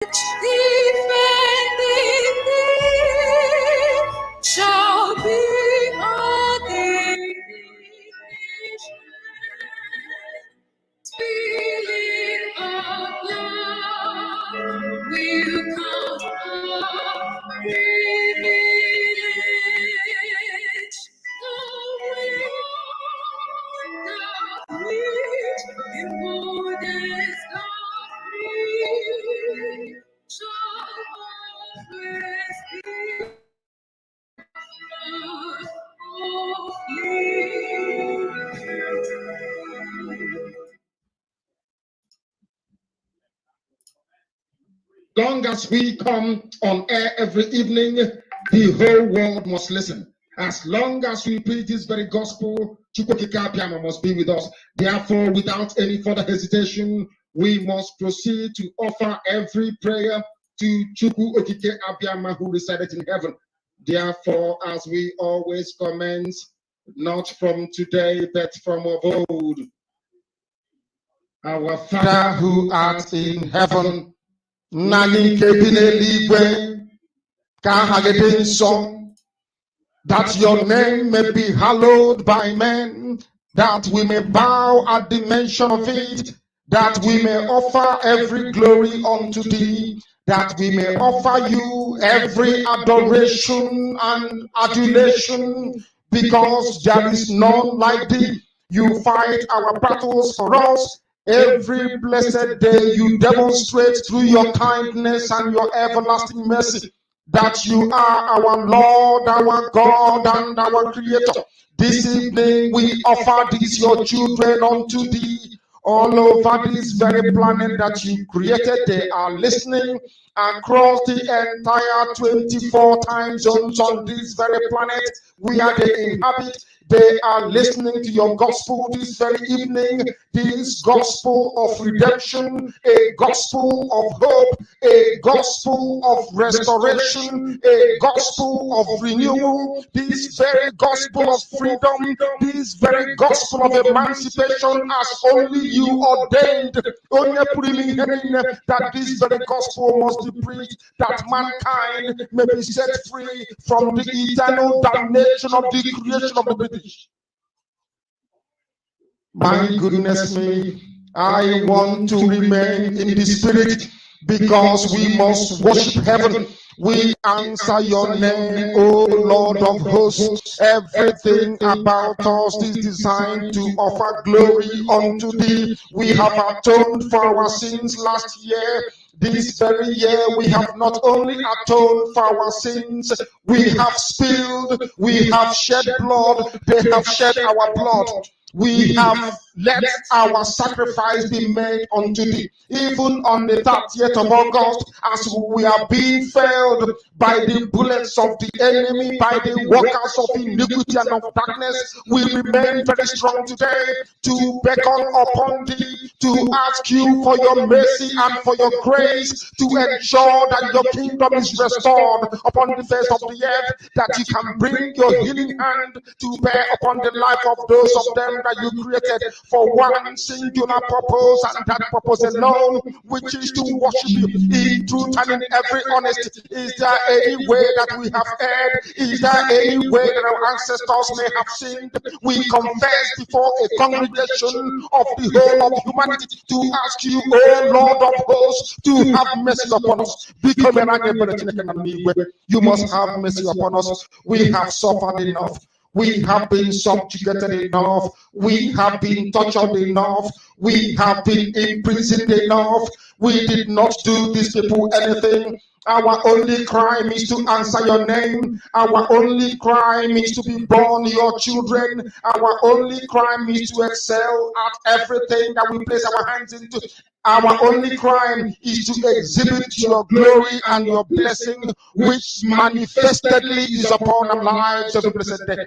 defending thee shall be a dignation. Spirit of love will count our privilege. The which emboldens the free shall always be of you. Long as we come on air every evening, the whole world must listen. As long as we preach this very gospel, Chukwukika must be with us. Therefore, without any further hesitation, we must proceed to offer every prayer to Chukwukika Abiyama, who resided in heaven. Therefore, as we always commence, not from today, but from of old. Our Father who art in heaven, that your name may be hallowed by men, that we may bow at the mention of it, that we may offer every glory unto thee, that we may offer you every adoration and adulation, because there is none like thee. You fight our battles for us. Every blessed day you demonstrate through your kindness and your everlasting mercy that you are our Lord, our God, and our Creator. This evening we offer these your children unto thee. All over this very planet that you created, they are listening across the entire 24 time zones on this very planet where they inhabit. They are listening to your gospel this very evening, this gospel of redemption, a gospel of hope, a gospel of restoration, a gospel of renewal, this very gospel of freedom, this very gospel of emancipation as only you ordained, that this very gospel must be preached, that mankind may be set free from the eternal damnation of the creation of the British. My goodness me, I want to remain in the spirit because we must worship heaven. We answer your name, O Lord of hosts. Everything about us is designed to offer glory unto thee. We have atoned for our sins last year. This very year we have not only atoned for our sins, we have spilled, we have shed blood, they have shed our blood. We have let our sacrifice be made unto thee. Even on the 30th of August, as we are being felled by the bullets of the enemy, by the workers of iniquity and of darkness, we remain very strong today to beckon upon thee, to ask you for your mercy and for your grace, to ensure that your kingdom is restored upon the face of the earth, that you can bring your healing hand to bear upon the life of those of them that you created for one singular purpose, and that purpose alone, which is to worship you in truth and in every honesty. Is there any way that we have erred? Is there any way that our ancestors may have sinned? We confess before a congregation of the whole of humanity to ask you, O Lord of hosts, to have mercy upon us. You must have mercy upon us. We have suffered enough. We have been subjugated enough. We have been tortured enough. We have been imprisoned enough. We did not do these people anything. Our only crime is to answer your name. Our only crime is to be born your children. Our only crime is to excel at everything that we place our hands into. Our only crime is to exhibit your glory and your blessing, which manifestedly is upon our lives every blessed day.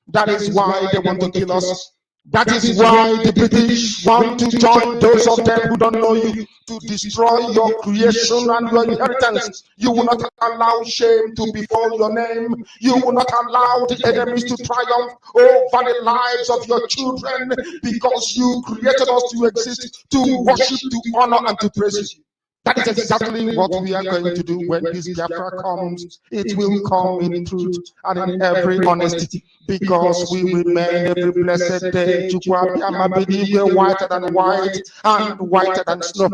That is why they want to kill us. That is why the British want to join those of them who don't know you to destroy your creation and your inheritance. You will not allow shame to befall your name. You will not allow the enemies to triumph over the lives of your children, because you created us to exist, to worship, to honor, and to praise you. That is exactly what we are going to do when this Biafra comes. It will come in truth and in every honesty, because we remain every blessed day whiter than white and whiter than snow.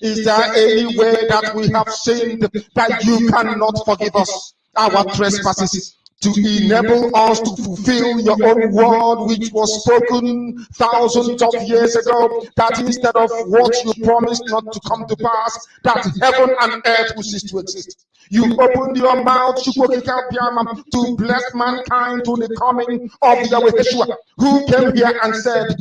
Is there any way that we have sinned that you cannot forgive us our trespasses, to enable us to fulfill your own word, which was spoken thousands of years ago, that instead of what you promised not to come to pass, that heaven and earth will cease to exist. You opened your mouth to bless mankind to the coming of Yahweh Yeshua, who came here and said,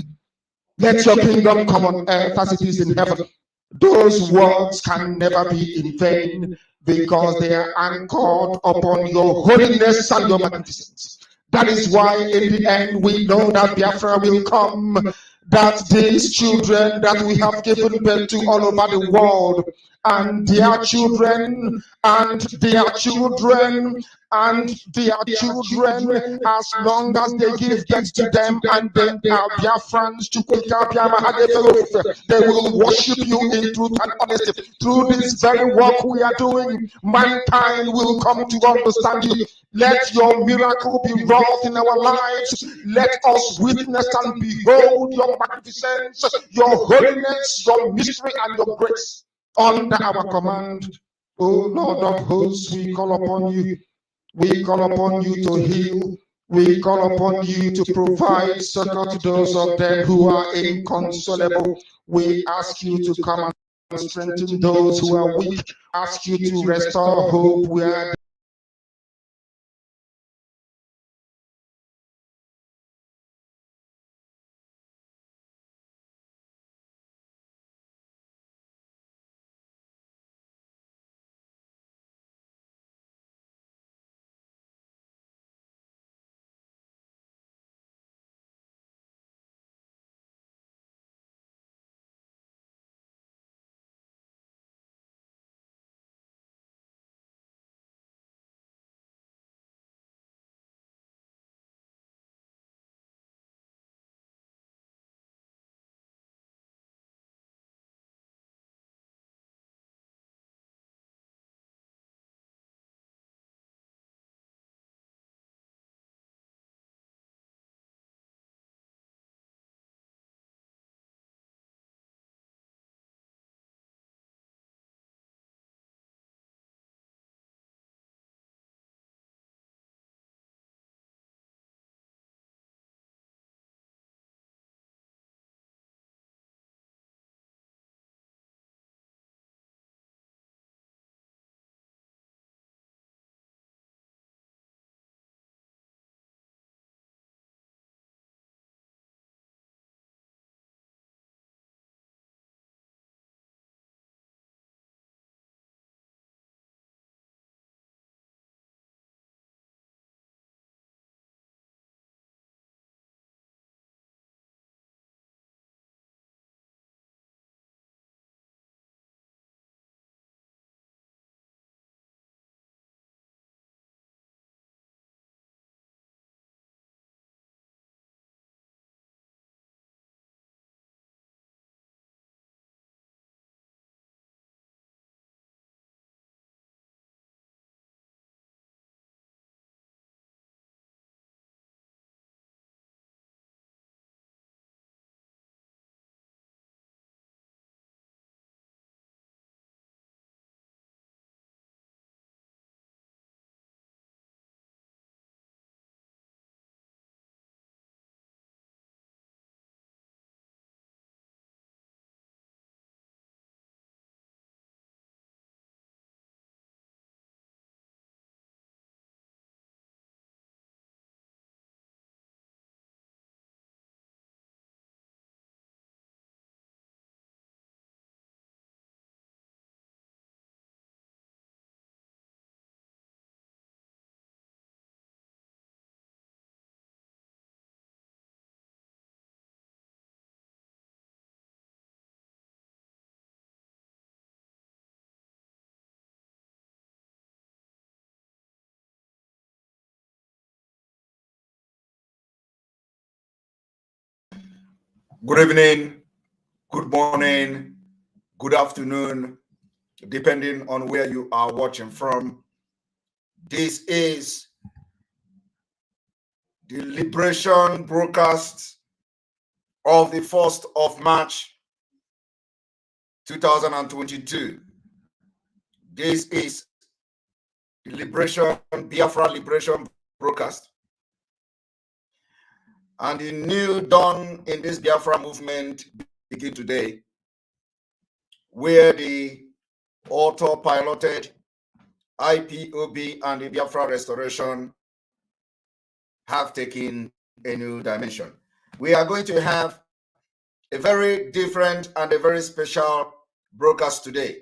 let your kingdom come on earth as it is in heaven. Those words can never be in vain, because they are anchored upon your holiness and your magnificence. That is why in the end we know that Biafra will come, that these children that we have given birth to all over the world, and their children, and their children, and their children, as long as they give birth to them and they are Biafrans, they will worship you in truth and honesty. Through this very work we are doing, mankind will come to understand you. Let your miracle be wrought in our lives. Let us witness and behold your magnificence, your holiness, your mystery, and your grace under our command. O Lord of hosts, we call upon you. We call upon you to heal. We call upon you to provide succor to those of them who are inconsolable. We ask you to come and strengthen those who are weak. Ask you to restore hope where Good evening, good morning, good afternoon, depending on where you are watching from. This is the Liberation broadcast of the 1st of March 2022. This is the Biafra Liberation broadcast. And the new dawn in this Biafra movement begin today, where the auto-piloted IPOB and the Biafra restoration have taken a new dimension. We are going to have a very different and a very special broadcast today.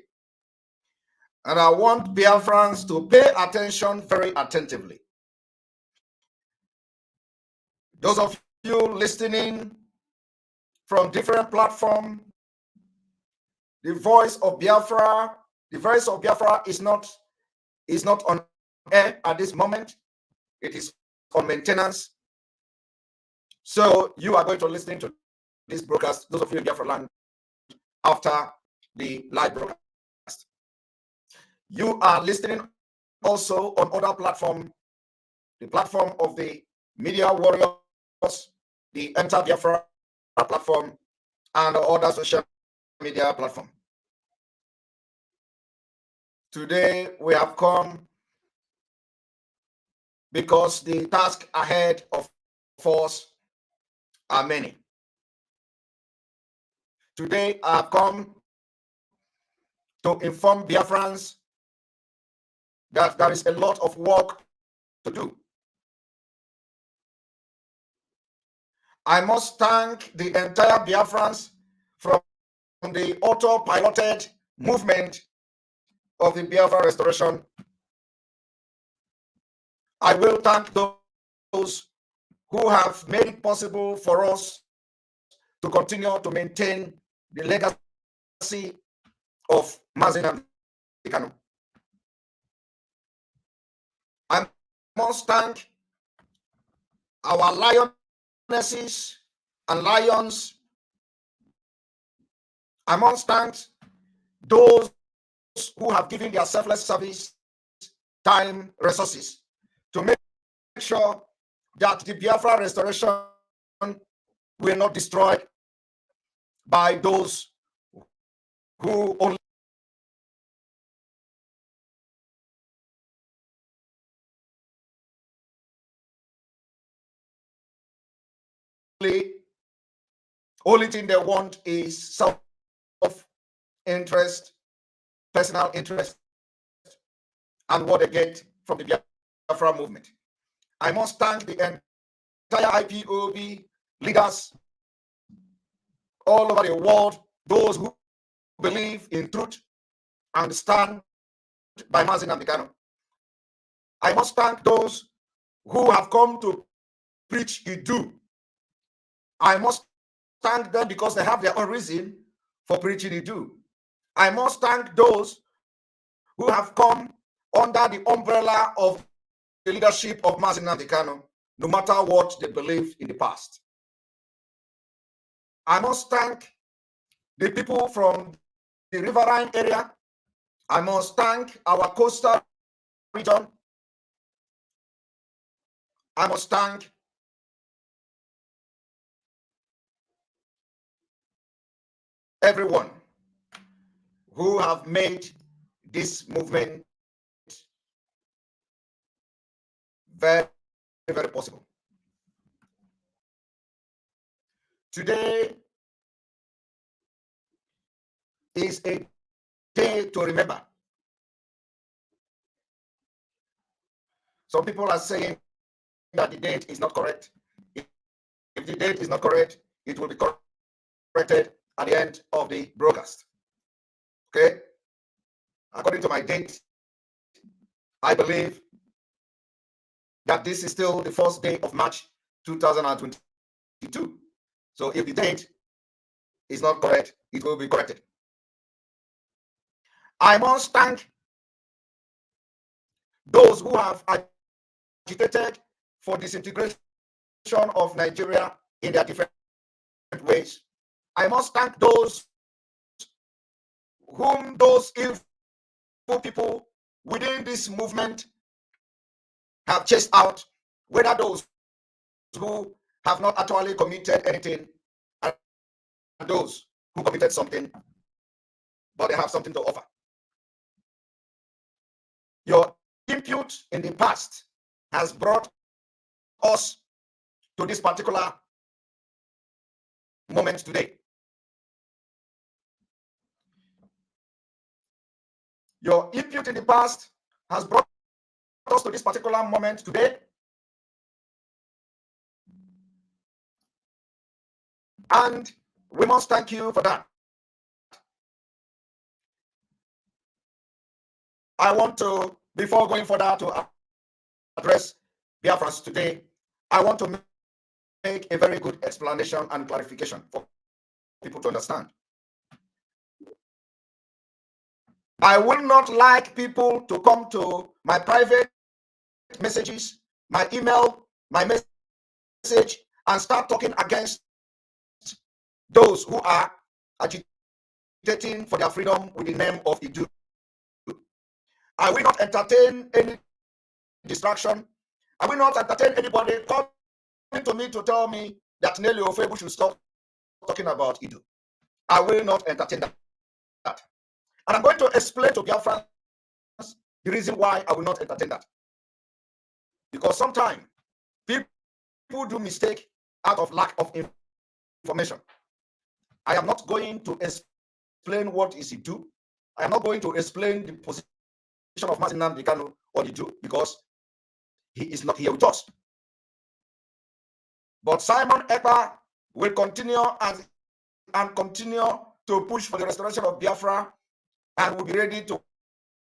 And I want Biafrans to pay attention very attentively. Those of you listening from different platforms, the voice of Biafra is not on air at this moment. It is on maintenance. So you are going to listen to this broadcast, those of you in Biafra land, after the live broadcast. You are listening also on other platform, the platform of the Media Warriors, the Enter Biafra platform, and other social media platform. Today we have come because the task ahead of us are many. Today I have come to inform Biafrans that there is a lot of work to do. I must thank the entire Biafrans from the auto-piloted movement of the Biafra restoration. I will thank those who have made it possible for us to continue to maintain the legacy of Mazi Nnamdi. I must thank our lionesses and lions. I must thank those who have given their selfless service, time, resources to make sure that the Biafra restoration will not be destroyed by those who only only thing they want is self-interest, personal interest, and what they get from the Biafra movement. I must thank the entire IPOB leaders all over the world, those who believe in truth and stand by Mazi Nnamdi. I must thank those who have come to preach Idu. I must thank them because they have their own reason for preaching Idu. I must thank those who have come under the umbrella of the leadership of Mazi Nnamdi, no matter what they believe in the past. I must thank the people from the riverine area. I must thank our coastal region. I must thank everyone who have made this movement very, very possible. Today is a day to remember. Some people are saying that the date is not correct. If the date is not correct, it will be corrected at the end of the broadcast. Okay? According to my date, I believe that this is still the first day of March 2022. So if the date is not correct, it will be corrected. I must thank those who have agitated for disintegration of Nigeria in their different ways. I must thank those whom those evil people within this movement have chased out, whether those who have not actually committed anything and those who committed something, but they have something to offer. Your input in the past has brought us to this particular moment today. Your input in the past has brought us to this particular moment today. And we must thank you for that. I want to, before going further to address Biafrans today, I want to make a very good explanation and clarification for people to understand. I will not like people to come to my private messages, my email, my message, and start talking against those who are agitating for their freedom with the name of Idu. I will not entertain any distraction. I will not entertain anybody coming to me to tell me that Nelly Ofebu should stop talking about Idu. I will not entertain that. And I'm going to explain to Biafrans the reason why I will not entertain that. Because sometimes people do mistake out of lack of information. I am not going to explain what is Idu. I am not going to explain the position of Mazi Nnamdi Kanu or Idu because he is not here with us. But Simon Ekpa will continue and continue to push for the restoration of Biafra and will be ready to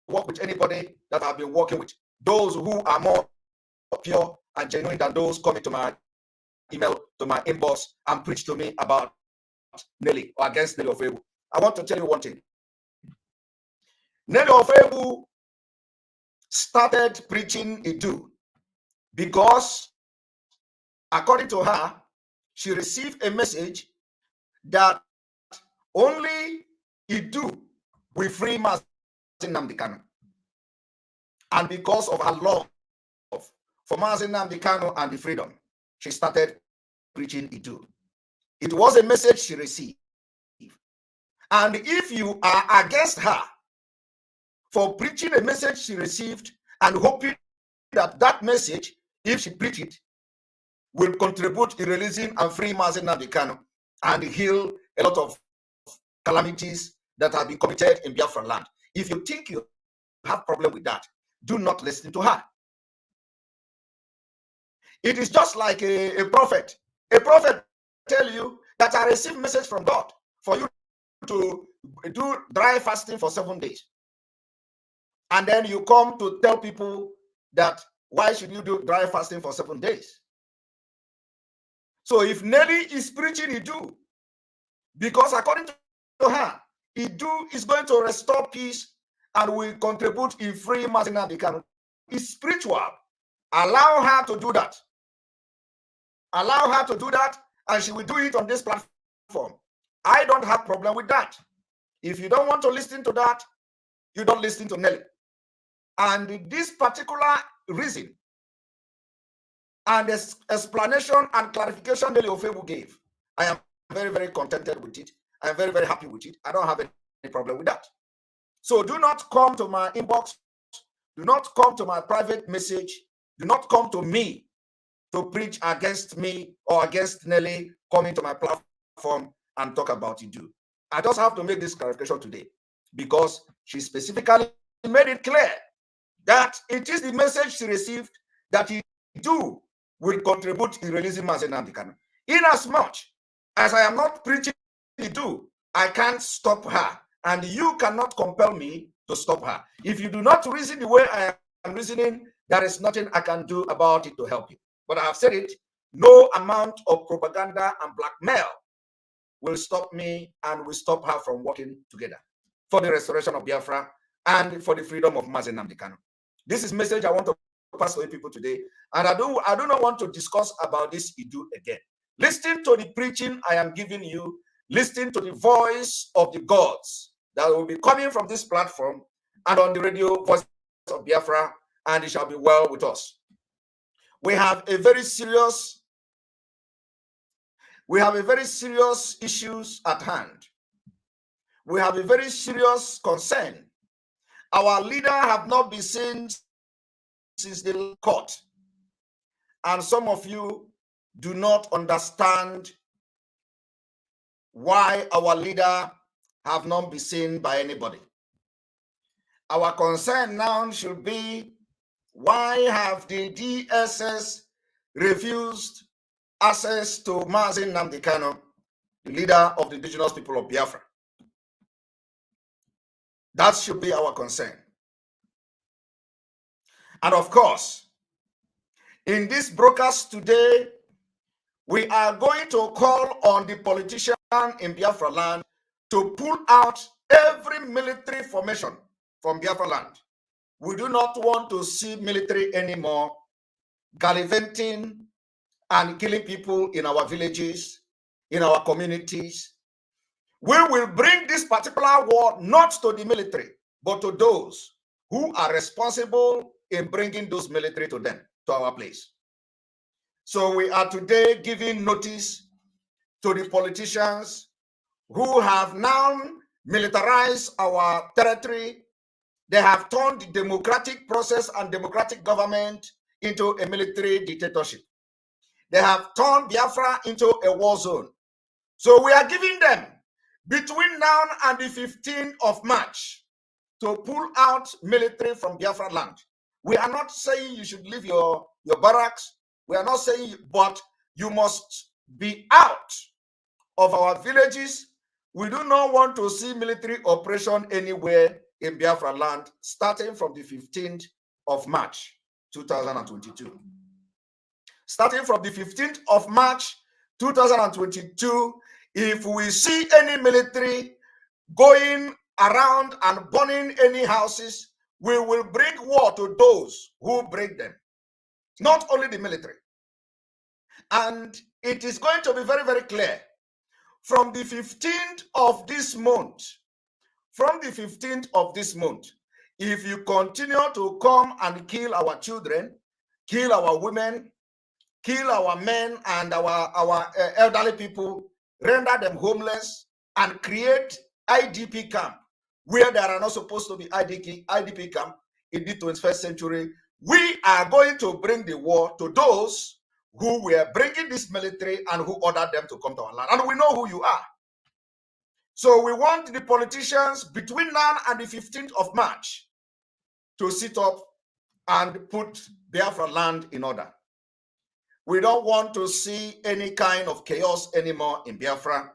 work with anybody that I've been working with. Those who are more pure and genuine than those coming to my email, to my inbox, and preach to me about Nelly or against Nelly Ofebu. I want to tell you one thing. Nelly Ofebu started preaching Idu because, according to her, she received a message that only Idu will free Mazi Nnamdi Kanu. And because of her love for Mazi Nnamdi Kanu and the freedom, she started preaching Idu. It was a message she received. And if you are against her for preaching a message she received and hoping that that message, if she preach it, will contribute in releasing and freeing Mazi Nnamdi Kanu and heal a lot of calamities that have been committed in Biafra land. If you think you have problem with that, do not listen to her. It is just like a prophet. A prophet tell you that I received message from God for you to do dry fasting for 7 days. And then you come to tell people that why should you do dry fasting for 7 days? So if Nelly is preaching Idu, because according to her, Idu is going to restore peace and will contribute in freeing Mazi Nnamdi Kanu. It's spiritual. Allow her to do that. Allow her to do that, and she will do it on this platform. I don't have problem with that. If you don't want to listen to that, you don't listen to Nelly. And this particular reason and this explanation and clarification Nelly Ofebu gave, I am very, very contented with it. I am very, very happy with it. I don't have any problem with that. So do not come to my inbox. Do not come to my private message. Do not come to me to preach against me or against Nelly coming to my platform and talk about Idu. I just have to make this clarification today because she specifically made it clear that it is the message she received that Idu will contribute in releasing Mazi Nnamdi Kanu. Inasmuch as I am not preaching Idu, I can't stop her, and you cannot compel me to stop her. If you do not reason the way I am reasoning, there is nothing I can do about it to help you. But I have said it, no amount of propaganda and blackmail will stop me and will stop her from working together for the restoration of Biafra and for the freedom of Mazi Nnamdi Kanu. This is a message I want to pass to people today, and I do not want to discuss about this Idu again. Listen to the preaching I am giving you. Listen to the voice of the gods that will be coming from this platform and on the radio Voice of Biafra, and it shall be well with us. We have a very serious issues at hand. We have a very serious concern. Our leader have not been seen since the court, and some of you do not understand why our leader have not been seen by anybody. Our concern now should be, why have the DSS refused access to Mazi Nnamdi Kanu, the leader of the indigenous people of Biafra? That should be our concern. And of course, in this broadcast today, we are going to call on the politicians in Biafra land to pull out every military formation from Biafra land. We do not want to see military anymore gallivanting and killing people in our villages, in our communities. We will bring this particular war not to the military, but to those who are responsible in bringing those military to them, to our place. So we are today giving notice to the politicians who have now militarized our territory. They have turned the democratic process and democratic government into a military dictatorship. They have turned Biafra into a war zone. So we are giving them between now and the 15th of March to pull out military from Biafra land. We are not saying you should leave your barracks. We are not saying, but you must be out of our villages. We do not want to see military operation anywhere in Biafra land starting from the 15th of March 2022. Starting from the 15th of March 2022, if we see any military going around and burning any houses, we will bring war to those who break them, not only the military. And it is going to be very, very clear. From the 15th of this month, if you continue to come and kill our children, kill our women, kill our men and our elderly people, render them homeless, and create IDP camp where there are not supposed to be IDP camp in the 21st century, we are going to bring the war to those who were bringing this military and who ordered them to come to our land. And we know who you are. So we want the politicians between now and the 15th of March to sit up and put Biafra land in order. We don't want to see any kind of chaos anymore in Biafra,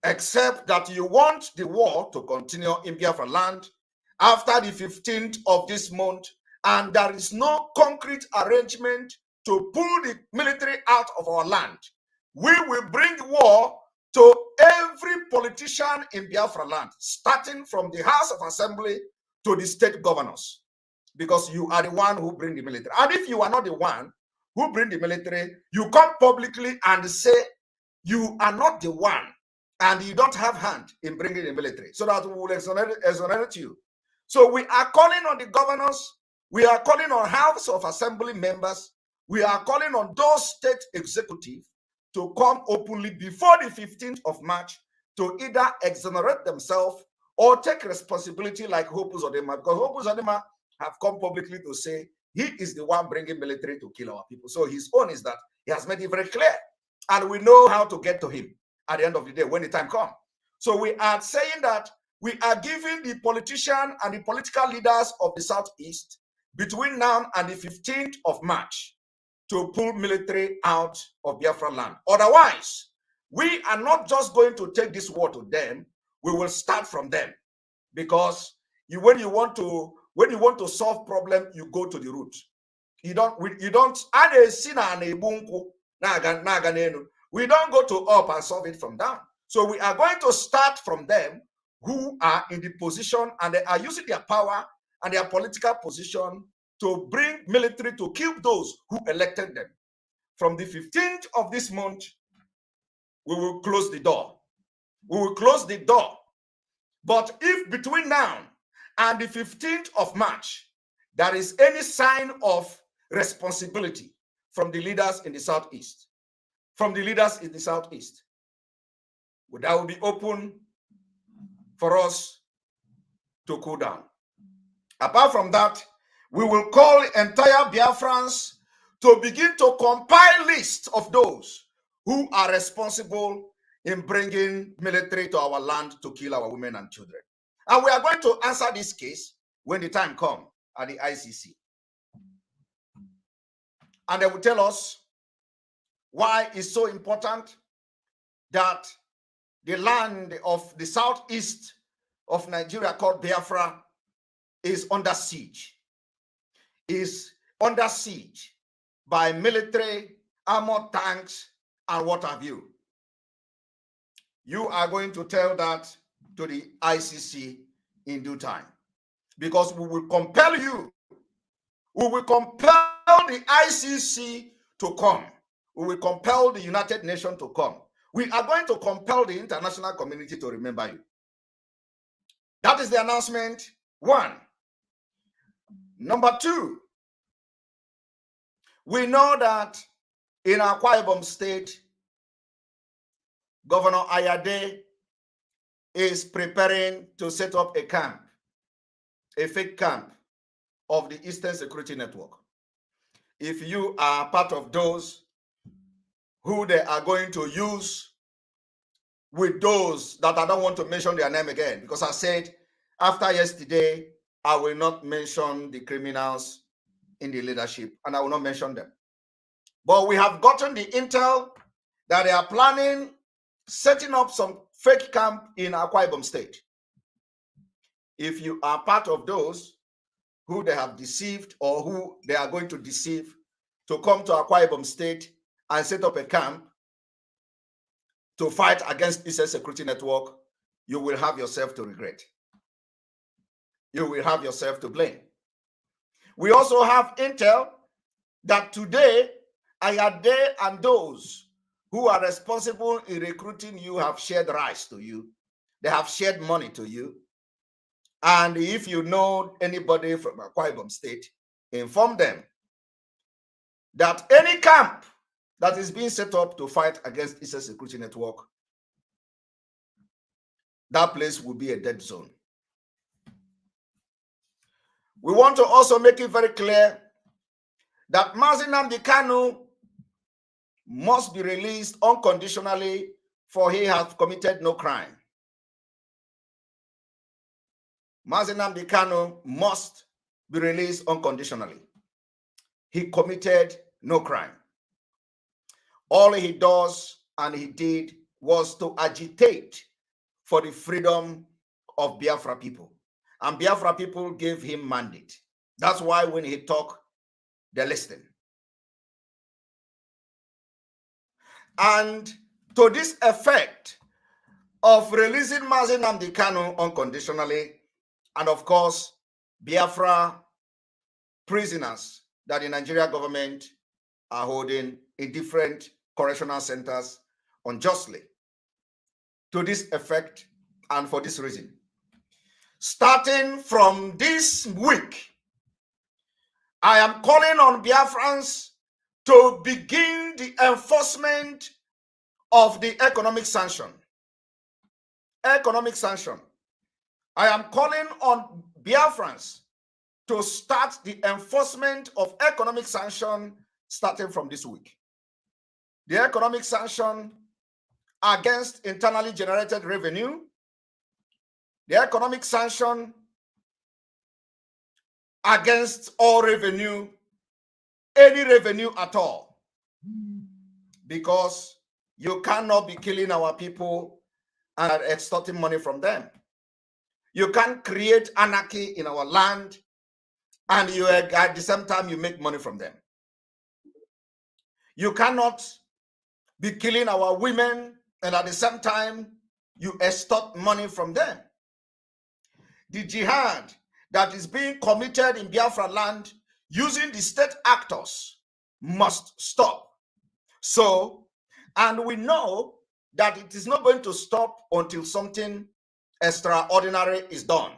except that you want the war to continue in Biafra land after the 15th of this month, and there is no concrete arrangement to pull the military out of our land. We will bring war to every politician in Biafra land, starting from the House of Assembly to the state governors, because you are the one who bring the military. And if you are not the one who bring the military, you come publicly and say you are not the one and you don't have hand in bringing the military, so that we will exonerate you. So we are calling on the governors, we are calling on House of Assembly members, we are calling on those state executives to come openly before the 15th of March to either exonerate themselves or take responsibility like Hope Uzodinma, because Hope Uzodinma have come publicly to say he is the one bringing military to kill our people. So his own is that he has made it very clear, and we know how to get to him at the end of the day when the time comes. So we are saying that we are giving the politician and the political leaders of the Southeast between now and the 15th of March to pull military out of Biafra land. Otherwise, we are not just going to take this war to them, we will start from them. Because when you want to solve problem, you go to the root. We don't go to up and solve it from down. So we are going to start from them who are in the position and they are using their power and their political position to bring military to kill those who elected them. From the 15th of this month, we will close the door. We will close the door But if between now and the 15th of March, there is any sign of responsibility from the leaders in the Southeast, that will be open for us to cool down. Apart from that, we will call entire Biafrans to begin to compile lists of those who are responsible in bringing military to our land to kill our women and children. And we are going to answer this case when the time comes at the ICC. And they will tell us why it's so important that the land of the southeast of Nigeria called Biafra is under siege. By military, armored tanks, and what have you. You are going to tell that to the ICC in due time, because we will compel you. We will compel the ICC to come. We will compel the United Nations to come. We are going to compel the international community to remember you. That is the announcement one. Number two, we know that in Akwa Ibom State, Governor Ayade is preparing to set up a camp, a fake camp of the Eastern Security Network. If you are part of those who they are going to use with those that I don't want to mention their name again, because I said after yesterday, I will not mention the criminals in the leadership, and I will not mention them. But we have gotten the intel that they are planning setting up some fake camp in Akwa Ibom State. If you are part of those who they have deceived or who they are going to deceive to come to Akwa Ibom State and set up a camp to fight against Eastern Security Network, you will have yourself to regret. You will have yourself to blame. We also have intel that today, Ayade and those who are responsible in recruiting you have shared rice to you. They have shared money to you. And if you know anybody from Akwa Ibom State, inform them that any camp that is being set up to fight against Eastern Security Network, that place will be a dead zone. We want to also make it very clear that Mazi Nnamdi Kanu must be released unconditionally, for he has committed no crime. Mazi Nnamdi Kanu must be released unconditionally. He committed no crime. All he does and he did was to agitate for the freedom of Biafra people. And Biafra people gave him mandate. That's why when he talk, they listen. And to this effect of releasing Mazi Nnamdi Kanu unconditionally, and of course, Biafra prisoners that the Nigeria government are holding in different correctional centers unjustly. To this effect, and for this reason, starting from this week, I am calling on Biafrans to begin the enforcement of the economic sanction. Economic sanction. I am calling on Biafrans to start the enforcement of economic sanction starting from this week. The economic sanction against internally generated revenue, the economic sanction against all revenue, any revenue at all, because you cannot be killing our people and extorting money from them. You can't create anarchy in our land and you at the same time you make money from them. You cannot be killing our women and at the same time you extort money from them. The jihad that is being committed in Biafra land using the state actors must stop. So, and we know that it is not going to stop until something extraordinary is done.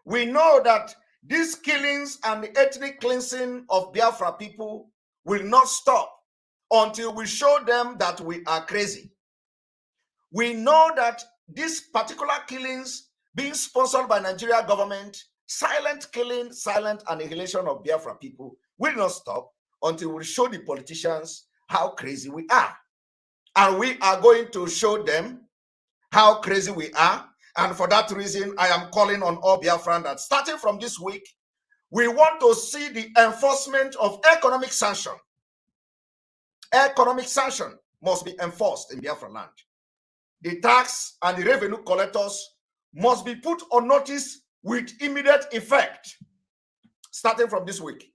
We know that these killings and the ethnic cleansing of Biafra people will not stop until we show them that we are crazy. We know that these particular killings being sponsored by Nigeria government, silent killing, silent annihilation of Biafra people will not stop until we show the politicians how crazy we are. And we are going to show them how crazy we are. And for that reason, I am calling on all Biafran that starting from this week, we want to see the enforcement of economic sanction. Economic sanction must be enforced in Biafra land. The tax and the revenue collectors must be put on notice with immediate effect, starting from this week.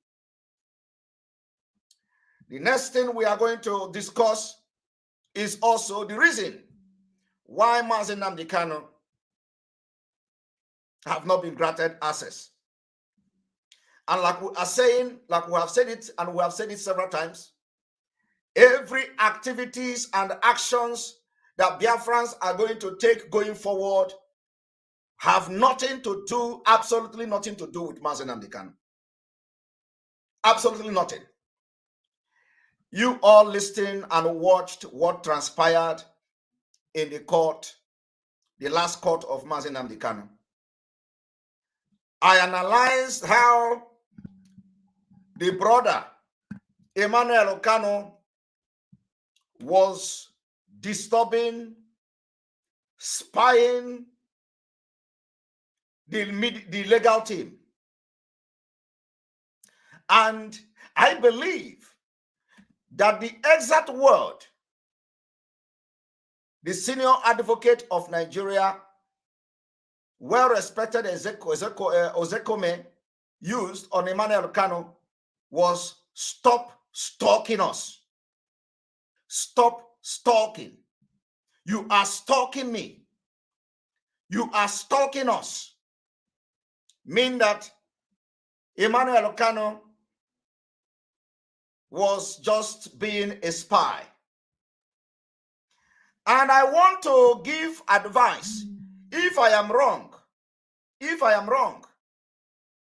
The next thing we are going to discuss is also the reason why Mazi Nnamdi Kanu have not been granted access. And like we are saying, like we have said it, and we have said it several times, every activities and actions that Biafrans are going to take going forward have nothing to do, absolutely nothing to do with Mazi Nnamdi Kanu. Absolutely nothing. You all listened and watched what transpired in the court, the last court of Mazi Nnamdi Kanu. I analyzed how the brother Emmanuel Kanu was disturbing, spying the legal team. And I believe that the exact word the senior advocate of Nigeria, well-respected Ozekome, used on Emmanuel Kanu was stop stalking us. Stop stalking. You are stalking me. You are stalking us. Mean that Emmanuel Kanu was just being a spy. And I want to give advice. If I am wrong,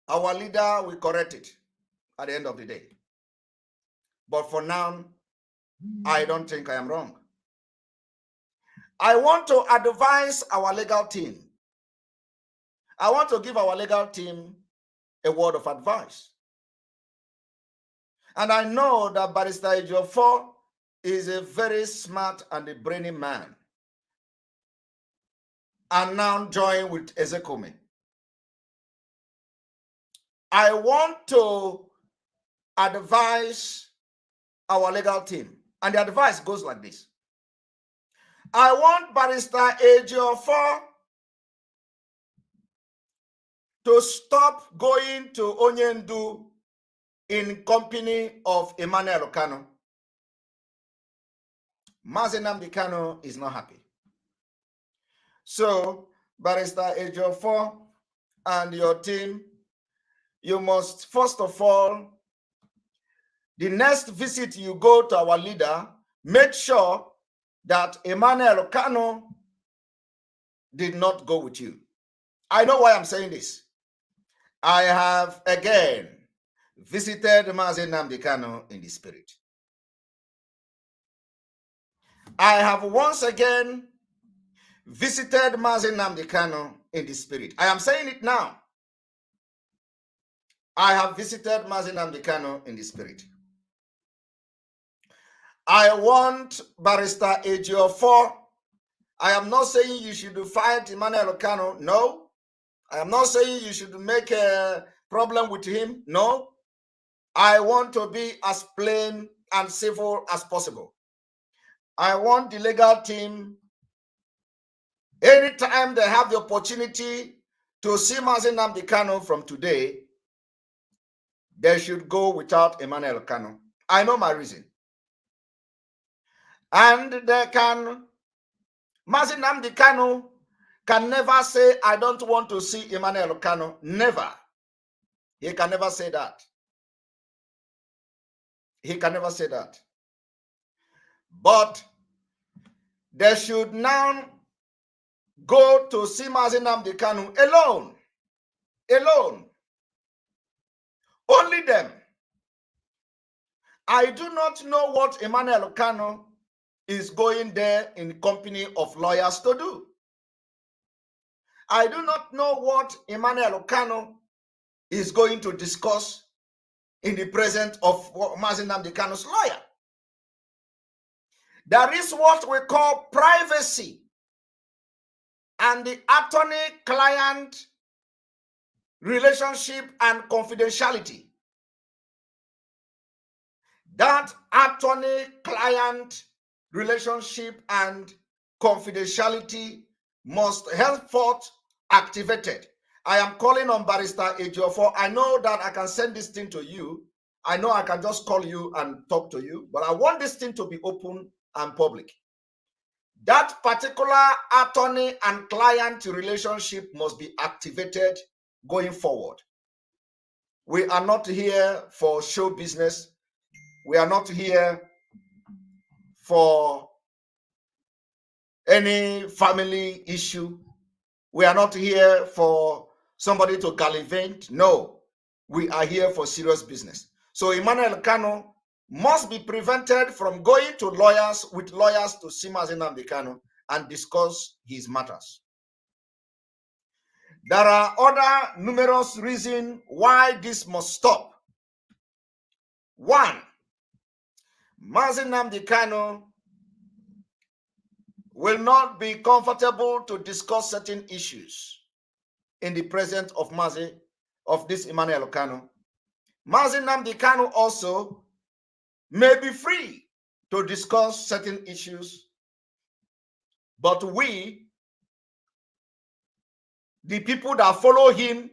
our leader will correct it at the end of the day. But for now, I don't think I am wrong. I want to advise our legal team. I want to give our legal team a word of advice. And I know that Barrister Ejiofor is a very smart and a brainy man. And now join with Ezekome. I want to advise our legal team. And the advice goes like this. I want Barrister Ejiofor to stop going to Onyendu in company of Emmanuel Kanu. Mazi Nnamdi Kanu is not happy. So, Barrister Ejiofor and your team, you must, first of all, the next visit you go to our leader, make sure that Emmanuel Kanu did not go with you. I know why I'm saying this. I have again visited Mazi Nnamdi Kanu in the spirit. I have once again visited Mazi Nnamdi Kanu in the spirit. I am saying it now. I have visited Mazi Nnamdi Kanu in the spirit. I want Barrister Ejiofor. I am not saying you should fight Emmanuel Kanu. No. I am not saying you should make a problem with him. No. I want to be as plain and civil as possible. I want the legal team, anytime they have the opportunity to see Mazi Nnamdi Kanu from today, they should go without Emmanuel Kanu. I know my reason. And they can, Mazi Nnamdi Kanu can never say, I don't want to see Emmanuel Kanu. Never. He can never say that. He can never say that. But they should now go to see Mazi Nnamdi Kanu alone. Alone. Only them. I do not know what Emmanuel Kanu is going there in company of lawyers to do. I do not know what Emmanuel Kanu is going to discuss in the presence of Mazi Nnamdi Kanu's lawyer. There is what we call privacy and the attorney-client relationship and confidentiality. That attorney-client relationship and confidentiality must henceforth activated. I am calling on Barrister Ejiofor. I know that I can send this thing to you. I know I can just call you and talk to you, but I want this thing to be open and public. That particular attorney and client relationship must be activated going forward. We are not here for show business. We are not here for any family issue. We are not here for somebody to gallivant. No, we are here for serious business. So Emmanuel Kanu must be prevented from going to lawyers with lawyers to see Mazi Nnamdi Kanu and discuss his matters. There are other numerous reasons why this must stop. One, Mazi Nnamdi Kanu will not be comfortable to discuss certain issues in the presence of this Emmanuel Kanu. Mazi Nnamdi Kanu also may be free to discuss certain issues, but we, the people that follow him,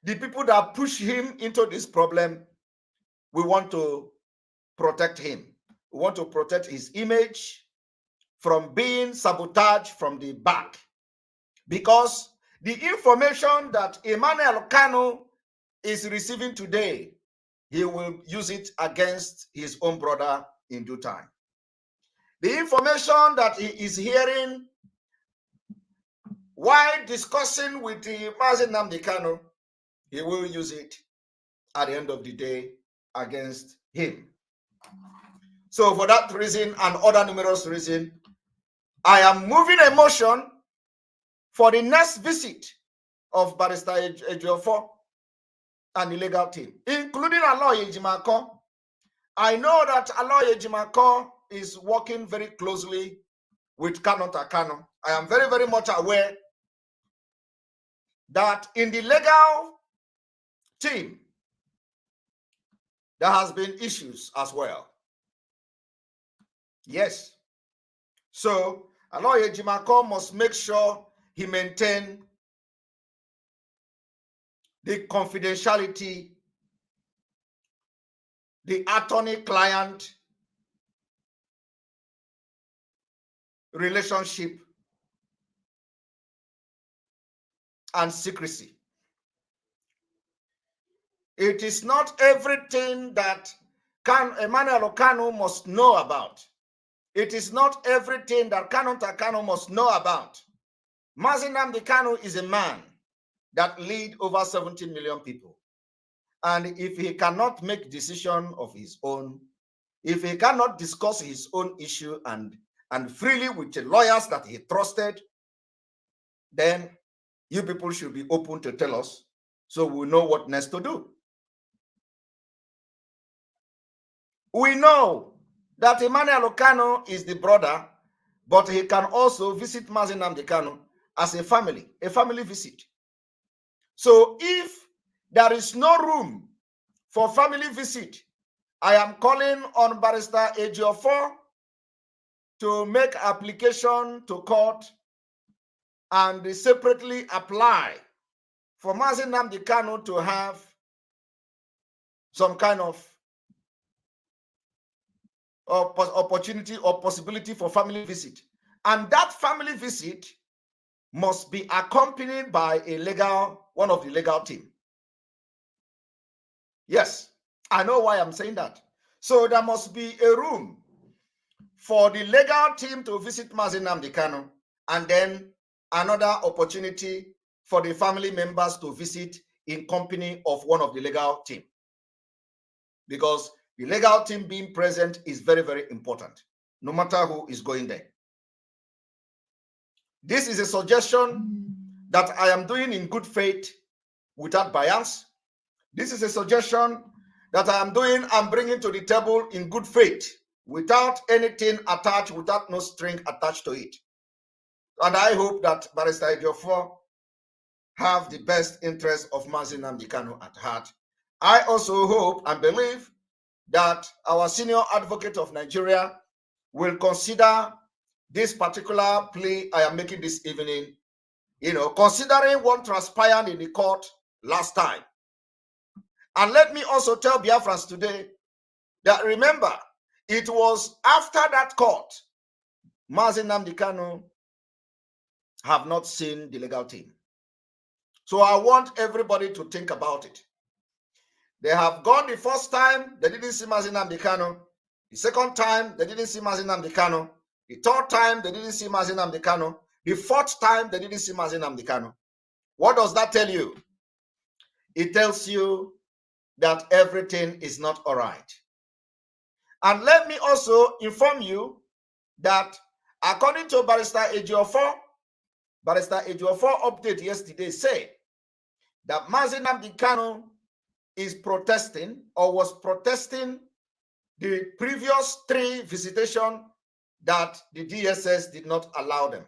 the people that push him into this problem, we want to protect him. We want to protect his image from being sabotaged from the back, because the information that Emmanuel Kanu is receiving today, he will use it against his own brother in due time. The information that he is hearing while discussing with the Mazi Nnamdi Kanu, he will use it at the end of the day against him. So for that reason and other numerous reasons, I am moving a motion for the next visit of Barrister Ejiofor and the legal team, including Aloy Ejimako. I know that Aloy Ejimako is working very closely with Kanu Kanu. I am very, very much aware that in the legal team, there has been issues as well. Yes. So Aloy Ejimako must make sure he maintains the confidentiality, the attorney-client relationship, and secrecy. It is not everything that Emmanuel Kanu must know about. It is not everything that Kanu Kanu must know about. Mazi Nnamdi Kanu is a man that leads over 70 million people. And if he cannot make decision of his own, if he cannot discuss his own issue and freely with the lawyers that he trusted, then you people should be open to tell us so we know what next to do. We know that Emmanuel Kanu is the brother, but he can also visit Mazi Nnamdi Kanu as a family visit. So if there is no room for family visit, I am calling on Barrister Ejiofor to make application to court and separately apply for Mazi Nnamdi Kanu to have some kind of opportunity or possibility for family visit. And that family visit must be accompanied by one of the legal team. Yes, I know why I'm saying that. So there must be a room for the legal team to visit Mazi Nnamdi Kanu, and then another opportunity for the family members to visit in company of one of the legal team, because the legal team being present is very, very important, no matter who is going there. This is a suggestion that I am doing in good faith without bias. This is a suggestion that I am doing and bringing to the table in good faith without anything attached, without no string attached to it. And I hope that Barrister Ejiofor have the best interest of Mazi Nnamdi Kanu at heart. I also hope and believe that our senior advocate of Nigeria will consider this particular plea I am making this evening, considering what transpired in the court last time. And let me also tell Biafrans today that, remember, it was after that court, Mazi Nnamdi Kanu have not seen the legal team. So I want everybody to think about it. They have gone the first time, they didn't see Mazi Nnamdi Kanu. The second time, they didn't see Mazi Nnamdi Kanu. The third time, they didn't see Mazi Nnamdi Kanu. The fourth time, they didn't see Mazi Nnamdi Kanu. What does that tell you? It tells you that everything is not all right. And let me also inform you that according to Barrister Ejiofor update yesterday said that Mazi Nnamdi Kanu is protesting or was protesting the previous 3 visitations that the DSS did not allow them.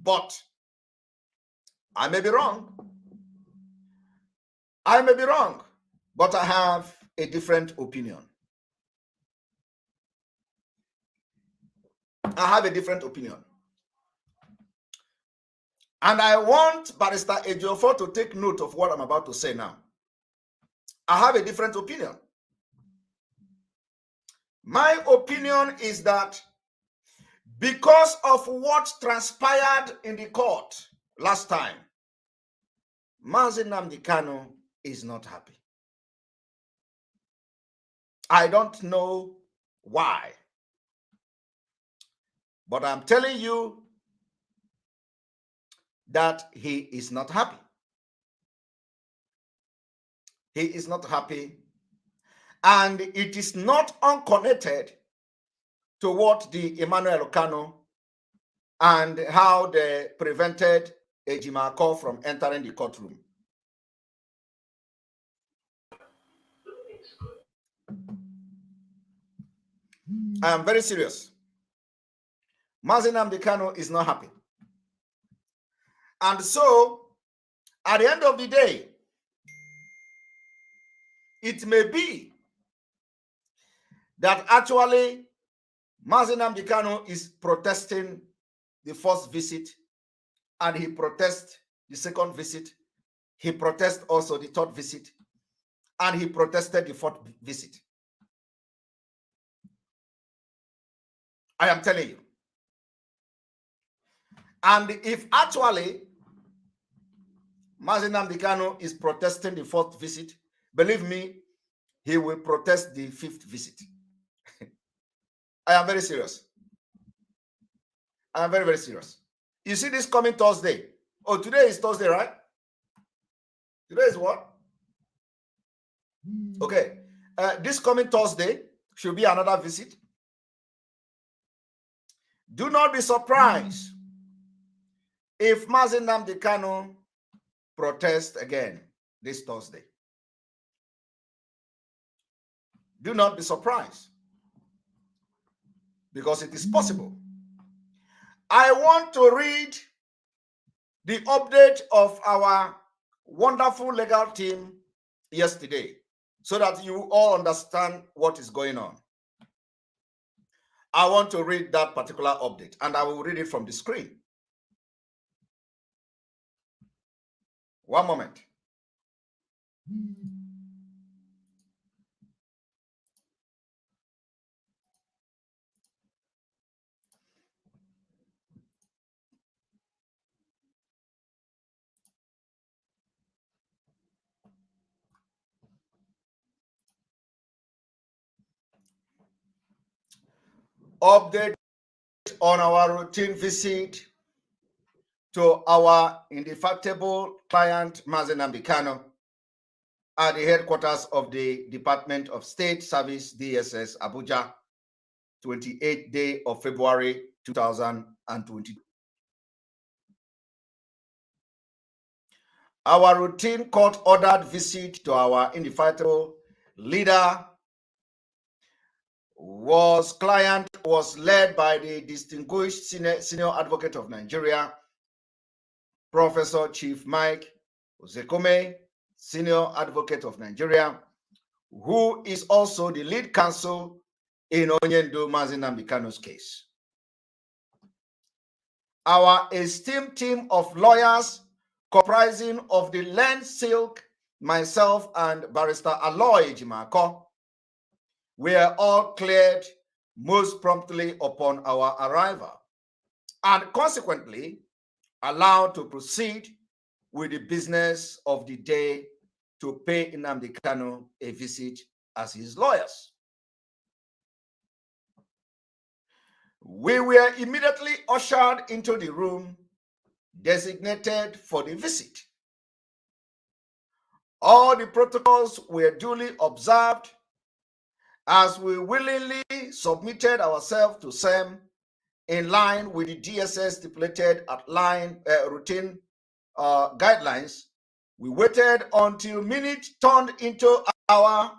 But I may be wrong. I may be wrong, but I have a different opinion. I have a different opinion. And I want Barrister Ejiofor to take note of what I'm about to say now. I have a different opinion. My opinion is that because of what transpired in the court last time, Mazi Nnamdi Kanu is not happy. I don't know why, but I'm telling you that he is not happy. He is not happy, and it is not unconnected to what the Emmanuel Kanu and how they prevented Ejimako from entering the courtroom. I am very serious. Mazi Nnamdi Kanu is not happy. And so, at the end of the day, it may be that actually Mazi Nnamdi Kanu is protesting the first visit, and he protests the second visit. He protests also the third visit, and he protested the fourth visit. I am telling you. And if actually Mazi Nnamdi Kanu is protesting the fourth visit, believe me, he will protest the fifth visit. I am very serious. I am very, very serious. You see this coming Thursday. Oh, today is Thursday, right? Today is what? Okay. This coming Thursday should be another visit. Do not be surprised if Mazi Nnamdi Kanu protests again this Thursday. Do not be surprised, because it is possible. I want to read the update of our wonderful legal team yesterday so that you all understand what is going on. I want to read that particular update, and I will read it from the screen. One moment. Update on our routine visit to our indefatigable client, Mazi Nnamdi Kanu, at the headquarters of the Department of State Service, DSS, Abuja, 28th day of February 2022. Our routine court-ordered visit to our indefatigable leader was led by the distinguished senior advocate of Nigeria, Professor Chief Mike Ozekome, senior advocate of Nigeria, who is also the lead counsel in Onyendu Mazi Nnamdi Kanu's case. Our esteemed team of lawyers comprising of the Land Silk, myself, and Barrister Aloy Jimako, were all cleared most promptly upon our arrival, and consequently allowed to proceed with the business of the day to pay Nnamdi Kanu a visit as his lawyers. We were immediately ushered into the room designated for the visit. All the protocols were duly observed as we willingly submitted ourselves to SEM in line with the DSS stipulated routine guidelines. We waited until minute turned into hour,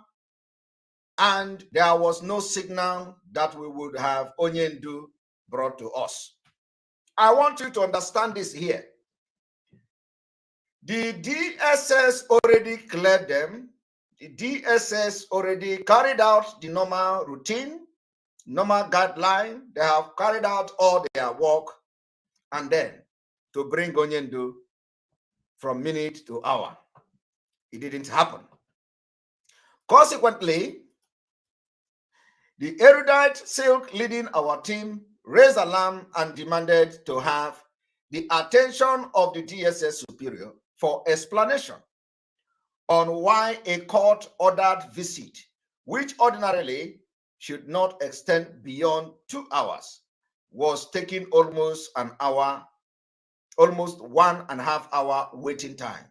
and there was no signal that we would have Onyendu brought to us. I want you to understand this here. The DSS already cleared them. The DSS already carried out the normal routine, normal guideline. They have carried out all their work, and then to bring Onyendu from minute to hour, it didn't happen. Consequently, the erudite Silk leading our team raised alarm and demanded to have the attention of the DSS superior for explanation on why a court-ordered visit, which ordinarily should not extend beyond 2 hours, was taking almost an hour, almost 1.5 hour waiting time,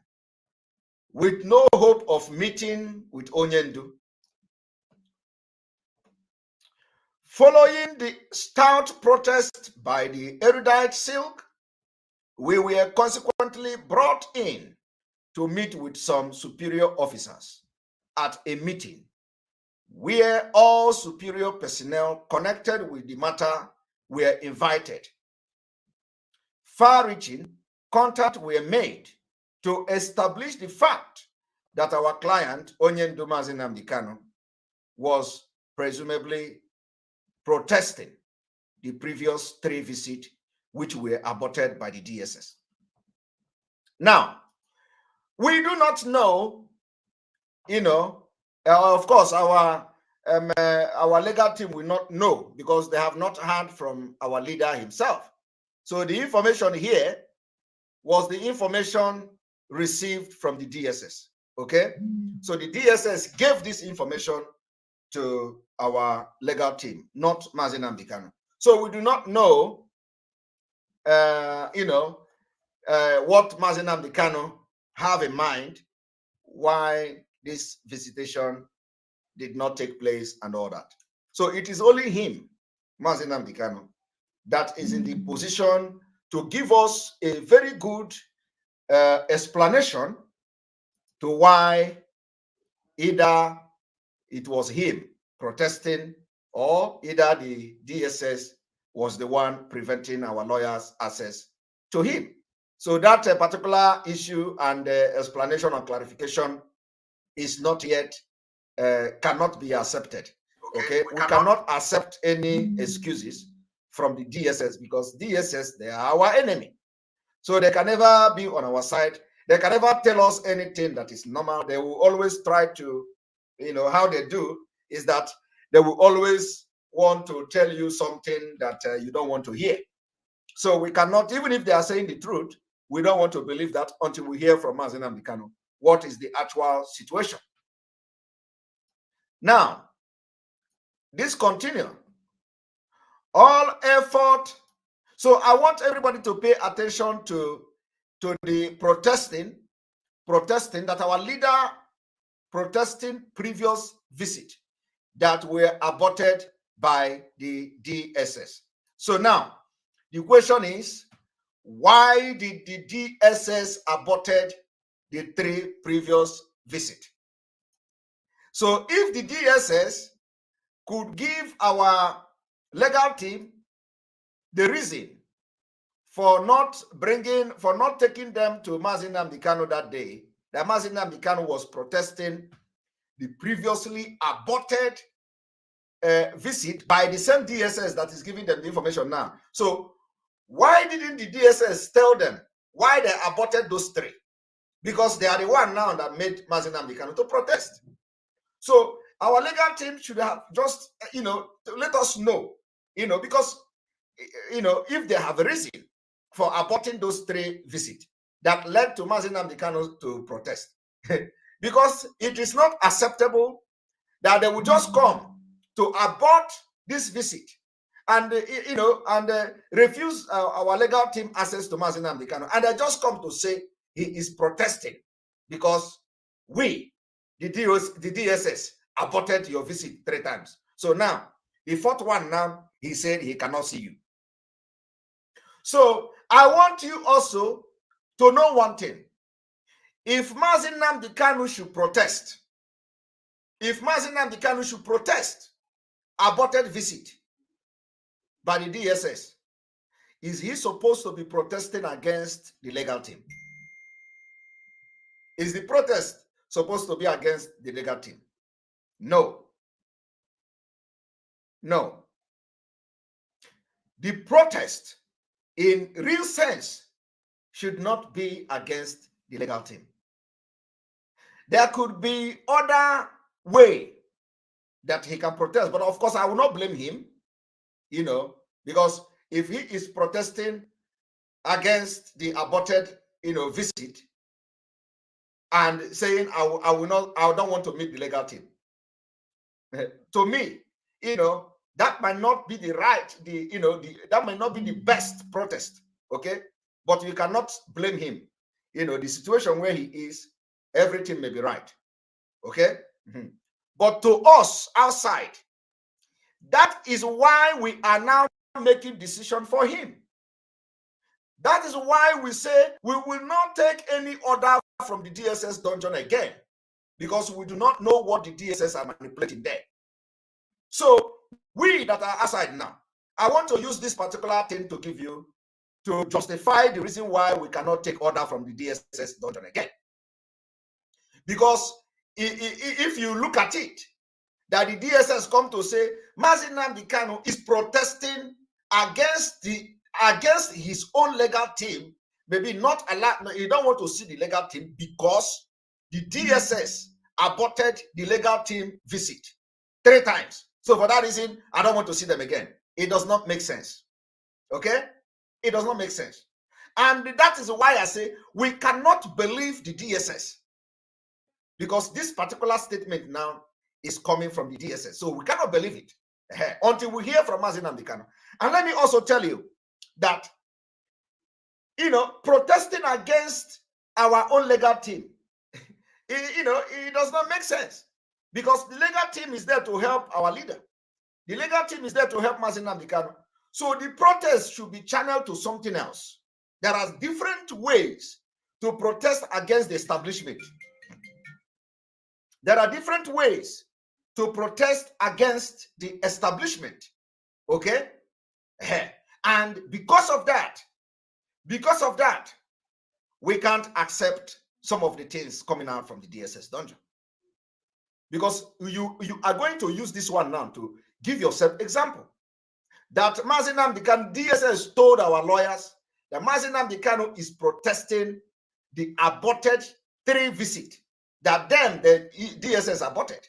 with no hope of meeting with Onyendu. Following the stout protest by the erudite Silk, we were consequently brought in to meet with some superior officers at a meeting where all superior personnel connected with the matter were invited. Far-reaching contacts were made to establish the fact that our client, Onyendu Mazi Nnamdi Kanu, was presumably protesting the previous 3 visits, which were aborted by the DSS. Now, we do not know, of course, our legal team will not know because they have not heard from our leader himself. So the information here was the information received from the DSS, okay? So the DSS gave this information to our legal team, not Mazi Nnamdi Kanu. So we do not know, what Mazi Nnamdi Kanu have in mind, why this visitation did not take place and all that. So it is only him, Mazi Nnamdi Kanu, that is in the position to give us a very good explanation to why either it was him protesting or either the DSS was the one preventing our lawyers' access to him. So that particular issue and explanation or clarification is not yet, cannot be accepted. Okay, we cannot accept any excuses from the DSS because DSS, they are our enemy. So they can never be on our side. They can never tell us anything that is normal. They will always try to, how they do is that they will always want to tell you something that you don't want to hear. So we cannot, even if they are saying the truth, we don't want to believe that until we hear from Mazi Nnamdi Kanu what is the actual situation. Now, this continues. All effort So I want everybody to pay attention to the protesting that our leader protesting previous visit that were aborted by the DSS. So now the question is, why did the DSS aborted the 3 previous visits? So if the DSS could give our legal team the reason for not taking them to Mazi Nnamdi Kanu that day, that Mazi Nnamdi Kanu was protesting the previously aborted visit by the same DSS that is giving them the information now. So why didn't the DSS tell them why they aborted those 3? Because they are the one now that made Mazi Nnamdi Kanu to protest. So our legal team should have just, let us know, because, if they have a reason for aborting those 3 visits that led to Mazi Nnamdi Kanu to protest. Because it is not acceptable that they will just come to abort this visit and refuse our legal team access to Mazi Nnamdi Kanu, and they just come to say he is protesting because we, the DSS, aborted your visit 3 times. So now the 4th one, now he said he cannot see you. So I want you also to know one thing. If Mazi Nnamdi Kanu should protest, aborted visit by the DSS, is he supposed to be protesting against the legal team? Is the protest supposed to be against the legal team? No. No. The protest in real sense should not be against the legal team. There could be other way that he can protest, but of course I will not blame him, because if he is protesting against the aborted, visit and saying I don't want to meet the legal team, to me, that might not be the right, that might not be the best protest, okay? But you cannot blame him. The situation where he is, everything may be right, okay? But to us outside, that is why we are now making decision for him. That is why we say we will not take any order from the DSS dungeon again, because we do not know what the DSS are manipulating there. So we that are outside now, I want to use this particular thing to give you, to justify the reason why we cannot take order from the DSS dungeon again. Because if you look at it, that the DSS come to say Mazi Nnamdi Kanu is protesting against his own legal team, maybe not allowed, you don't want to see the legal team because the DSS aborted the legal team visit 3 times. So for that reason, I don't want to see them again. It does not make sense. Okay? It does not make sense. And that is why I say we cannot believe the DSS, because this particular statement now is coming from the DSS. So we cannot believe it until we hear from Mazi Nnamdi Kanu. And let me also tell you that, protesting against our own legal team, it does not make sense, because the legal team is there to help our leader. The legal team is there to help Mazi Nnamdi Kanu. So the protest should be channeled to something else. There are different ways to protest against the establishment. There are different ways to protest against the establishment. Okay? And because of that, we can't accept some of the things coming out from the DSS dungeon. Because you are going to use this one now to give yourself example. That Mazi Nnamdi Kanu, DSS told our lawyers that Mazi Nnamdi Kanu is protesting the aborted 3 visit that then the DSS aborted.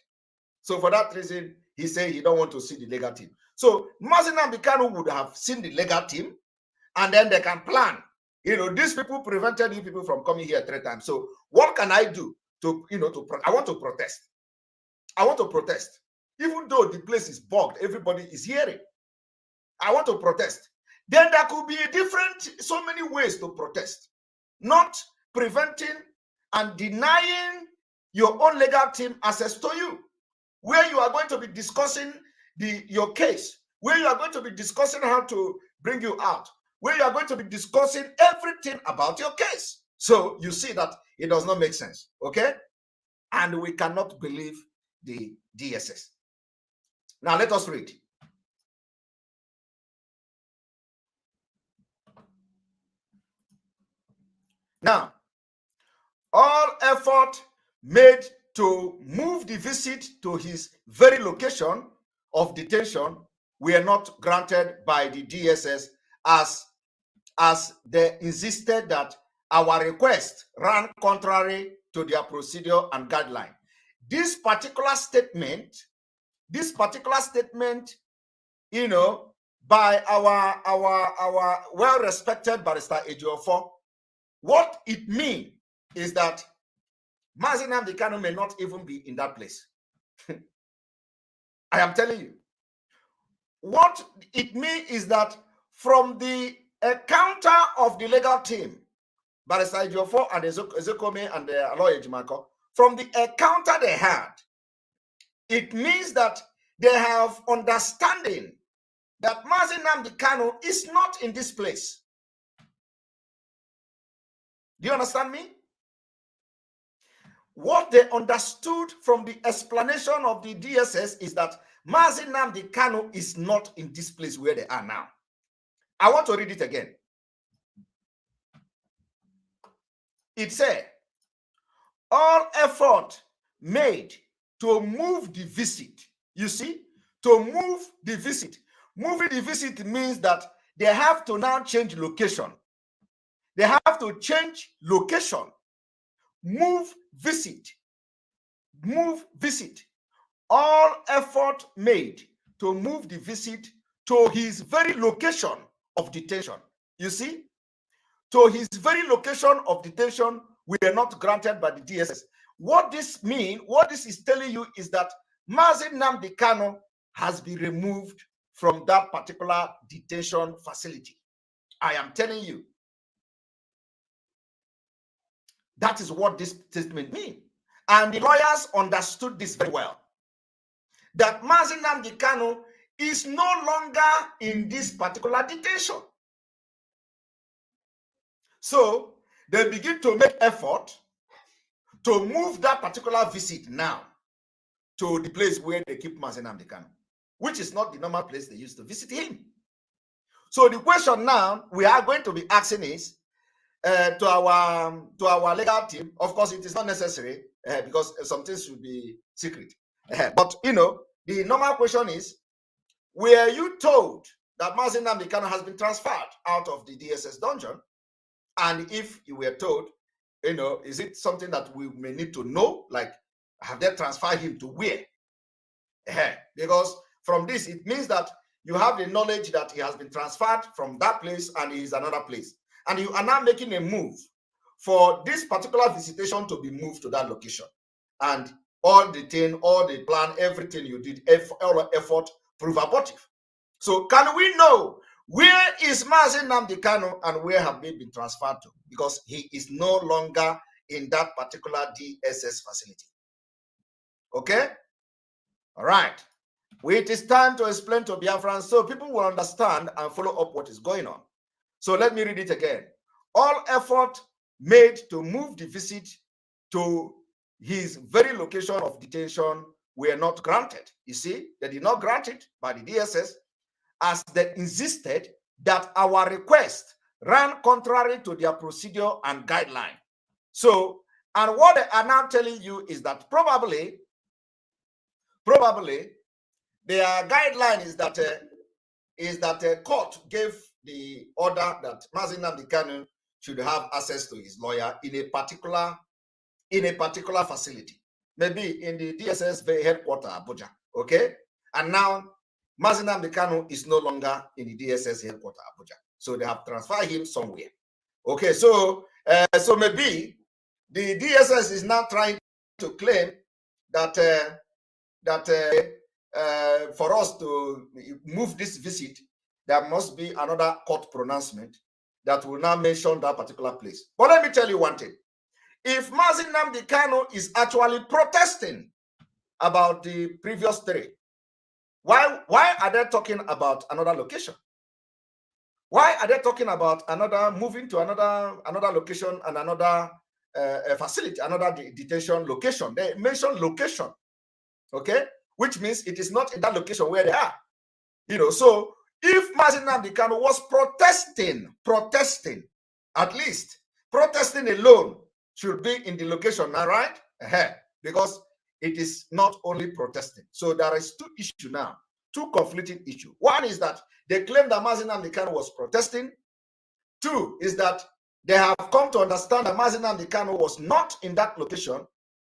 So for that reason, he said he don't want to see the legal team. So Mazi Nnamdi Kanu would have seen the legal team, and then they can plan. These people prevented you people from coming here 3 times. So what can I do to, I want to protest. I want to protest. Even though the place is bugged, everybody is hearing. I want to protest. then there could be so many ways to protest, not preventing and denying your own legal team access to you, where you are going to be discussing your case, where you are going to be discussing how to bring you out, where you are going to be discussing everything about your case. So you see that it does not make sense, okay? And we cannot believe the DSS. Now let us read. Now, all effort made to move the visit to his very location of detention were not granted by the DSS as they insisted that our request ran contrary to their procedure and guideline. This particular statement, you know, by our well-respected barrister Ejiofor, what it means is that Mazi Nnamdi Kanu may not even be in that place. I am telling you. What it means is that from the encounter of the legal team, Barrister Ejiofor and Ezekome and Aloy Ejimako, from the encounter they had, it means that they have understanding that Mazi Nnamdi Kanu is not in this place. Do you understand me? What they understood from the explanation of the DSS is that Mazi Nnamdi Kanu is not in this place where they are now. I want to read it again. It said, all effort made to move the visit. You see, to move the visit. Moving the visit means that they have to now change location. They have to change location. Move visit. Move visit. All effort made to move the visit to his very location of detention. You see, to his very location of detention were not granted by the DSS. What this means, what this is telling you is that Mazi Nnamdi Kanu has been removed from that particular detention facility. I am telling you. That is what this statement means. And the lawyers understood this very well. That Mazi Nnamdi Kanu is no longer in this particular detention. So they begin to make effort to move that particular visit now to the place where they keep Mazi Nnamdi Kanu, which is not the normal place they used to visit him. So the question now we are going to be asking is to our legal team. Of course, it is not necessary because some things should be secret. But you know, the normal question is: were you told that Mazi Nnamdi Kanu has been transferred out of the DSS dungeon? And if you were told, you know, is it something that we may need to know? Like, have they transferred him to where? Because from this, it means that you have the knowledge that he has been transferred from that place and he is another place. And you are now making a move for this particular visitation to be moved to that location. And all the thing, all the plan, everything you did, all effort prove abortive. So can we know where is Mazi Nnamdi Kanu and where have they been transferred to? Because he is no longer in that particular DSS facility. Okay? All right. It is time to explain to Biafrans so people will understand and follow up what is going on. So let me read it again. All effort made to move the visit to his very location of detention were not granted. You see, they did not grant it by the DSS as they insisted that our request ran contrary to their procedure and guideline. So, and what they are now telling you is that probably their guideline is that a court gave the order that Mazi Nnamdi Kanu should have access to his lawyer in a particular facility, maybe in the DSS headquarters, Abuja. Okay, and now Mazi Nnamdi Kanu is no longer in the DSS headquarters, Abuja, so they have transferred him somewhere. Okay, so maybe the DSS is now trying to claim that for us to move this visit, there must be another court pronouncement that will now mention that particular place. But let me tell you one thing. If Mazi Nnamdi Kanu is actually protesting about the previous three, why are they talking about another location? Why are they talking about another moving to another location and another facility, another detention location? They mention location, okay, which means it is not in that location where they are. You know, so if Mazi Nnamdi Kanu was protesting, at least protesting alone should be in the location now, right? Because it is not only protesting. So there is two issues now, two conflicting issues. One is that they claim that Mazi Nnamdi Kanu was protesting. Two is that they have come to understand that Mazi Nnamdi Kanu was not in that location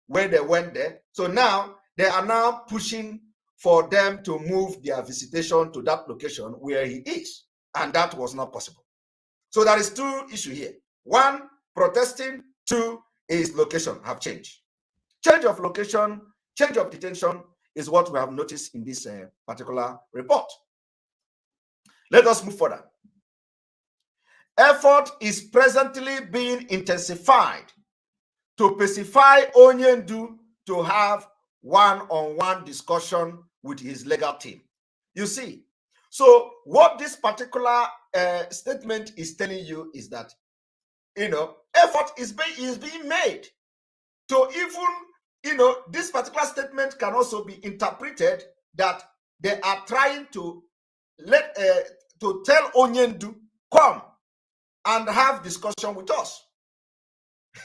when they went there. So now they are now pushing for them to move their visitation to that location where he is. And that was not possible. So there is two issues here. One, protesting. Two is location have changed. Change of location, change of detention is what we have noticed in this particular report. Let us move further. Effort is presently being intensified to pacify Onyendu to have one-on-one discussion with his legal team. You see, so what this particular statement is telling you is that, you know, effort is being made to even, this particular statement can also be interpreted that they are trying to tell Onyendu, come and have discussion with us.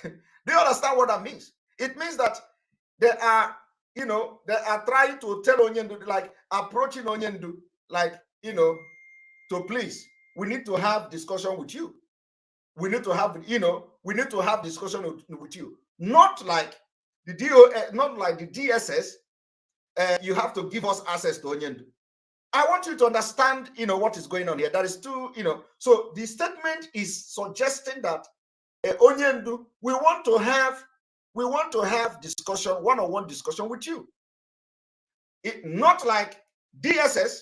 Do you understand what that means? It means that they are, they are trying to tell Onyendu, like approaching Onyendu, like, to please, we need to have discussion with you. We need to have, we need to have discussion with you. Not like the not like the DSS, you have to give us access to Onyendu. I want you to understand, what is going on here. That is too, so the statement is suggesting that Onyendu, we want to have discussion, one-on-one discussion with you. Not like DSS,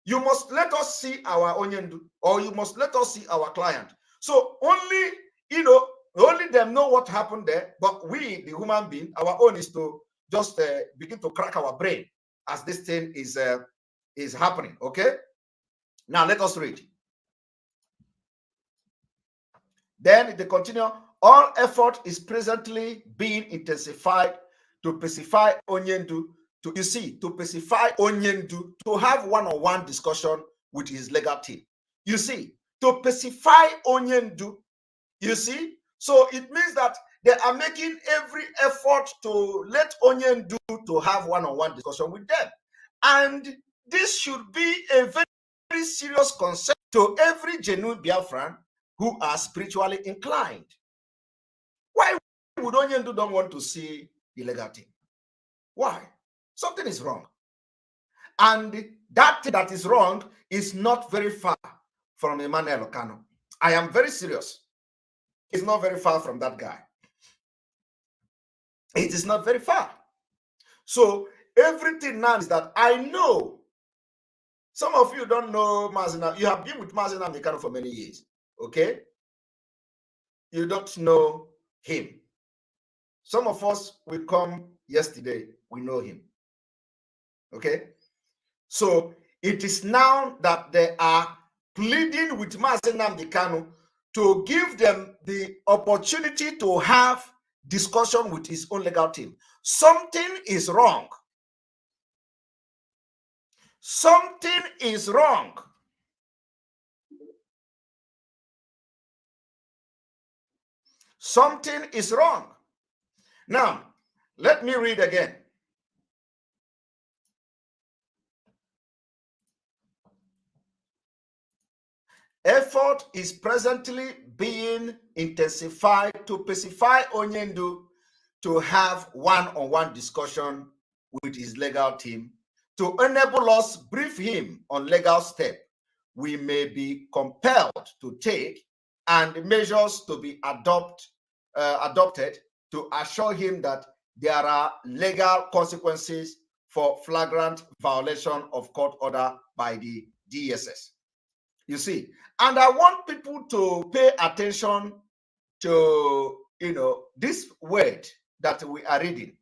you must let us see our Onyendu, or you must let us see our client. So only, only them know what happened there, but we, the human being, our own is to just begin to crack our brain as this thing is happening, okay? Now let us read. Then they continue, all effort is presently being intensified to pacify Onyendu, to pacify Onyendu, to have one-on-one discussion with his legal team. You see, to pacify Onyendu, you see, so it means that they are making every effort to let Onyendu to have one-on-one discussion with them. And this should be a very, very serious concern to every genuine Biafran who are spiritually inclined. Why would Onyendu don't want to see the legal team? Why? Something is wrong. And that thing that is wrong is not very far from Emmanuel Okano. I am very serious. It's not very far from that guy. It is not very far. So everything now is that I know. Some of you don't know Mazi Nnamdi. You have been with Mazi Nnamdi Kanu for many years. Okay? You don't know him. Some of us will come yesterday, we know him. Okay? So it is now that they are pleading with Mazi Nnamdi Kanu to give them the opportunity to have discussion with his own legal team. Something is wrong. Something is wrong. Something is wrong. Now, let me read again. Effort is presently being intensified to pacify Onyendu to have one-on-one discussion with his legal team to enable us brief him on legal steps we may be compelled to take and measures to be adopted to assure him that there are legal consequences for flagrant violation of court order by the DSS. You see, and I want people to pay attention to, this word that we are reading,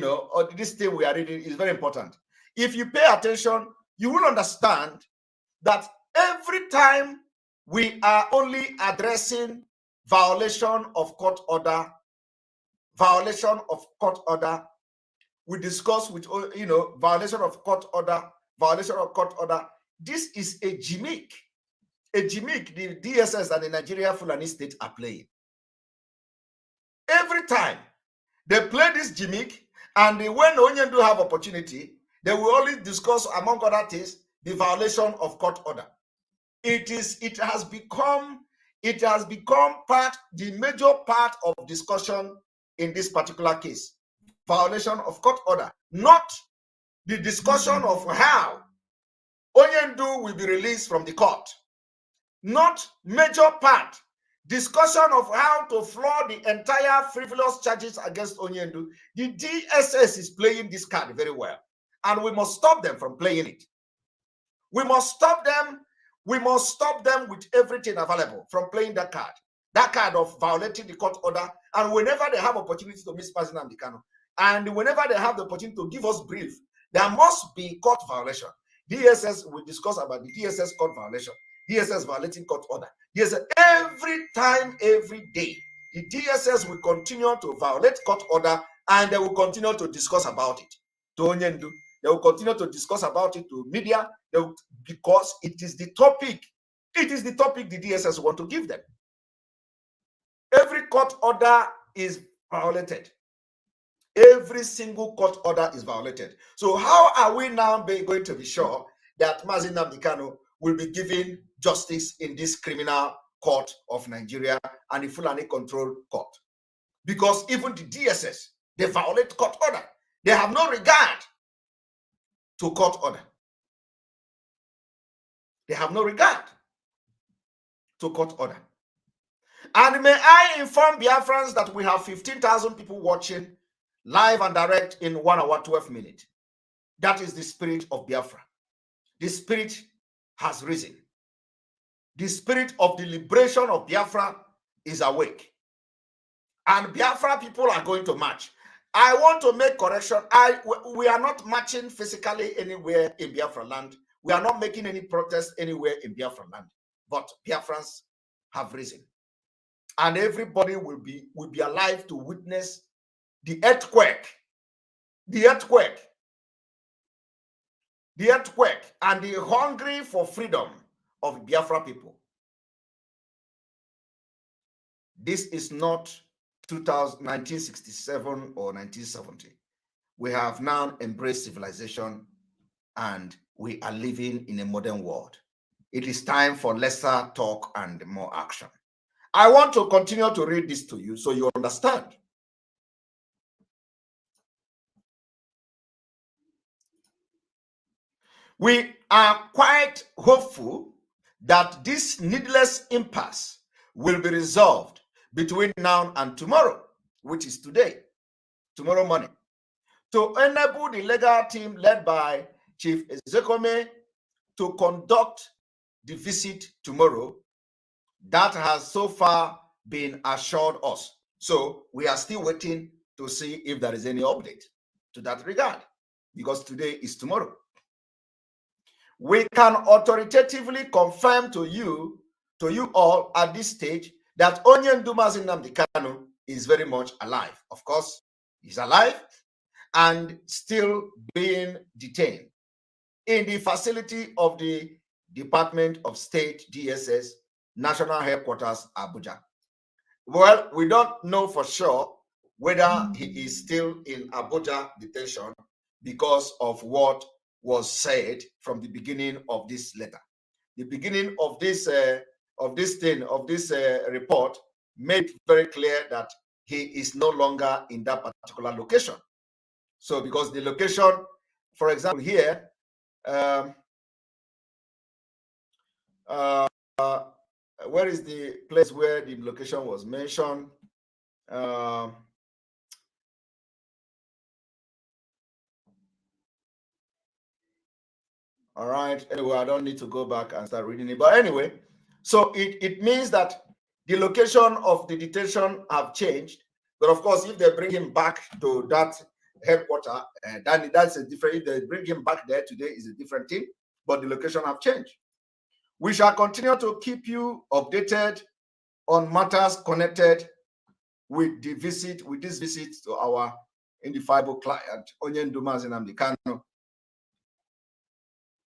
or this thing we are reading is very important. If you pay attention, you will understand that every time we are only addressing violation of court order, we discuss with, violation of court order. This is a gimmick the DSS and the Nigeria Fulani State are playing. Every time they play this gimmick, and when Onyendu have opportunity, they will only discuss, among other things, the violation of court order. It has become the major part of discussion in this particular case. Violation of court order, not the discussion of how Onyendu will be released from the court. Not major part. Discussion of how to floor the entire frivolous charges against Onyendu. The DSS is playing this card very well, and we must stop them from playing it. We must stop them. We must stop them with everything available from playing that card of violating the court order. And whenever they have opportunity to miss President Nnamdi Kanu, and whenever they have the opportunity to give us brief, there must be court violation. DSS will discuss about the DSS court violation. DSS violating court order. DSS, every time, every day, the DSS will continue to violate court order, and they will continue to discuss about it to Onyendu. They will continue to discuss about it to media, because it is the topic. It is the topic the DSS want to give them. Every court order is violated. Every single court order is violated. So how are we now going to be sure that Mazi Nnamdi Kanu will be given justice in this criminal court of Nigeria and the Fulani control court? Because even the DSS, they violate court order. They have no regard to court order. They have no regard to court order. And may I inform Biafrans that we have 15,000 people watching live and direct in 1 hour, 12 minutes. That is the spirit of Biafra. The spirit has risen. The spirit of the liberation of Biafra is awake. And Biafra people are going to march. I want to make correction. We are not marching physically anywhere in Biafra land. We are not making any protest anywhere in Biafra land. But Biafrans have risen. And everybody will be alive to witness the earthquake, and the hungry for freedom of Biafra people. This is not 1967 or 1970. We have now embraced civilization, and we are living in a modern world. It is time for lesser talk and more action. I want to continue to read this to you so you understand. We are quite hopeful that this needless impasse will be resolved between now and tomorrow, which is today, tomorrow morning, to enable the legal team led by Chief Ezekome to conduct the visit tomorrow. That has so far been assured us. So we are still waiting to see if there is any update to that regard, because today is tomorrow. We can authoritatively confirm to you all at this stage that Onyendu Mazi Nnamdi Kanu is very much alive. Of course, he's alive and still being detained in the facility of the Department of State, DSS, National Headquarters, Abuja. Well, we don't know for sure whether he is still in Abuja detention because of what was said from the beginning of this letter. The beginning of this report made very clear that he is no longer in that particular location. So, because the location, for example, here, where is the place where the location was mentioned? All right. Anyway, I don't need to go back and start reading it. But anyway, so it means that the location of the detention have changed. But of course, if they bring him back to that headquarter, then that's a different. If they bring him back there today, is a different thing. But the location have changed. We shall continue to keep you updated on matters connected with this visit to our identifiable client, Onyendu Nnamdi Kanu,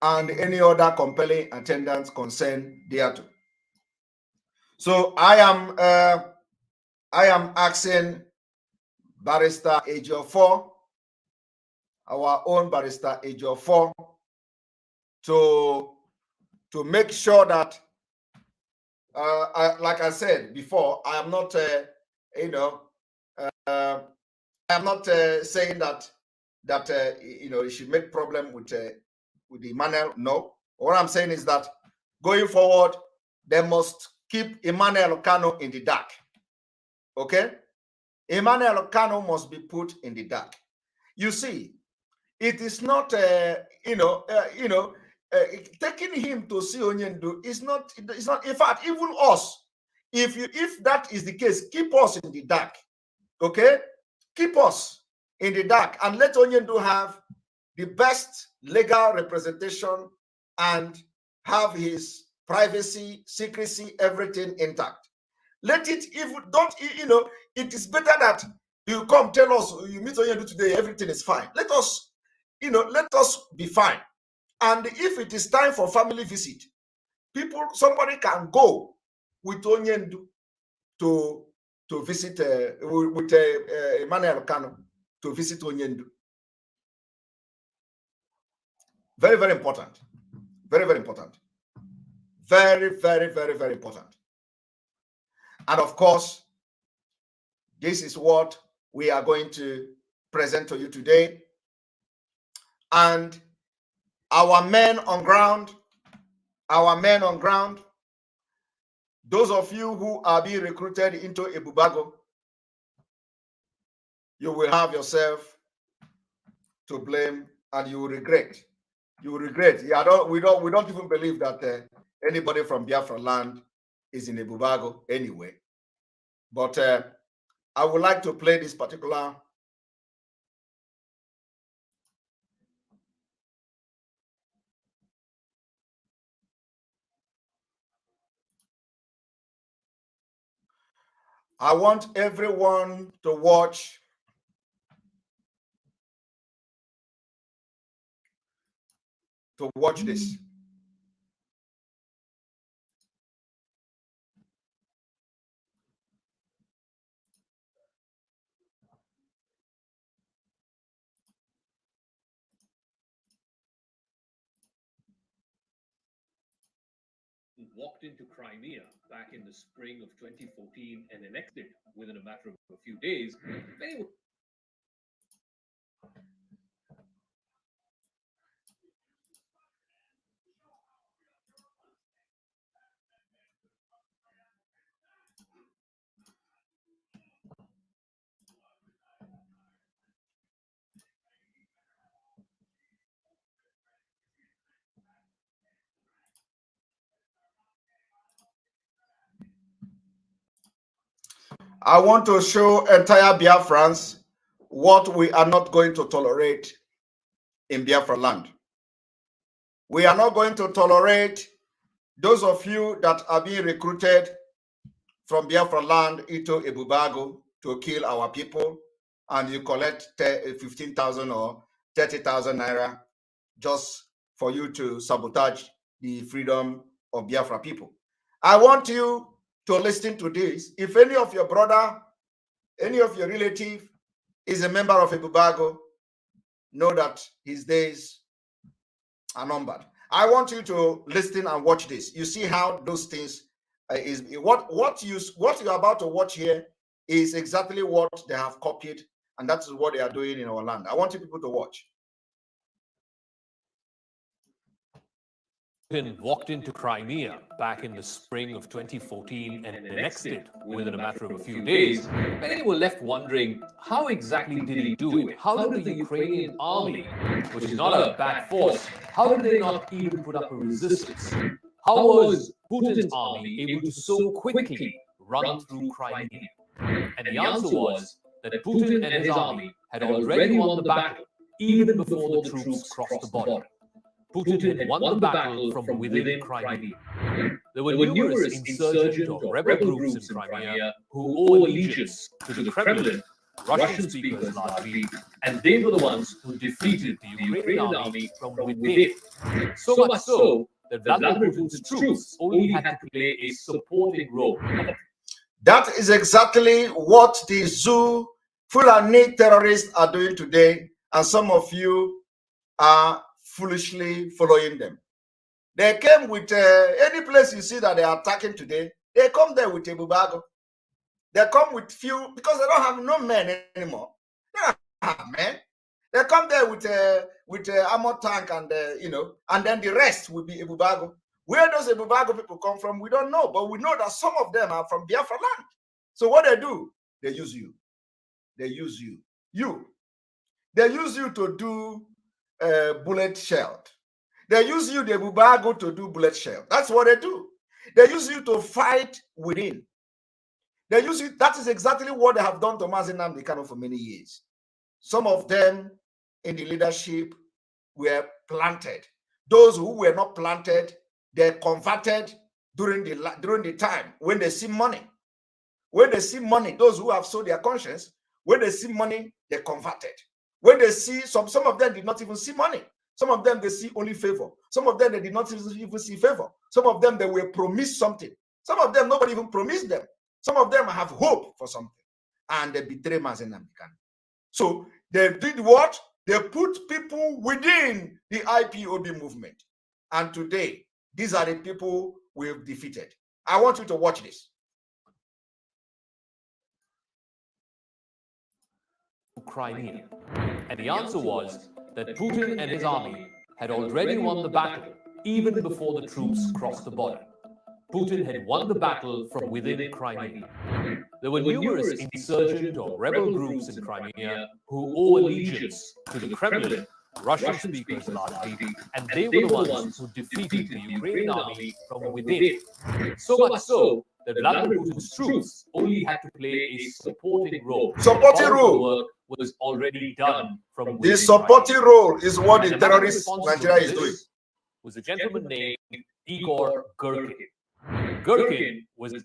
and any other compelling attendance concerned thereto. So I am asking Barrister Ejiofor, our own Barrister Ejiofor, to make sure that, like I said before, I am not, I am not saying that it should make problem with Emmanuel. No, what I'm saying is that going forward, they must keep Emmanuel Kanu in the dark. Okay, Emmanuel Kanu must be put in the dark. You see, it is not taking him to see Onyendu is not. It's not. In fact, even us, if that is the case, keep us in the dark. Okay, keep us in the dark and let Onyendu have the best legal representation and have his privacy, secrecy, everything intact. Let it, if don't, it is better that you come tell us you meet Onyendu today, everything is fine. Let us, let us be fine. And if it is time for family visit, somebody can go with Onyendu to visit with Emmanuel Kanu to visit Onyendu. Very, very important. Very, very important. Very, very, very, very important. And of course, this is what we are going to present to you today. And our men on ground, those of you who are being recruited into Ebubago, you will have yourself to blame and you will regret. You will regret. Yeah, we don't even believe that anybody from Biafra land is in Ebubago anyway. But I would like to play this particular I want everyone to watch this. Walked into Crimea back in the spring of 2014 and annexed it within a matter of a few days. I want to show entire Biafrans what we are not going to tolerate in Biafra land. We are not going to tolerate those of you that are being recruited from Biafra land into Ebubago to kill our people, and you collect 15,000 or 30,000 naira just for you to sabotage the freedom of Biafra people. I want you to listen to this. If any of your brother, any of your relative is a member of Ebubago, know that his days are numbered. I want you to listen and watch this. You see how those things is what you're about to watch here is exactly what they have copied, and that is what they are doing in our land. I want you people to watch. Putin walked into Crimea back in the spring of 2014 and annexed it within a matter of a few days, many were left wondering, how exactly did he do it? How did the Ukrainian army, which is not a bad force, how did they not even put up a resistance? How was Putin's army able to so quickly run through Crimea? And the answer was that Putin and his army had already won the battle even before the troops crossed the border. Putin had won the battle from within Crimea. There were numerous insurgent or rebel groups in Crimea who owe allegiance to the Kremlin, Russian speakers largely, and they were the ones who defeated the Ukrainian army from within. So much so that Vladimir Putin's troops only had to play a supporting role. That is exactly what the Zoo Fulani terrorists are doing today, and some of you are foolishly following them. They came with any place you see that they are attacking today, they come there with a bubago. They come with few, because they don't have no men anymore. They don't have men. They come there with a armor tank and and then the rest will be a bubago. Where does the bubago people come from? We don't know, but we know that some of them are from Biafra land. So what they do, they use you. They use you. They use you to do bullet shell. They use you, the bubago, to do bullet shell. That's what they do. They use you to fight within. They use you. That is exactly what they have done to Mazi Nnamdi Kanu for many years. Some of them in the leadership were planted. Those who were not planted, they converted during the time when they see money. When they see money, those who have sold their conscience, when they see money, they converted. When they see some of them did not even see money. Some of them they see only favor. Some of them they did not even see favor. Some of them they were promised something. Some of them nobody even promised them. Some of them have hope for something, and they betray Mazi Nnamdi Kanu. So they did what? They put people within the IPOB movement, and today these are the people we've defeated. I want you to watch this. Crimea. And the answer was that Putin and his army had already won the battle even before the troops crossed the border. Putin had won the battle from within Crimea. There were numerous insurgent or rebel groups in Crimea who owe allegiance to the Kremlin, Russian speakers largely, and they were the ones who defeated the Ukrainian army from within. So much so that Vladimir Putin's troops only had to play a supporting role. Supporting role. Work was already done from within. The supporting role is what the terrorist Nigeria is doing. Was a gentleman named Igor Girkin. Girkin was a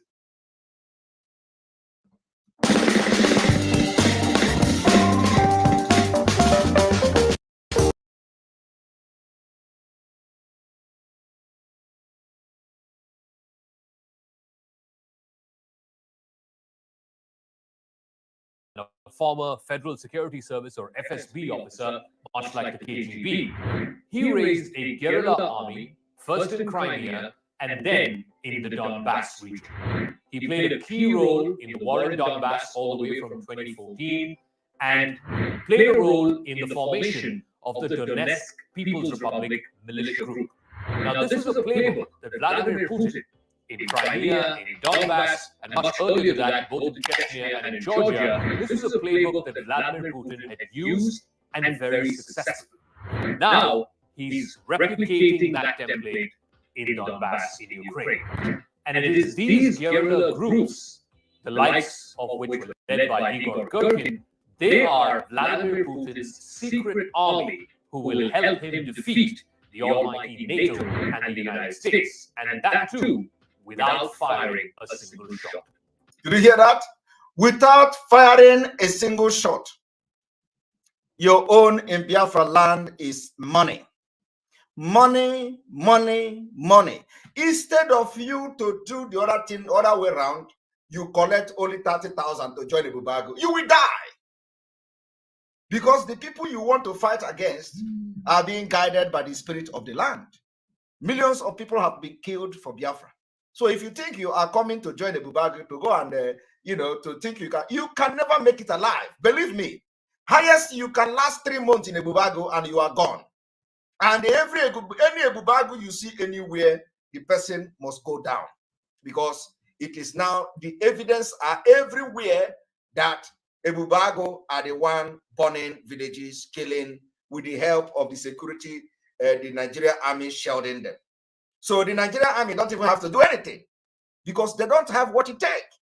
former Federal Security Service or FSB officer, much like the KGB. He raised a guerrilla army, first in Crimea and then in the Donbass region. He played a key role in the war in Donbass all the way from 2014 and played a role in the formation of the Donetsk People's Republic militia group. Now, this was a playbook that Vladimir Putin in Crimea, in Donbass, and much earlier than that, both in Chechnya and in Georgia, this was a playbook that Vladimir Putin had used and very successfully. Now, he's replicating that template in Donbass, in Ukraine. And it is these guerrilla groups, the likes of which were led by Igor Girkin, they are Vladimir Putin's secret army who will help him defeat the almighty NATO and the United States, and that too, without firing a single shot. Did you hear that? Without firing a single shot. Your own in Biafra land is money. Money, money, money. Instead of you to do the other thing, other way around, you collect only 30,000 to join the Bubago. You will die. Because the people you want to fight against are being guided by the spirit of the land. Millions of people have been killed for Biafra. So if you think you are coming to join the Bubago, to go and, to think you can never make it alive. Believe me. Highest, you can last 3 months in a Bubago and you are gone. And any Ebubagu you see anywhere, the person must go down, because it is now the evidence are everywhere that Ebubagu are the one burning villages, killing with the help of the security, the Nigerian army shielding them. So the Nigerian army don't even have to do anything because they don't have what it takes.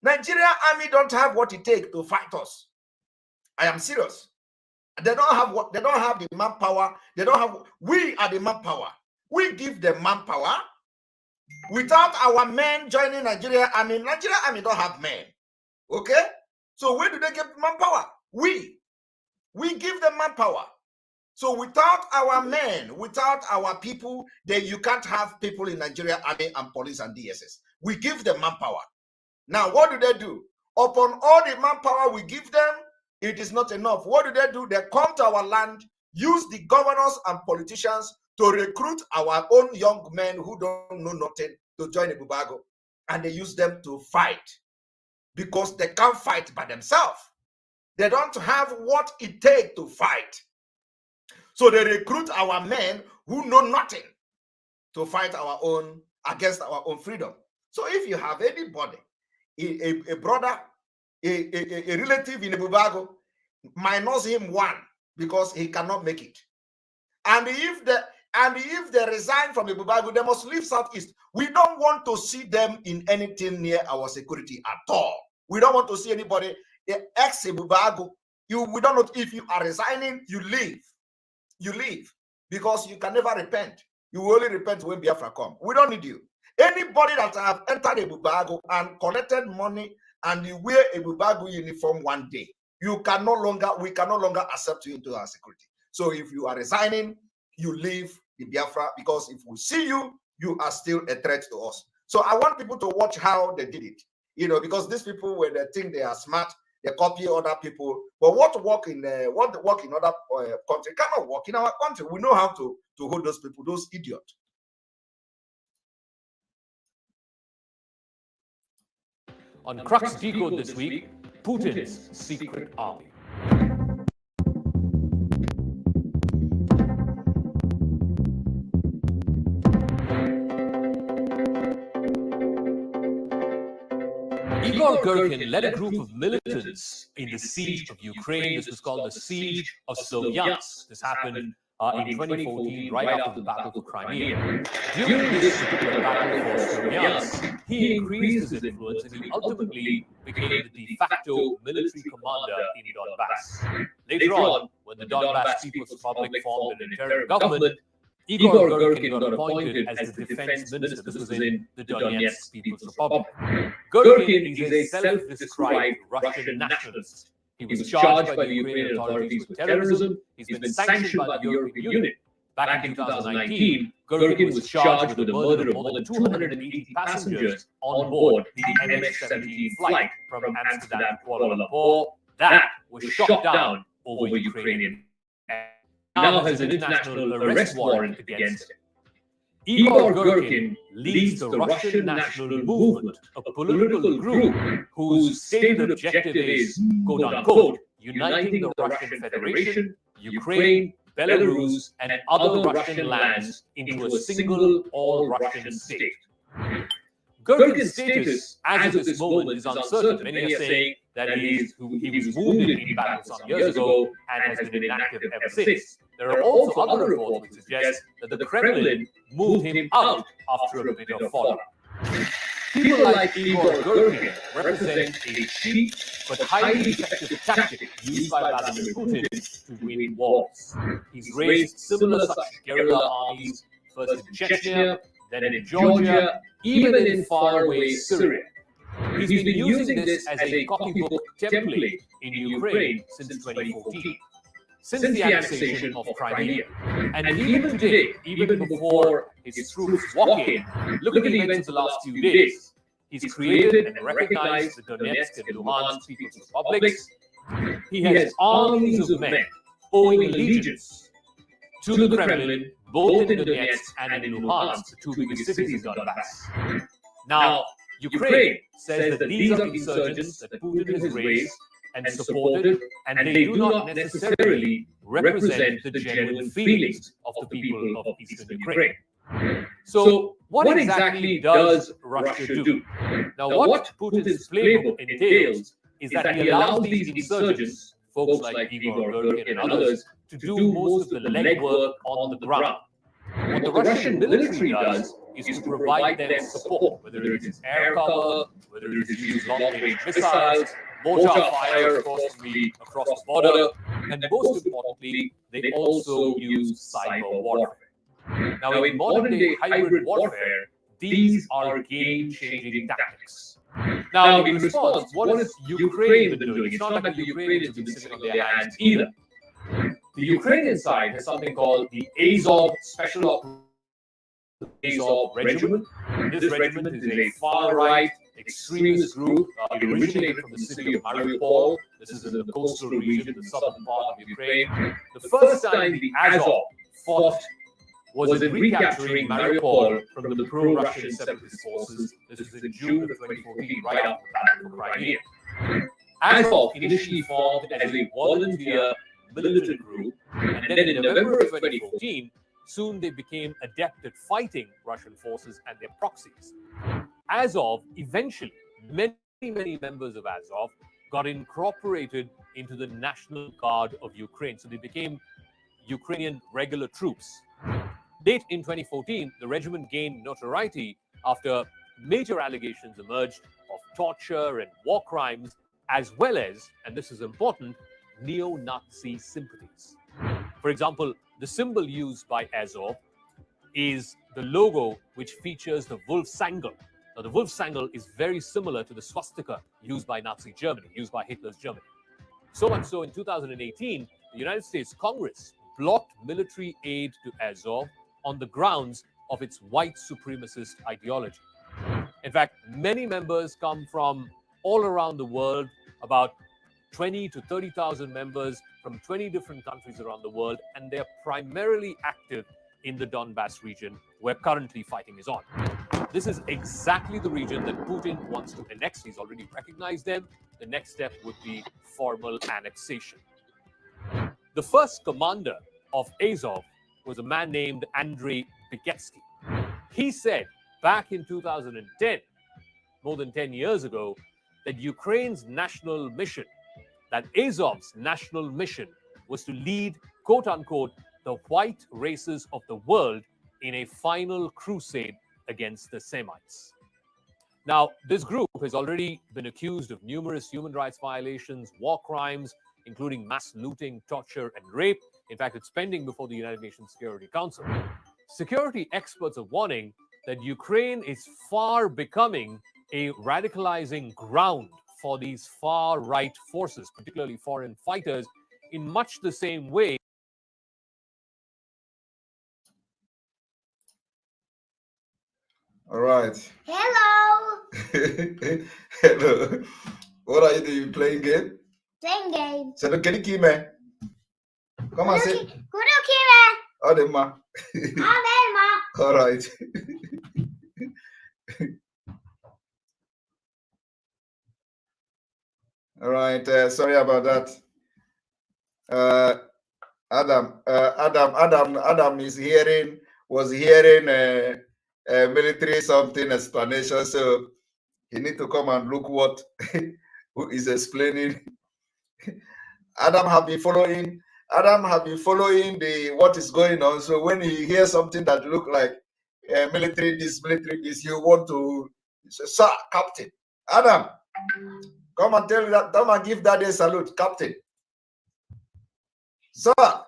Nigerian army don't have what it takes to fight us. I am serious. They don't have the manpower. They don't have. We are the manpower. We give them manpower. Without our men joining Nigerian army don't have men. Okay? So where do they get manpower? We give them manpower. So without our men, without our people, then you can't have people in Nigeria army and police and DSS. We give them manpower. Now, what do? Upon all the manpower we give them, it is not enough. What do? They come to our land, use the governors and politicians to recruit our own young men who don't know nothing to join the Ebubago, and they use them to fight because they can't fight by themselves. They don't have what it takes to fight. So they recruit our men who know nothing to fight against our own freedom. So if you have anybody, a brother, a relative in Ebubago, minus him one because he cannot make it. And if they resign from Ebubago, they must leave Southeast. We don't want to see them in anything near our security at all. We don't want to see anybody ex-Ebubago. We don't know if you are resigning, you leave. You leave because you can never repent. You will only repent when Biafra come. We don't need you. Anybody that have entered Ebubago and collected money and you wear a Ebubago uniform one day, we can no longer accept you into our security. So if you are resigning, you leave the Biafra, because if we see you, you are still a threat to us. So I want people to watch how they did it, because these people, when they think they are smart, they copy other people. But what work in other country cannot work in our country. We know how to hold those people, those idiots. On Crux Decode this week, Putin's secret army. Igor Girkin led a group of militants in the siege of Ukraine. This was called the Siege of Sloviansk. This happened in 2014, right after the Battle for Crimea. During this particular battle for Sloviansk, he increased his influence and he ultimately became the de facto military commander in Donbass. Later on, when the Donbass People's Republic formed an interim government, Igor Girkin got appointed as the defense minister. This was in the Donetsk People's Republic. Girkin is a self-described Russian nationalist. He was charged by the Ukrainian authorities with terrorism. He's been sanctioned by the European Union. Back in 2019, Girkin was charged with the murder of more than 280 passengers on board the MH17 flight from Amsterdam to Kuala Lumpur. That was shot down over Ukrainian air. Now has an international arrest warrant against him. Igor Girkin leads the Russian National Movement, a political group whose stated objective is, quote-unquote, uniting the Russian Federation, Ukraine, Belarus, and other Russian lands into a single all-Russian state. Girkin's status as of this moment is uncertain. Many are saying that he was wounded in battle some years ago and has been inactive ever since. There are also other reports which suggest that the Kremlin moved him out after a bit of fallout. People like Igor Girkin represent a cheap but highly effective tactic used by Vladimir Putin to win wars. He's raised similar such guerrilla armies, first in Chechnya, then in Georgia, even in faraway Syria. He's been using this as a copybook template in Ukraine since 2014, since the annexation of Crimea. And even today, even before his troops walk in, look at the events of the last few days. He's created and recognized the Donetsk and Luhansk People's Republics. He has armies of men owing allegiance to the Kremlin, both in Donetsk and in Luhansk, the two biggest cities in Donbass. Now, Ukraine says that these are the insurgents that Putin has raised and supported, and they do not necessarily represent the genuine feelings of the people of Eastern Ukraine. So, what exactly does Russia do? Now, what Putin's playbook entails is that he allows these insurgents, folks like Igor Girkin and others, to do most of the legwork on the ground. What the Russian military does is to provide them support, whether it is air cover, whether it is use long-range missiles, mortar fire, of course, across the border, and most importantly, they also use cyber warfare. Now, in modern-day hybrid warfare, these are game-changing tactics. Now, in response, what has Ukraine been doing? It's not like the Ukrainians have been sitting on their hands either. The Ukrainian side has something called the Azov Special Operations Azov Regiment. This regiment is a far-right extremist group. It originated from the city of Mariupol. This is in the coastal region, the southern part of Ukraine. The first time the Azov fought was in recapturing Mariupol from the pro-Russian separatist forces. This was in June of 2014, right after the Battle for Crimea. Azov initially formed as a volunteer militant group, and then in November of 2014, soon they became adept at fighting Russian forces and their proxies. Azov, eventually, many members of Azov got incorporated into the National Guard of Ukraine. So they became Ukrainian regular troops. Late in 2014, the regiment gained notoriety after major allegations emerged of torture and war crimes, as well as, and this is important, neo-Nazi sympathies. For example, the symbol used by Azov is the logo which features the Wolfsangel. Now, the Wolfsangel is very similar to the swastika used by Nazi Germany, used by Hitler's Germany. So much so, in 2018, the United States Congress blocked military aid to Azov on the grounds of its white supremacist ideology. In fact, many members come from all around the world, about 20 to 30,000 members from 20 different countries around the world, and they're primarily active in the Donbass region where currently fighting is on. This is exactly the region that Putin wants to annex. He's already recognized them. The next step would be formal annexation. The first commander of Azov was a man named Andrei Biketsky. He said back in 2010, more than 10 years ago, that Ukraine's national mission, that Azov's national mission, was to lead, quote unquote, the white races of the world in a final crusade against the Semites. Now, this group has already been accused of numerous human rights violations, war crimes, including mass looting, torture, and rape. In fact, it's pending before the United Nations Security Council. Security experts are warning that Ukraine is far becoming a radicalizing ground for these far-right forces, particularly foreign fighters, in much the same way. All right. Hello. Hello. What are you doing? Playing game? Playing game. So can you keep me? Come on, say. Kudukime. Oh, the ma. Amen, All right. All right. Sorry about that. Adam was hearing military something explanation. So he need to come and look what who is explaining. Adam have been following the what is going on. So when he hears something that look like military this, you want to say, sir, captain. Adam, come and tell that, come and give that a salute, captain. Sir. Sir,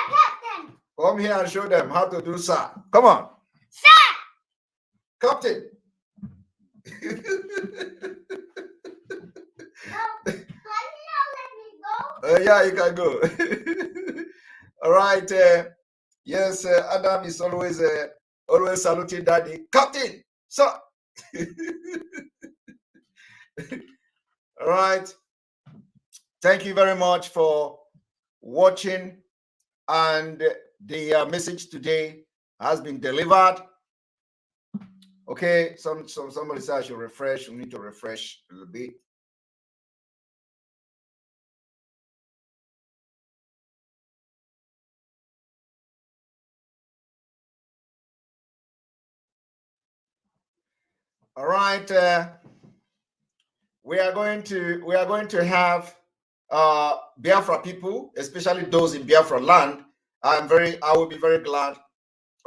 Captain. Come here and show them how to do sir. Come on. Sir. Captain. Yeah, you can go. All right. Yes, Adam is always saluting daddy. Captain, sir. All right. Thank you very much for watching. And the message today has been delivered. Okay, somebody said I should refresh. We need to refresh a little bit. All right. We are going to have Biafra people, especially those in Biafra land. I will be very glad.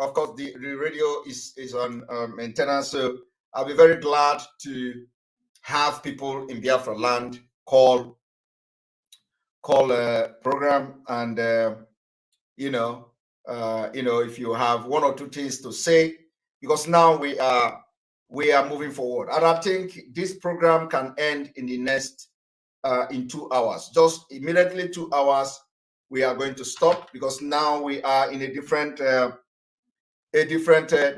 Of course, the radio is on maintenance, so I'll be very glad to have people in Biafra land call a program, and if you have one or two things to say, because now we are moving forward, and I think this program can end in the next in 2 hours. Just immediately 2 hours, we are going to stop, because now we are in a different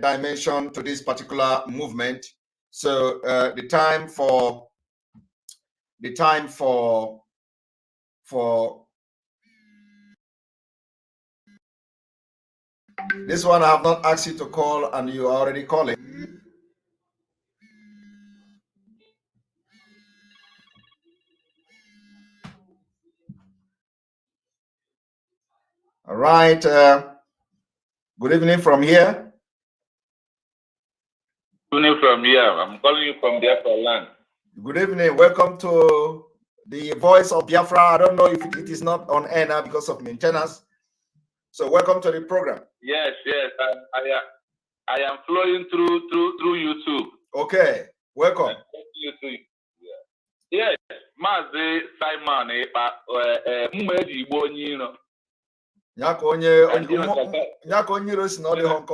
dimension to this particular movement. So the time for this one, I have not asked you to call, and you are already calling. All right. Good evening from here. Good evening from here. I'm calling you from Biafra land. Good evening. Welcome to the Voice of Biafra. I don't know if it is not on air now because of maintenance. So welcome to the program. Yes. I am flowing through YouTube. Okay. Welcome. YouTube. Yes. Mazi Simon Nyako onye iro si na ọ dị Hong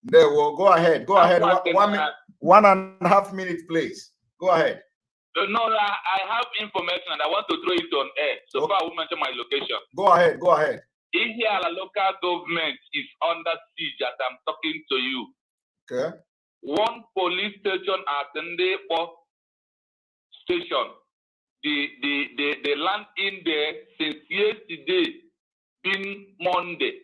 There will go ahead. Go ahead. 1.5 minutes, please. Go ahead. No, I have information and I want to throw it on air. So far, I will mention my location. Go ahead. Go ahead. Ihiala local government is under siege as I'm talking to you. Okay. One police station at the station. They land in there since yesterday, been Monday,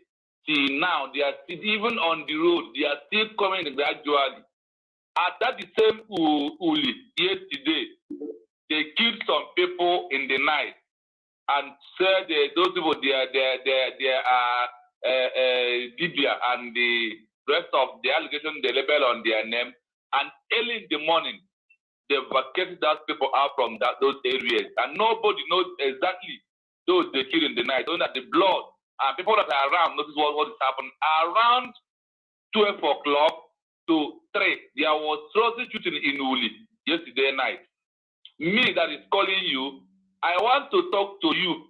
till now. They are still, even on the road, they are still coming gradually. At that the same Uli yesterday, they killed some people in the night and said those people they are Dibia and the rest of the allegation they label on their name. And early in the morning, they vacated those people out from those areas, and nobody knows exactly those they killed in the night. Only that the blood and people that are around notice what is happening. Around 12 o'clock to 3, there was explosive shooting in Uli yesterday night. Me that is calling you, I want to talk to you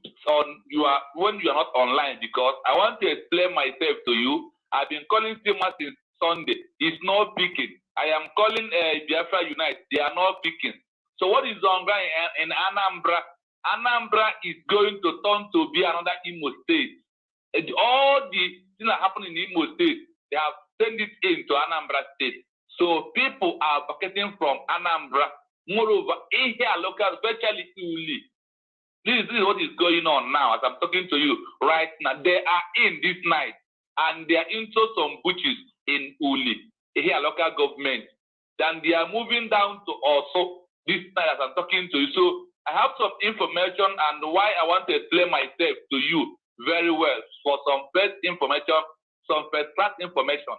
when you are not online, because I want to explain myself to you. I've been calling Sima since Sunday. It's not picking. I am calling Biafra Unite. They are not picking. So what is ongoing in Anambra? Anambra is going to turn to be another Imo state. And all the things that happen in Imo state, they have sent it into Anambra state. So people are vacating from Anambra. Moreover, here local, especially Uli. This is what is going on now as I'm talking to you right now. They are in this night, and they are into some butches in Uli, here local government. Then they are moving down to also this night as I'm talking to you. So I have some information and why I want to explain myself to you very well for some first information, some first class information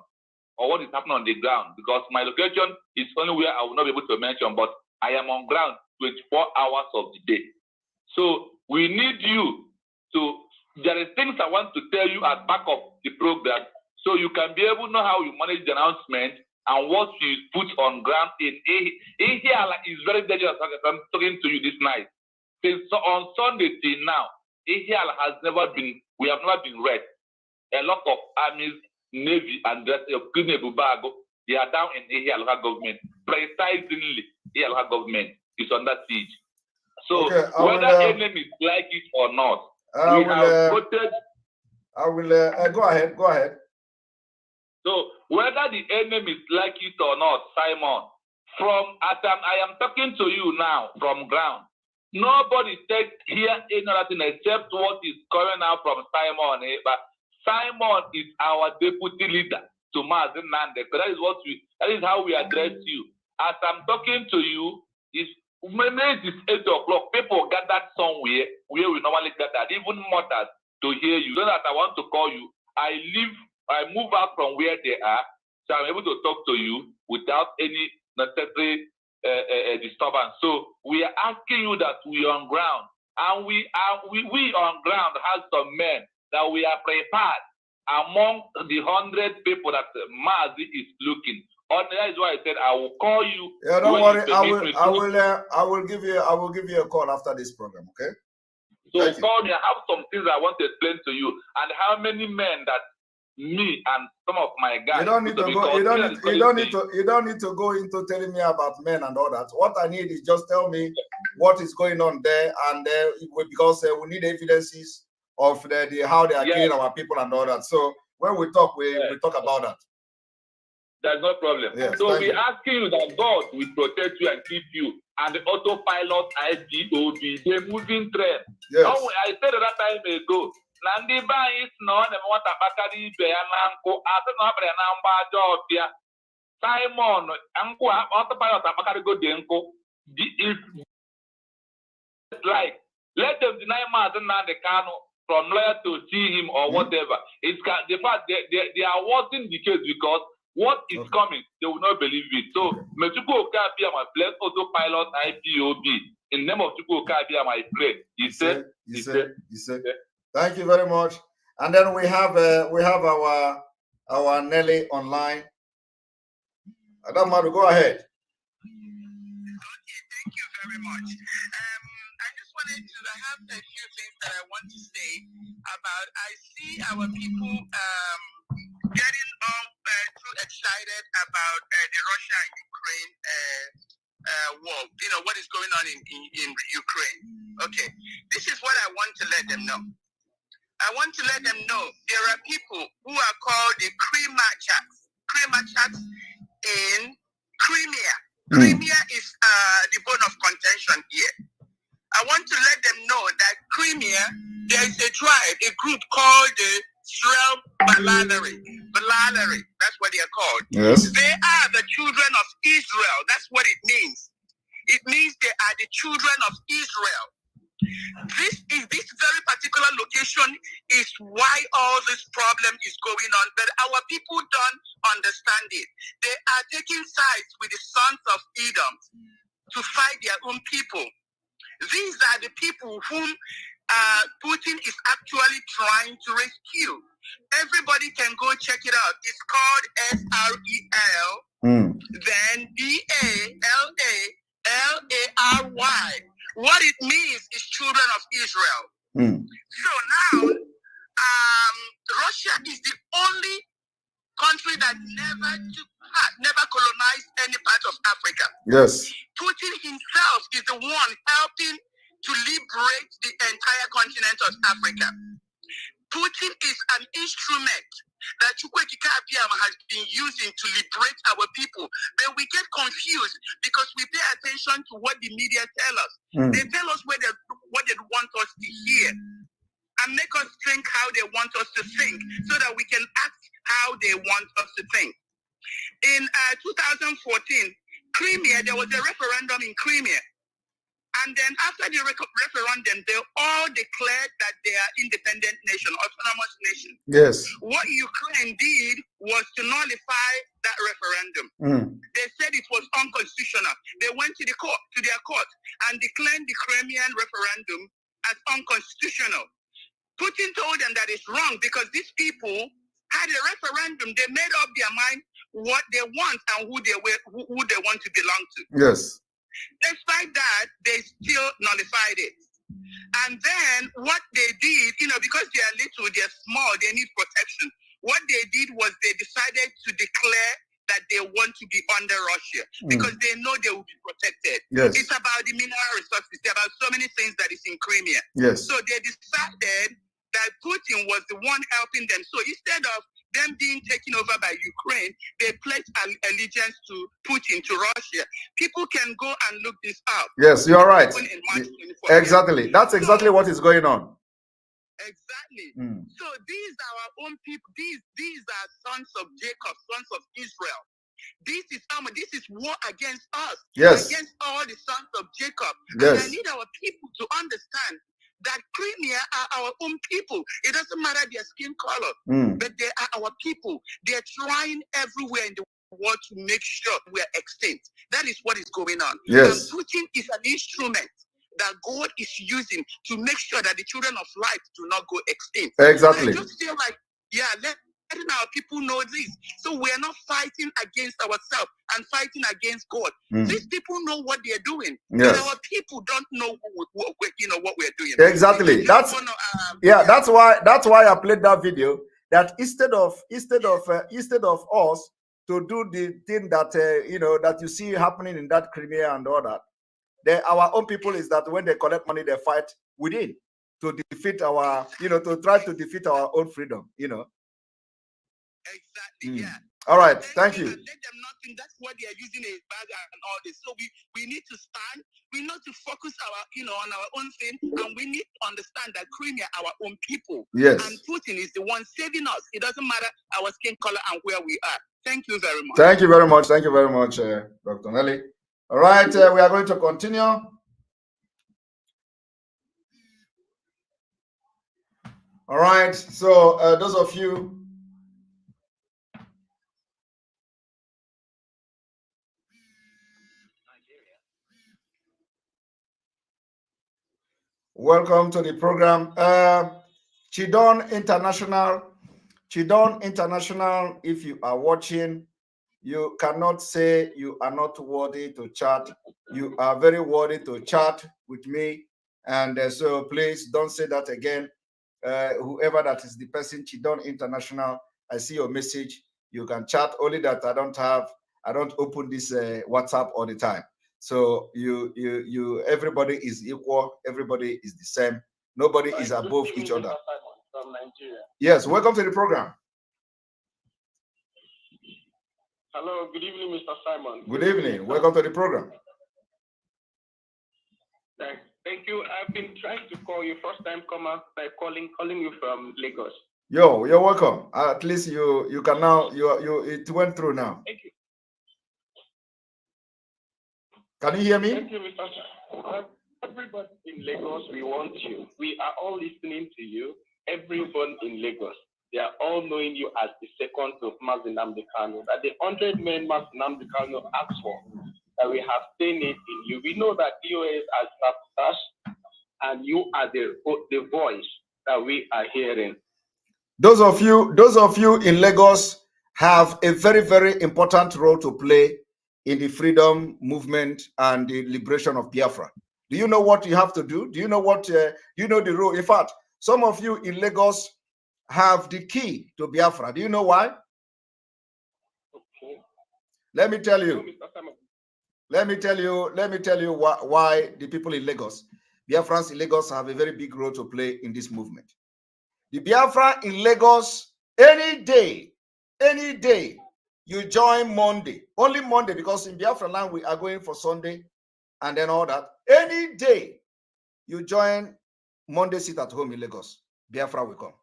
on what is happening on the ground, because my location is only where I will not be able to mention, but I am on ground 24 hours of the day. So we need you to, there are things I want to tell you at back of the program, so you can be able to know how you manage the announcement and what you put on ground in Ihiala is very dangerous. I'm talking to you this night. Since on Sunday till now, Ihiala has never been, we have never been read. A lot of armies, navy, and the rest of Guinea Bubago, they are down in Ihiala government. Precisely, Ihiala government is under siege. So okay, whether enemies like it or not, we have voted. I will go ahead. Go ahead. So whether the enemies like it or not, Simon, from as I am talking to you now from ground, nobody take here any other thing except what is coming out from Simon. But Simon is our deputy leader to Mazin Nande. That is how we address you. As I'm talking to you, maybe it's 8 o'clock. People gathered somewhere where we normally gather, even mothers, to hear you. So that I want to call you. I live I move out from where they are, so I'm able to talk to you without any necessary disturbance. So we are asking you that we are on ground, and we on ground have some men that we are prepared among the 100 people that Mazi is looking. And that is why I said I will call you. Yeah, don't worry. I will give you a call after this program. Okay. So call me. I have some things I want to explain to you, and how many men that me and some of my guys. You don't need to go. You don't need to go into telling me about men and all that. What I need is just tell me what is going on there, and because we need evidences of how they are killing our people and all that. So when we talk, we talk about that. There's no problem. Yes, so we're asking you that God will protect you and keep you. And the autopilot IPOB, the moving train. Yes. Oh, I said that time ago. Nandi ba is no na mwata bakari ibe ya na nko ase na abere na mba aja obia Simon nko autopilot bakari go de nko like let them deny Mazi Nnamdi Kanu from lawyer to see him or whatever. It's the fact they are working the case because what is coming, they will not believe it. So, Mechuku Okabia, my bless autopilot IPOB. In the name of Chuku Okabia, my prayer. He said. Thank you very much. And then we have our Nelly online. Adamaru, go ahead. Okay, thank you very much. I just wanted to. I have a few things that I want to say about. I see our people getting all too excited about the Russia and Ukraine war. You know what is going on in Ukraine. Okay, this is what I want to let them know. I want to let them know there are people who are called the Kremachats in Crimea. Crimea is the bone of contention here. I want to let them know that Crimea, there is a tribe, a group called the Baladari. That's what they are called. Yes. They are the children of Israel. That's what it means. It means they are the children of Israel. This very particular location is why all this problem is going on. But our people don't understand it. They are taking sides with the sons of Edom to fight their own people. These are the people whom Putin is actually trying to rescue. Everybody can go check it out. It's called SREL, then BALALARY. What it means is children of Israel. So now, Russia is the only country that never colonized any part of Africa. Yes. Putin himself is the one helping to liberate the entire continent of Africa. Putin is an instrument that has been using to liberate our people. But we get confused because we pay attention to what the media tell us. They tell us what they want us to hear and make us think how they want us to think so that we can act how they want us to think. In 2014, Crimea, there was a referendum in Crimea. And then after the referendum, they all declared that they are independent nation, autonomous nation. Yes. What Ukraine did was to nullify that referendum. They said it was unconstitutional. They went to their court, and declared the Crimean referendum as unconstitutional. Putin told them that it's wrong because these people had a referendum. They made up their mind what they want and who they want to belong to. Yes. Despite that, they still nullified it. And then what they did, because they are little, they're small, they need protection. What they did was they decided to declare that they want to be under Russia because they know they will be protected. Yes. It's about the mineral resources. It's about so many things that is in Crimea. Yes. So they decided that Putin was the one helping them. So instead of them being taken over by Ukraine, they pledged allegiance to Putin, to Russia. People can go and look this up. Yes, you are right. Exactly. That's exactly what is going on. Exactly. So these are our own people. These are sons of Jacob, sons of Israel. This is war against us. Yes. Against all the sons of Jacob. Yes. And I need our people to understand that Crimea are our own people. It doesn't matter their skin color, but they are our people. They're trying everywhere in the world to make sure we're extinct. That is what is going on. Yes. And Putin is an instrument that God is using to make sure that the children of light do not go extinct. Exactly. I just feel like, letting our people know this. So we're not fighting against ourselves and fighting against God. These people know what they're doing. Yes. But our people don't know what we're doing. Exactly. That's why I played that video. That instead of us to do the thing that that you see happening in that Crimea and all that, our own people is that when they collect money, they fight within to defeat our, to try to defeat our own freedom. Exactly. Yeah. All right. Thank you. Let them not think that's what they are using a bag and all this. So we need to stand. We need to focus on our own thing, and we need to understand that Crimea are our own people. Yes. And Putin is the one saving us. It doesn't matter our skin color and where we are. Thank you very much. Thank you very much. Thank you very much, Dr. Nelly. All right. We are going to continue. All right. So those of you. Welcome to the program. Chidon International, if you are watching, you cannot say you are not worthy to chat. You are very worthy to chat with me. And so please don't say that again. Whoever that is the person, Chidon International, I see your message. You can chat, only that I don't open this WhatsApp all the time. So everybody is equal, everybody is the same, nobody is above each other. From Nigeria. Yes, welcome to the program. Hello, good evening, Mr. Simon. Good evening, welcome to the program. Thank you. I've been trying to call you, first time comer, by calling you from Lagos. Yo, you're welcome. At least you can now, it went through now. Thank you. Can you hear me? Thank you, Mr. Simon. Everybody in Lagos, we want you. We are all listening to you. Everyone in Lagos, they are all knowing you as the second to Mazi Nnamdi Kanu. That the 100 men Mazi Nnamdi Kanu asked for, that we have seen it in you. We know that DOS has sabotaged, and you are the voice that we are hearing. Those of you in Lagos have a very, very important role to play in the freedom movement and the liberation of Biafra. Do you know what you have to do? Do you know what you know the role? In fact, some of you in Lagos have the key to Biafra. Do you know why? Okay. Let me tell you. Let me tell you why the people in Lagos, Biafrans in Lagos, have a very big role to play in this movement. The Biafra in Lagos, any day, you join Monday, only Monday, because in Biafra land we are going for Sunday and then all that. Any day you join Monday, sit at home in Lagos, Biafra will come.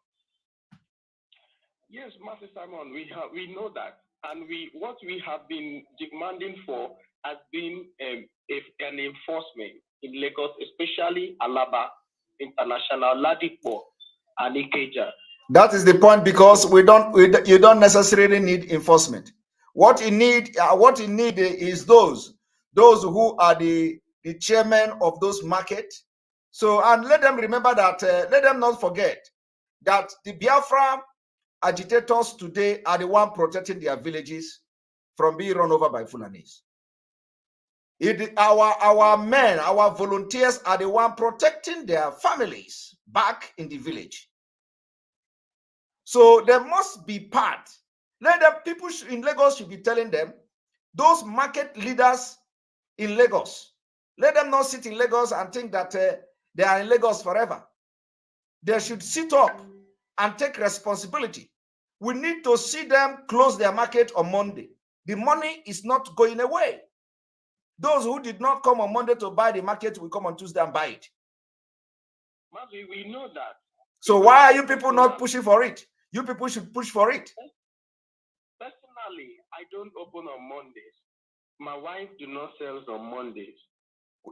Yes, Master Simon, we know that, and what we have been demanding for has been an enforcement in Lagos, especially Alaba International, Ladipo, and Ikeja. That is the point, because you don't necessarily need enforcement. What you need is those who are the chairman of those markets. So, and let them remember that, let them not forget that the Biafra agitators today are the one protecting their villages from being run over by Fulanis. Our men, our volunteers are the one protecting their families back in the village. So there must be part. Let them, people in Lagos should be telling them, those market leaders in Lagos, let them not sit in Lagos and think that they are in Lagos forever. They should sit up and take responsibility. We need to see them close their market on Monday. The money is not going away. Those who did not come on Monday to buy the market will come on Tuesday and buy it. Mazi, we know that. So why are you people not pushing for it? You people should push for it. Personally, I don't open on Mondays. My wife do not sell on Mondays.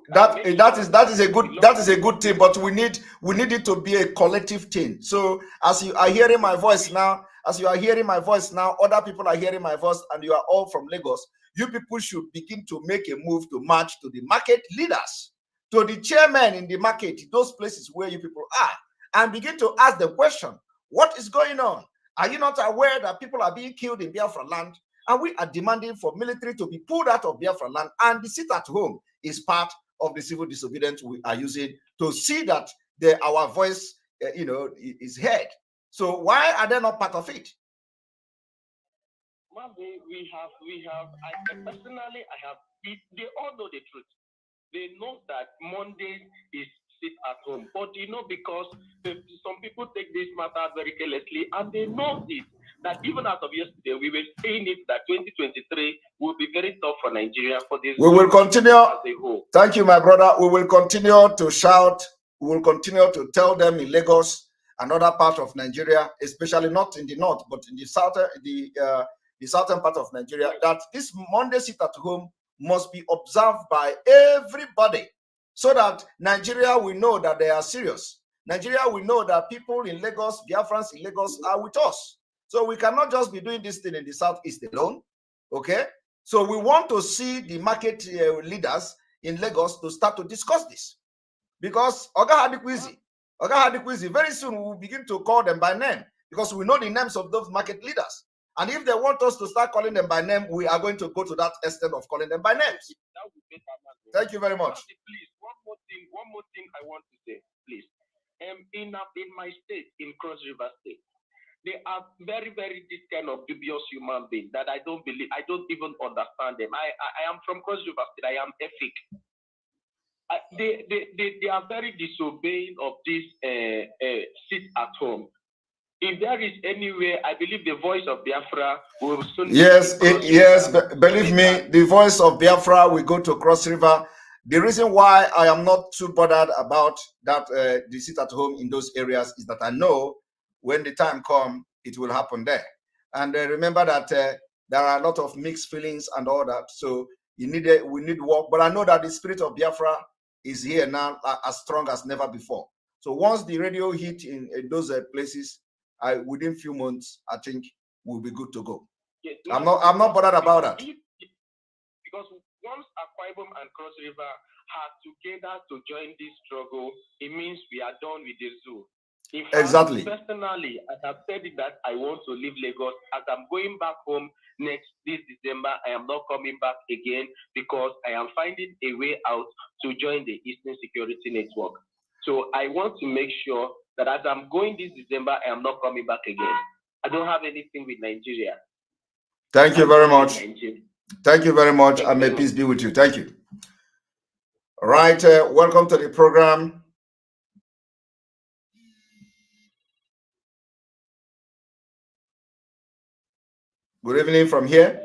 That is a good thing, but we need it to be a collective thing. So as you are hearing my voice now, other people are hearing my voice, and you are all from Lagos. You people should begin to make a move to march to the market leaders, to the chairmen in the market, those places where you people are, and begin to ask the question: what is going on? Are you not aware that people are being killed in Biafra land? And we are demanding for military to be pulled out of Biafra land, and the sit at home is part of the civil disobedience we are using to see that our voice, is heard. So why are they not part of it? We have. They all know the truth. They know that Monday is sit at home, but because some people take this matter very carelessly, and they know it. That even as of yesterday, we were saying it that 2023 will be very tough for Nigeria. For this, we will continue. As a whole. Thank you, my brother. We will continue to shout. We will continue to tell them in Lagos and other part of Nigeria, especially not in the north, but in the southern, the southern part of Nigeria, that this Monday sit at home must be observed by everybody, so that Nigeria will know that they are serious. Nigeria will know that people in Lagos, Biafrans in Lagos, are with us. So we cannot just be doing this thing in the southeast alone, okay? So we want to see the market leaders in Lagos to start to discuss this, because Oga Hadikwizi, very soon we will begin to call them by name, because we know the names of those market leaders. And if they want us to start calling them by name, we are going to go to that extent of calling them by names. Thank you very much. Please, one more thing I want to say, please. In my state, in Cross River State, they are very, very this kind of dubious human beings that I don't even understand them. I am from Cross River State. I am ethic. They are very disobeying of this sit at home. If there is any way, I believe the voice of Biafra will soon. Yes, believe me, the voice of Biafra will go to Cross River. The reason why I am not too bothered about that the sit at home in those areas is that I know when the time comes, it will happen there. And remember that there are a lot of mixed feelings and all that. So we need work. But I know that the spirit of Biafra is here now, as strong as never before. So once the radio hit in those places, within a few months, I think we'll be good to go. Yes, I'm not bothered about that. Because once Akwa Ibom and Cross River are together to join this struggle, it means we are done with the zoo. In fact, exactly. Personally, I have said that I want to leave Lagos. As I'm going back home this December, I am not coming back again, because I am finding a way out to join the Eastern Security Network. So I want to make sure that as I'm going this December, I am not coming back again. I don't have anything with Nigeria. Thank you very much. Thank you very much, and may peace be with you. Thank you. All right, welcome to the program. Good evening from here.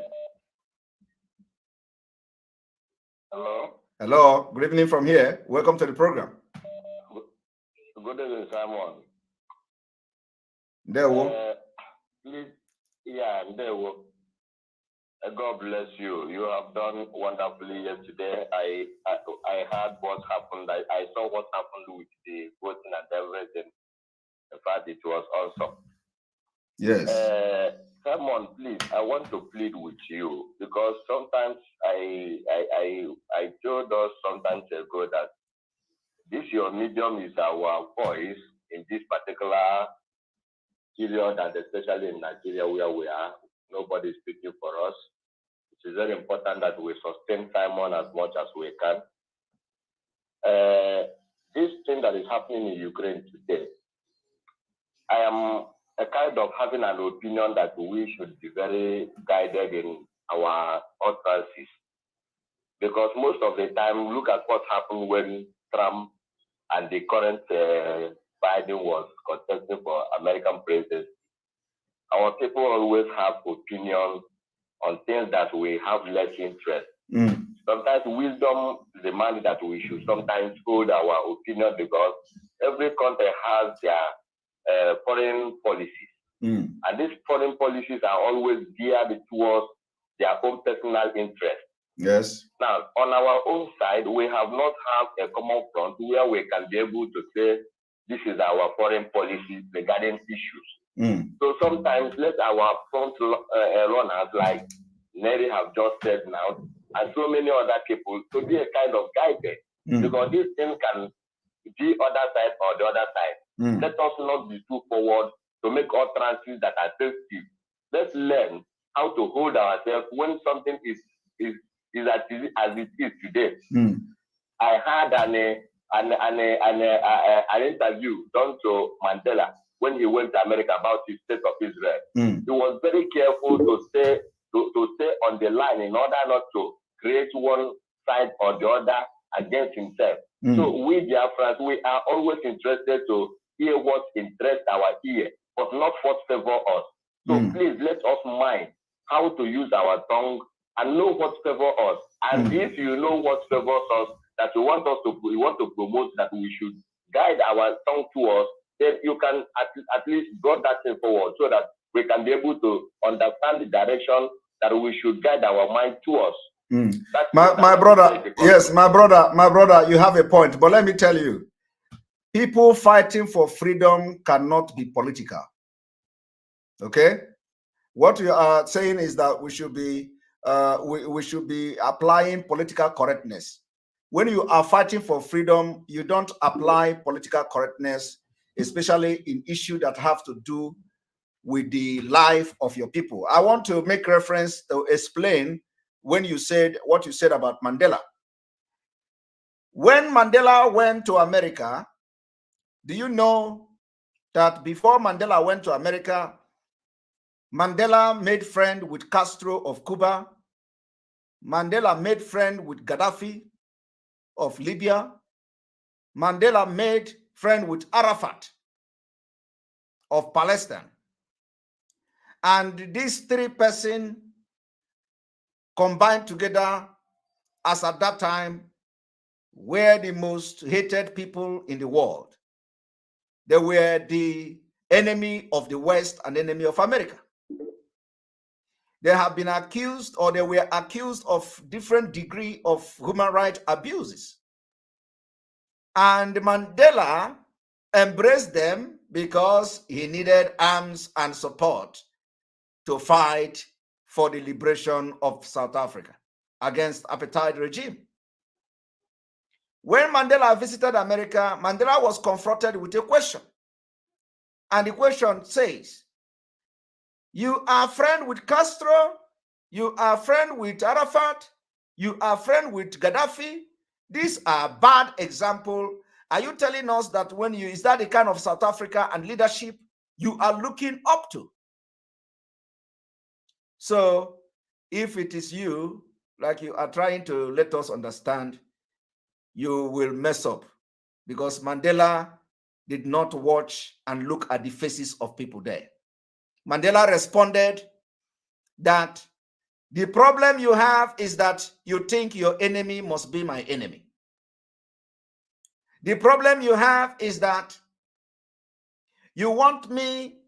Hello. Hello. Good evening from here. Welcome to the program. Good evening, Simon. There we please, yeah, there we God bless you. You have done wonderfully yesterday. I heard what happened. I saw what happened with the voting and everything. In fact, it was awesome. Yes. Simon, please, I want to plead with you, because sometimes I told us sometimes ago that this your medium is our voice in this particular period, and especially in Nigeria where we are. Nobody is speaking for us. It is very important that we sustain Simon as much as we can. This thing that is happening in Ukraine today, I am a kind of having an opinion that we should be very guided in our utterances. Because most of the time, look at what happened when Trump and the current Biden was contesting for American presidency. Our people always have opinions on things that we have less interest. Sometimes wisdom demands that we should sometimes hold our opinion, because every country has their foreign policies. And these foreign policies are always geared towards their own personal interest. Yes. Now, on our own side, we have not had a common front where we can be able to say this is our foreign policy regarding issues. So sometimes let our front runners like Neri have just said now, and so many other people to be a kind of guidance, because this thing can be other side or the other side. Let us not be too forward to make utterances that are sensitive. Let's learn how to hold ourselves when something is as it is today. I had an interview done to Mandela when he went to America about his state of Israel. He was very careful to stay on the line in order not to create one side or the other against himself. So we Biafrans, we are always interested to hear what interests our ear, but not what favors us. So please let us mind how to use our tongue and know what favors us. And if you know what favors us, that we want to promote, that we should guide our tongue to us, then you can at least bring that thing forward so that we can be able to understand the direction that we should guide our mind to us. My brother, yes, my brother, you have a point. But let me tell you, people fighting for freedom cannot be political. Okay? What you are saying is that we should be we should be applying political correctness. When you are fighting for freedom, you don't apply political correctness, especially in issues that have to do with the life of your people. I want to make reference to explain when you said what you said about Mandela. When Mandela went to America, do you know that before Mandela went to America, Mandela made friend with Castro of Cuba. Mandela made friend with Gaddafi of Libya. Mandela made friend with Arafat of Palestine. And these three persons combined together as at that time were the most hated people in the world. They were the enemy of the West and enemy of America. They have been accused, or they were accused of different degree of human rights abuses. And Mandela embraced them because he needed arms and support to fight for the liberation of South Africa against apartheid regime. When Mandela visited America, Mandela was confronted with a question. And the question says, you are friend with Castro, you are friend with Arafat, you are friend with Gaddafi. These are bad examples. Are you telling us that is that the kind of South Africa and leadership you are looking up to? So if it is you, like you are trying to let us understand, you will mess up, because Mandela did not watch and look at the faces of people there. Mandela responded that the problem you have is that you think your enemy must be my enemy. The problem you have is that you want me,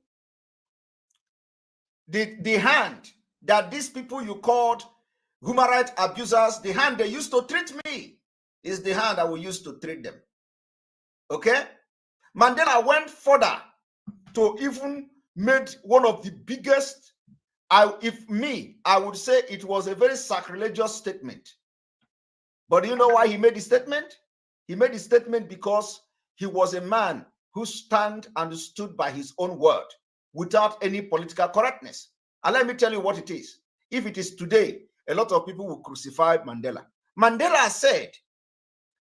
the hand that these people you called human rights abusers, the hand they used to treat me is the hand I will use to treat them. Okay? Mandela went further to even made one of the biggest, I would say it was a very sacrilegious statement. But you know why he made the statement? He made the statement because he was a man who stood by his own word without any political correctness. And let me tell you what it is. If it is today, a lot of people will crucify Mandela. Mandela said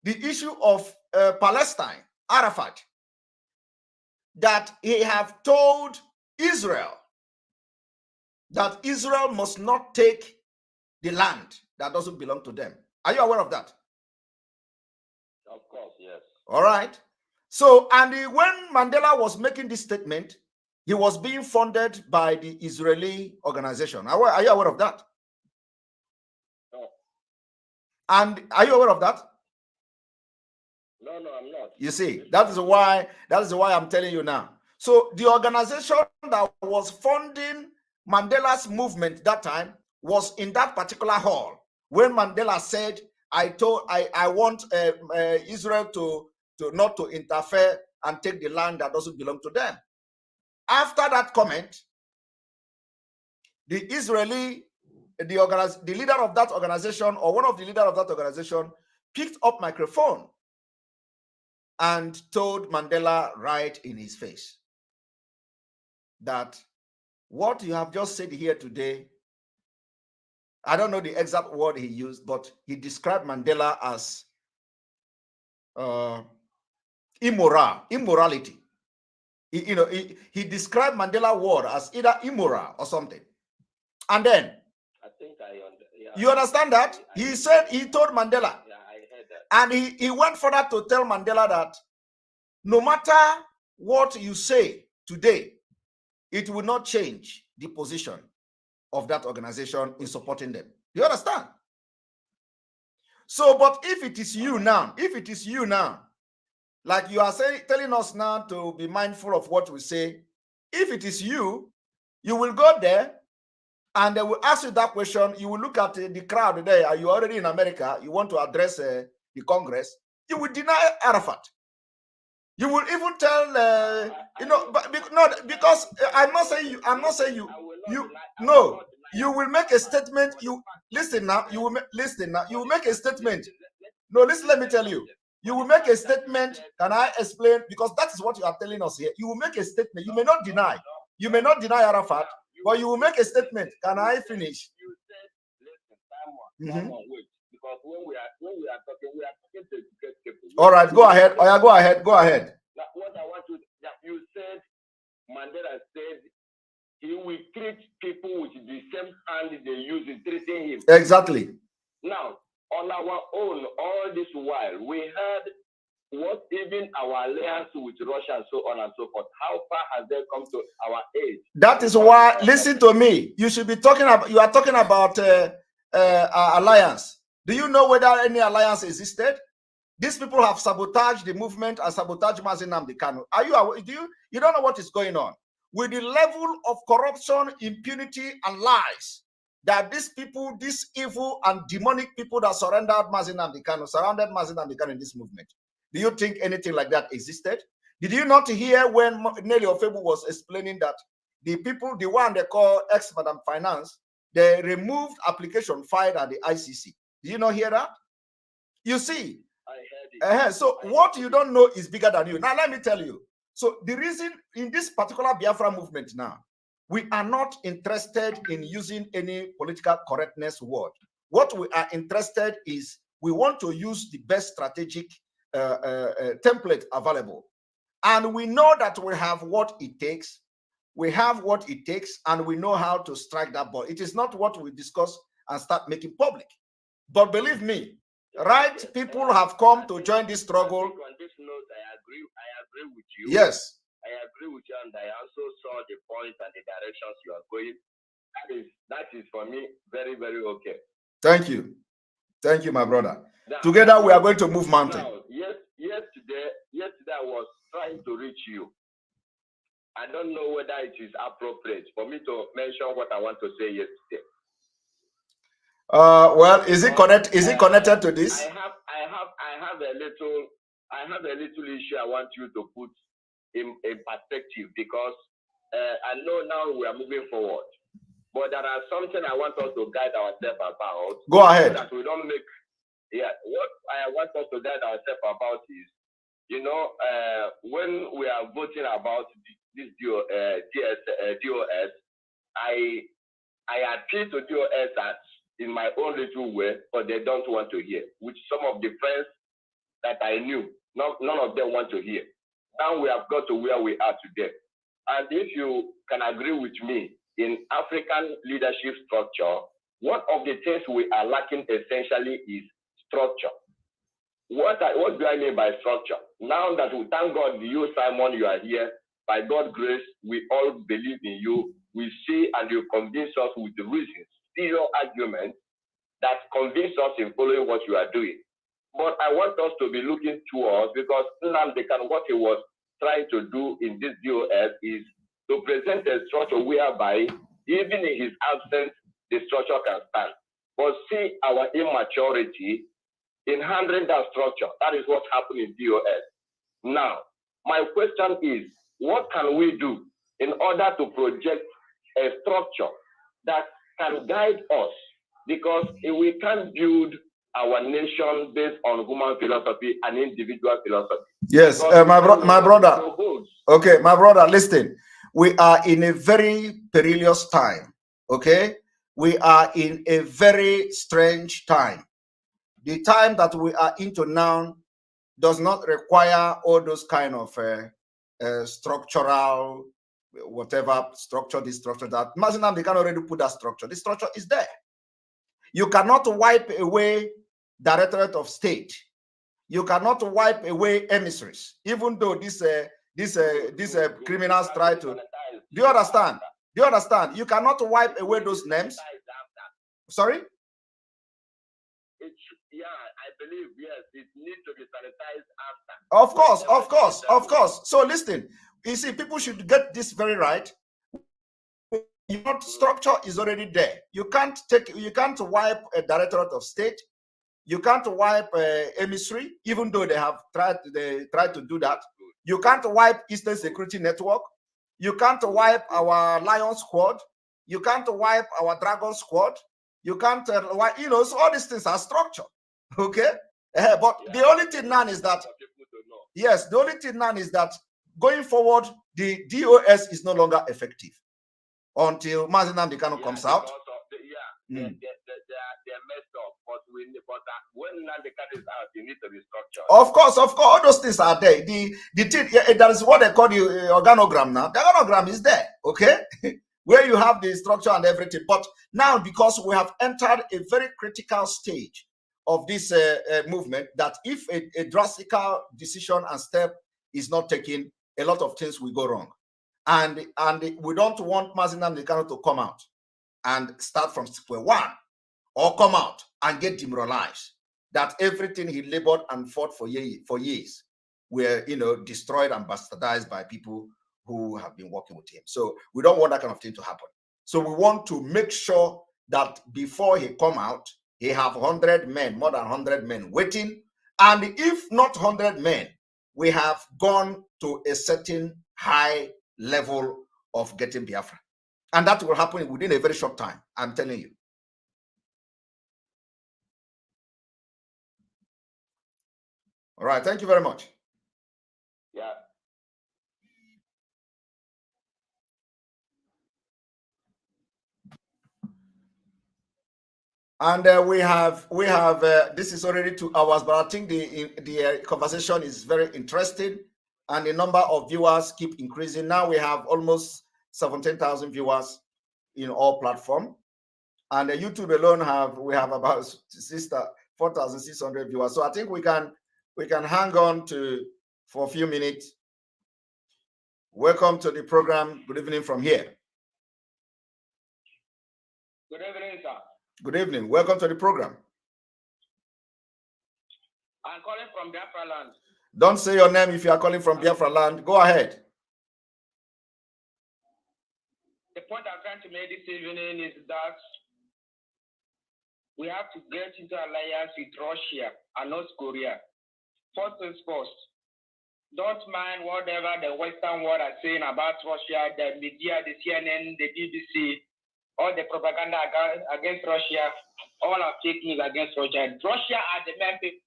the issue of Palestine, Arafat, that he have told Israel that Israel must not take the land that doesn't belong to them. Are you aware of that? Of course, yes. All right. So, and when Mandela was making this statement, he was being funded by the Israeli organization. Are you aware of that? No. And are you aware of that? No, I'm not. You see, that is why I'm telling you now. So the organization that was funding Mandela's movement that time was in that particular hall when Mandela said, I want Israel to not to interfere and take the land that doesn't belong to them. After that comment, the leader of that organization, or one of the leaders of that organization, picked up microphone and told Mandela right in his face that what you have just said here today, I don't know the exact word he used, but he described Mandela as immorality. He described Mandela word as either immoral or something. And then, I think you understand that? He said, he told Mandela, yeah, I heard that. and he went further to tell Mandela that no matter what you say today, it will not change the position of that organization in supporting them. Do you understand? So, but if it is you now, like you are telling us now to be mindful of what we say, if it is you, you will go there and they will ask you that question. You will look at the crowd there. Are you already in America? You want to address the Congress? You will deny Arafat. You will even tell, because I'm not saying you. You will make a statement. You listen now. You will make a statement. No, listen. Let me tell you. You will make a statement. Can I explain? Because that is what you are telling us here. You will make a statement. You may not deny. You may not deny Arafat, but you will make a statement. Can I finish? You said, listen, wait. Because when we are talking to educate people. All right, go ahead. Oh, yeah, go ahead. Now, what I want to, you said, Mandela said, he will treat people with the same hand they use in treating him. Exactly. Now, on our own, all this while, we heard what even our alliance with Russia and so on and so forth. How far has they come to our aid? That is why, listen to me. You should be talking about, you are talking about alliance. Do you know whether any alliance existed? These people have sabotaged the movement and sabotaged Mazi Nnamdi Kanu. Are you aware? You don't know what is going on? With the level of corruption, impunity, and lies that these people, these evil and demonic people that surrounded Mazi Nnamdi Kanu in this movement. Do you think anything like that existed? Did you not hear when Nelly Ofebu was explaining that the people, the one they call ex-Madam Finance, they removed application filed at the ICC? Did you not hear that? You see, I heard it. So what you don't know is bigger than you. Now, let me tell you. So the reason in this particular Biafra movement now, we are not interested in using any political correctness word. What we are interested is we want to use the best strategic template available. And we know that we have what it takes. We have what it takes, and we know how to strike that ball. It is not what we discuss and start making public. But believe me, right people have come to join this struggle. On this note, I agree with you. Yes. I agree with you, and I also saw the point and the directions you are going. That is for me very, very okay. Thank you. Thank you, my brother. Now, together we are going to move mountain. Now, yesterday I was trying to reach you. I don't know whether it is appropriate for me to mention what I want to say yesterday. Well, is it connected to this? I have a little issue I want you to put in perspective, because I know now we are moving forward, but there are something I want us to guide ourselves about. Go ahead. So that we don't make. Yeah, what I want us to guide ourselves about is, when we are voting about this DOS, I appeal to DOS as in my own little way, but they don't want to hear, which some of the friends that I knew, none of them want to hear. Now we have got to where we are today. And if you can agree with me, in African leadership structure, one of the things we are lacking essentially is structure. What do I mean by structure? Now that we thank God, you, Simon, you are here, by God's grace, we all believe in you. We see and you convince us with the reasons, serious arguments that convince us in following what you are doing. But I want us to be looking towards, because Nnamdi Kanu, what he was trying to do in this DOS is to present a structure whereby, even in his absence, the structure can stand. but see our immaturity in handling that structure. That is what's happening in DOS. Now, my question is, what can we do in order to project a structure that can guide us? Because if we can't build our nation based on human philosophy and individual philosophy. Yes, my brother. Okay, my brother, listen. We are in a very perilous time. Okay, we are in a very strange time. The time that we are into now does not require all those kind of structural, whatever structure, this structure, that. Mazinam, they can already put that structure. The structure is there. You cannot wipe away Directorate of State. You cannot wipe away emissaries, even though these criminals try to. Do you understand? Do you understand? You cannot wipe away those names. Sorry? Yeah, I believe, yes, it needs to be sanitized after. Of course, of course, of course. So listen, you see, people should get this very right. Your structure is already there. You can't wipe a Directorate of State. You can't wipe emissary, even though they tried to do that. You can't wipe Eastern Security Network. You can't wipe our Lion Squad. You can't wipe our Dragon Squad. You can't wipe, so all these things are structured. Okay? But the only thing now is that, yes, the only thing now is that going forward, the DOS is no longer effective until Mazinam Dikano comes out. They're messed up, but when Nandekano is out, you need to be structured. Of course, all those things are there. The thing, that is what they call the organogram now. The organogram is there, okay, where you have the structure and everything. But now, because we have entered a very critical stage of this movement, that if a drastic decision and step is not taken, a lot of things will go wrong, and we don't want Mazinam Dikano to come out and start from square one, or come out and get demoralized, that everything he labored and fought for years were, destroyed and bastardized by people who have been working with him. So we don't want that kind of thing to happen. So we want to make sure that before he come out, he have 100 men, more than 100 men waiting. And if not 100 men, we have gone to a certain high level of getting Biafra. And that will happen within a very short time, I'm telling you. All right, thank you very much. Yeah. And we have this is already 2 hours, but I think the conversation is very interesting, and the number of viewers keep increasing. Now we have almost 17,000 viewers in all platforms, and YouTube alone we have about 4,600 viewers. So I think we can hang on for a few minutes. Welcome to the program. Good evening from here. Good evening, sir. Good evening. Welcome to the program. I'm calling from Biafra land. Don't say your name if you are calling from Biafra land. Go ahead. The point I'm trying to make this evening is that we have to get into alliance with Russia and North Korea. First things first. Don't mind whatever the Western world are saying about Russia, the media, the CNN, the BBC, all the propaganda against Russia, all are fake news against Russia. Russia are the main people.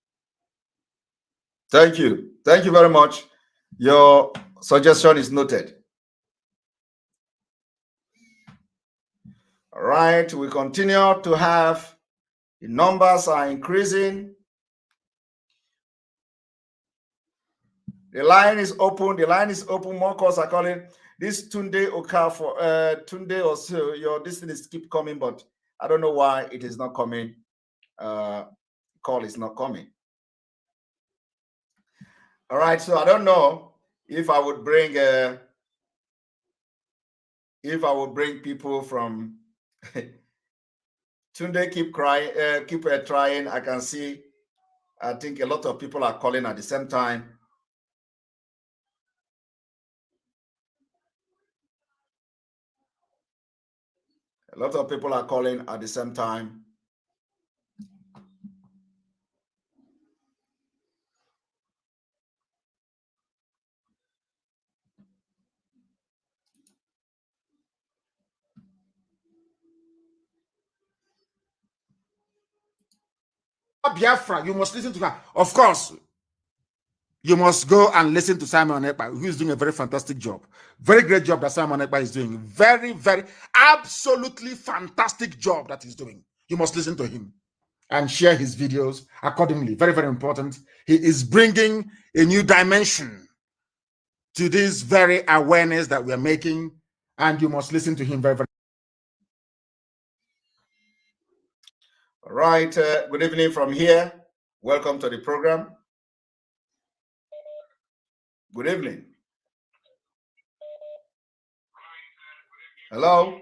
Thank you. Thank you very much. Your suggestion is noted. All right, we continue to have, the numbers are increasing. The line is open. The line is open. More calls are calling. This Tunde Okafor, Tunde also, your distance keep coming, but I don't know why it is not coming. Call is not coming. All right, so I don't know if I would bring people from Tunde keep crying, keep trying. I can see. I think a lot of people are calling at the same time. A lot of people are calling at the same time. Biafra, you must listen to her. Of course, you must go and listen to Simon Ekpa, who is doing a very fantastic job. Very great job that Simon Ekpa is doing. Very, very, absolutely fantastic job that he's doing. You must listen to him and share his videos accordingly. Very, very important. He is bringing a new dimension to this very awareness that we are making, and you must listen to him very, very. All right. Good evening from here. Welcome to the program. Good evening. Hello.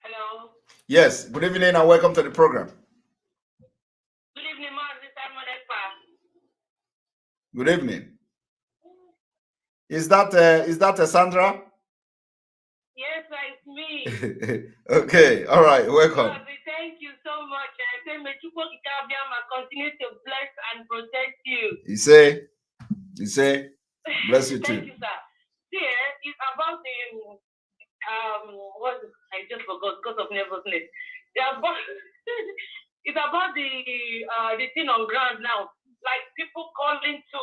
Hello. Yes. Good evening and welcome to the program. Good evening, man. This is Simon Ekpa. Good evening. Is that Sandra? Yes, it's me. Okay. All right. Welcome. Thank you so much. I say, may you continue to bless and protect you. You say, bless you too. Thank you, sir. Here is about the what I just forgot because of nervousness. It's about the thing on ground now. Like people calling to,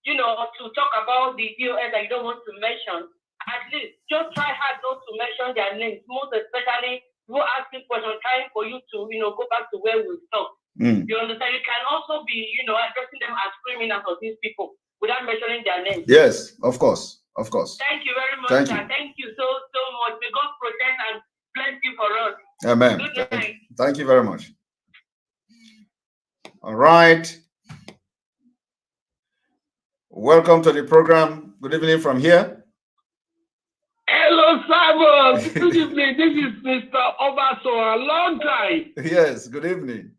to talk about the DOS that you don't want to mention. At least just try hard not to mention their names, most especially who asking questions, trying for you to, go back to where we stopped. You understand? You can also be, addressing them as criminals of these people without mentioning their names. Yes, of course. Of course. Thank you very much, Thank sir. you. Thank you so much. May God protect and bless you for us. Amen. Good night. Thank you very much. All right. Welcome to the program. Good evening from here. Hello, Simon. Good evening. This is Mr. Obaso. A long time. Yes, good evening.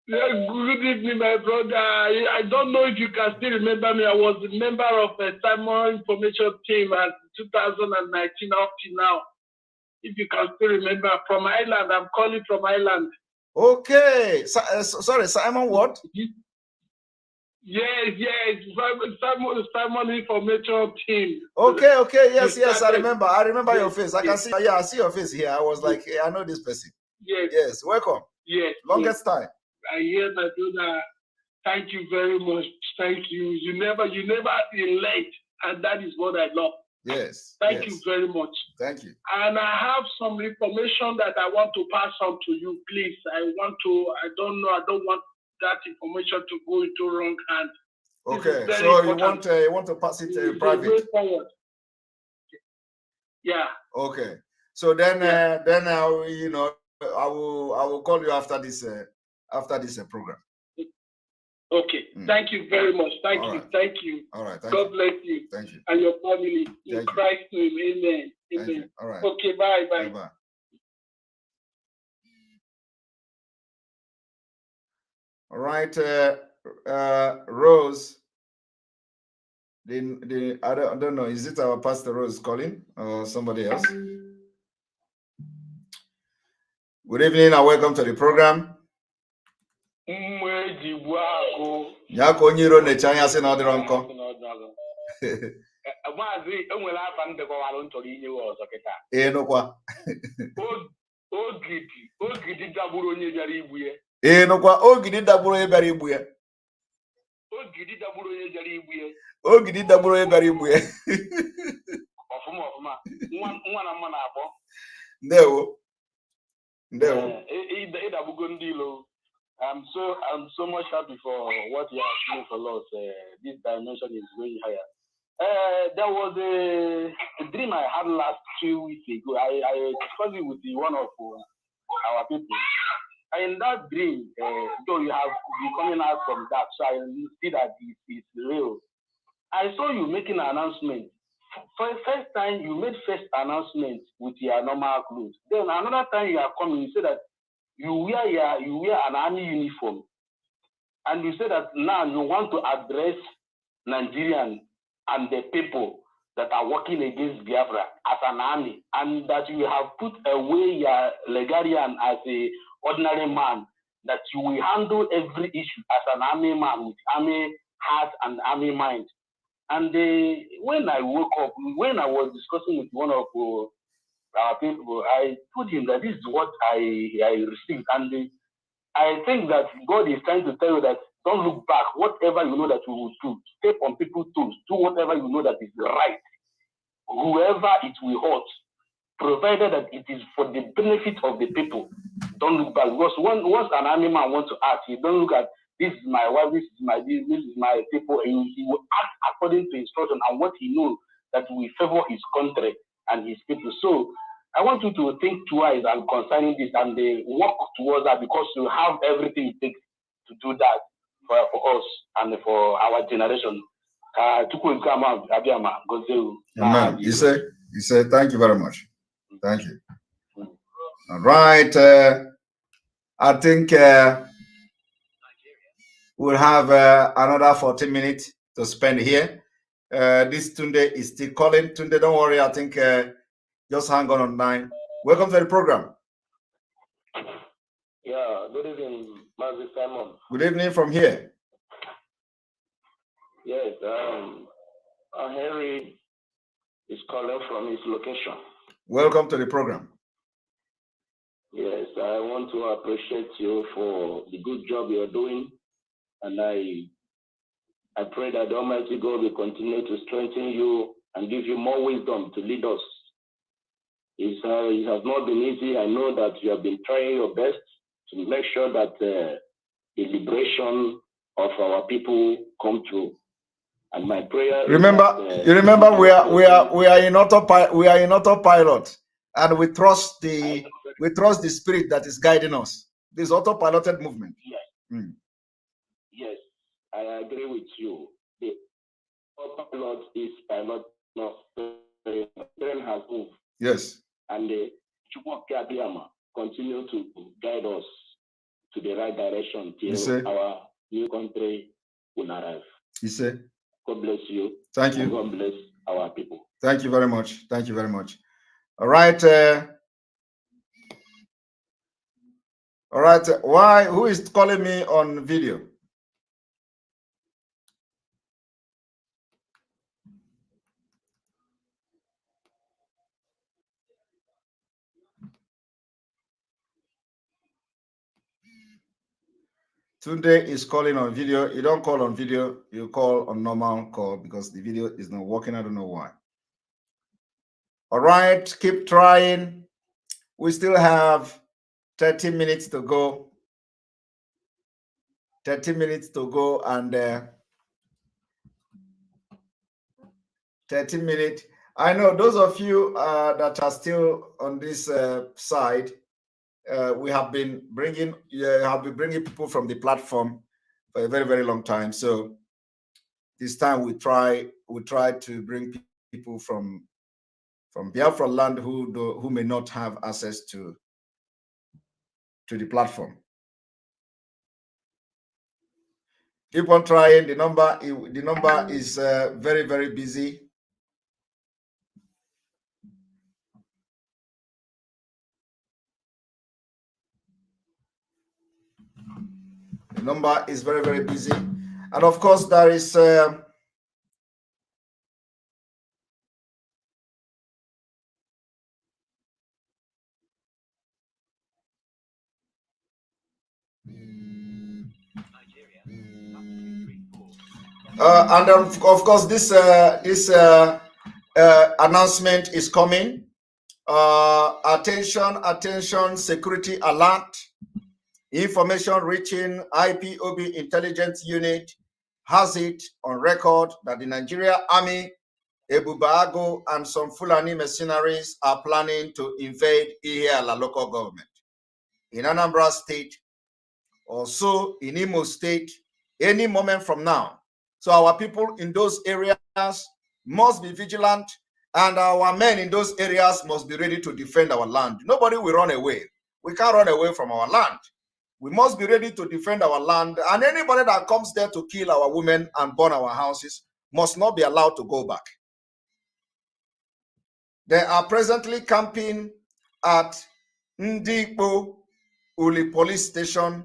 Good evening, my brother. I don't know if you can still remember me. I was a member of a Simon Information Team at 2019 up to now. If you can still remember, from Ireland. I'm calling from Ireland. Okay. Sorry, Simon what? Yes. Simon Information Team. Okay. Yes. I remember your face. I can see. Yeah, I see your face here. I was like, hey, I know this person. Yes. Welcome. Yes. Longest time. I hear my brother. Thank you very much. Thank you. You never been late, and that is what I love. Yes. Thank you very much. Thank you. And I have some information that I want to pass on to you, please. I don't want that information to go into wrong hands. Okay. So you want to pass it private? Forward. Yeah. Okay. So then I will call you after this program. Okay. Thank you very much. Thank you. Right. Thank you. All right. God bless you. Thank you. And your family. In Christ's name. Amen. Amen. All right. Okay. Bye. Bye. All right. Rose. I don't know. Is it our Pastor Rose calling or somebody else? Good evening and welcome to the program. Nyako nyiro nechanya si na odiro nko. Enokwa. Ogidi dagburu onye bịara igbu ya. Enokwa ogidi dagburu onye bịara igbu ya. Ogidi dagburu onye bịara igbu ya. Ogidi dagburu onye bịara igbu ya. Ọfụma. Nwa na mma na-akpọ. Ndewo. Ịdagbugo ndị ilo. I'm so much happy for what you are doing for us. This dimension is going higher. There was a dream I had last 2 weeks ago. I discussed it with one of our people. And in that dream, though you have been coming out from that, so I see that it's real. I saw you making an announcement. For the first time, you made first announcement with your normal clothes. Then another time you are coming, you say that you wear an army uniform, and you say that now you want to address Nigerians and the people that are working against Biafra as an army, and that you have put away your legarian as a ordinary man, that you will handle every issue as an army man with army heart and army mind. And when I woke up, when I was discussing with one of our people, I told him that this is what I received. And I think that God is trying to tell you that don't look back. Whatever you know that you will do, step on people's toes. Do whatever you know that is right. Whoever it will hurt, provided that it is for the benefit of the people. Don't look back. Because once an animal wants to act, he don't look at this is my wife, this is my people. He will act according to instruction and what he knows that will favor his country and his people. So I want you to think twice and concerning this and work towards that, because you have everything it takes to do that for us and for our generation. Amen. He said, thank you very much. Thank you. All right. I think we'll have another 14 minutes to spend here. This Tunde is still calling. Tunde, don't worry. I think just hang on online. Welcome to the program. Yeah, good evening, Mazi Simon. Good evening from here. Yes, Henry is calling from his location. Welcome to the program. Yes, I want to appreciate you for the good job you're doing, and I pray that the Almighty God will continue to strengthen you and give you more wisdom to lead us. It has not been easy. I know that you have been trying your best to make sure that the liberation of our people come true. And my prayer remember, is that, you remember we are in autopilot, and we trust the spirit that is guiding us. This autopiloted movement. Yes. Yes, I agree with you. The autopilot is pilot, not the train has moved. Yes. And the Chukwu continue to guide us to the right direction till our new country will arrive. You say. God bless you. Thank you. God bless our people. Thank you very much. Thank you very much. All right. All right. Who is calling me on video? Tunde is calling on video. You don't call on video, you call on normal call because the video is not working. I don't know why. All right, keep trying. We still have 30 minutes to go. 30 minutes to go, and 30 minutes. I know those of you that are still on this side, we have been bringing people from the platform for a very, very long time. So this time we try to bring people from Biafra land who may not have access to the platform. Keep on trying. The number is very, very busy. The number is very, very busy. And of course, there is and of course, this announcement is coming. Attention, security alert. Information reaching IPOB intelligence unit has it on record that the Nigeria Army, Ebubago, and some Fulani mercenaries are planning to invade Ihiala local government in Anambra State, also in Imo State, any moment from now. So our people in those areas must be vigilant, and our men in those areas must be ready to defend our land. Nobody will run away. We can't run away from our land. We must be ready to defend our land, and anybody that comes there to kill our women and burn our houses must not be allowed to go back. They are presently camping at Ndikpo Uli police station.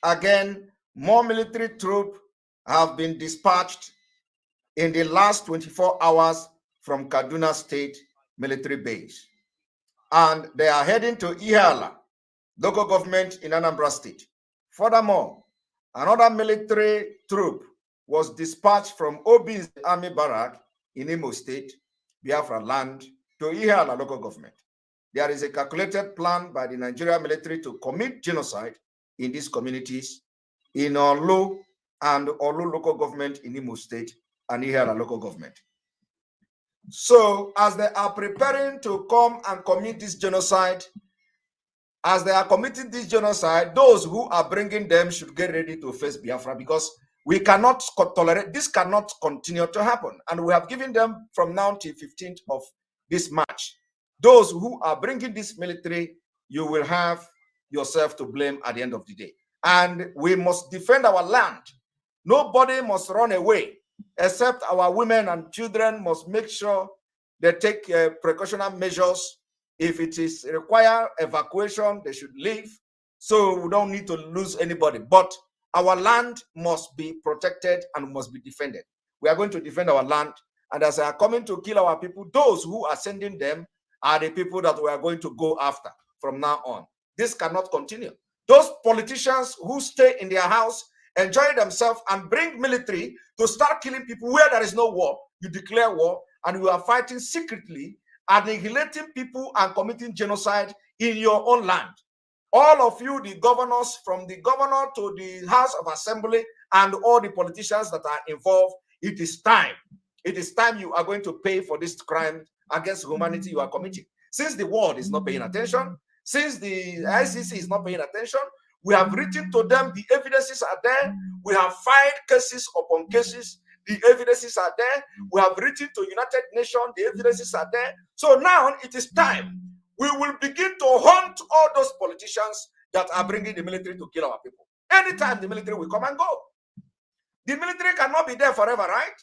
Again, more military troops have been dispatched in the last 24 hours from Kaduna State military base. and they are heading to Ihala, local government in Anambra State. Furthermore, another military troop was dispatched from Obi's army barrack in Imo State, Biafra land, to Ihala local government. There is a calculated plan by the Nigerian military to commit genocide in these communities in Olu and Olu local government in Imo State and Ihala local government. So as they are preparing to come and commit this genocide, as they are committing this genocide, those who are bringing them should get ready to face Biafra, because we cannot tolerate, this cannot continue to happen. And we have given them from now till 15th of this March. Those who are bringing this military, you will have yourself to blame at the end of the day. And we must defend our land. Nobody must run away, except our women and children must make sure they take precautionary measures. If it is require evacuation, they should leave. So we don't need to lose anybody. But our land must be protected and must be defended. We are going to defend our land. And as they are coming to kill our people, those who are sending them are the people that we are going to go after from now on. This cannot continue. Those politicians who stay in their house, enjoy themselves, and bring military to start killing people where there is no war, you declare war, and you are fighting secretly, annihilating people and committing genocide in your own land. All of you, the governors, from the governor to the House of Assembly, and all the politicians that are involved, it is time. It is time you are going to pay for this crime against humanity you are committing. Since the world is not paying attention, since the ICC is not paying attention, we have written to them, the evidences are there. We have filed cases upon cases. The evidences are there. We have written to United Nations. The evidences are there. So now it is time. We will begin to hunt all those politicians that are bringing the military to kill our people. Anytime the military will come and go. The military cannot be there forever, right?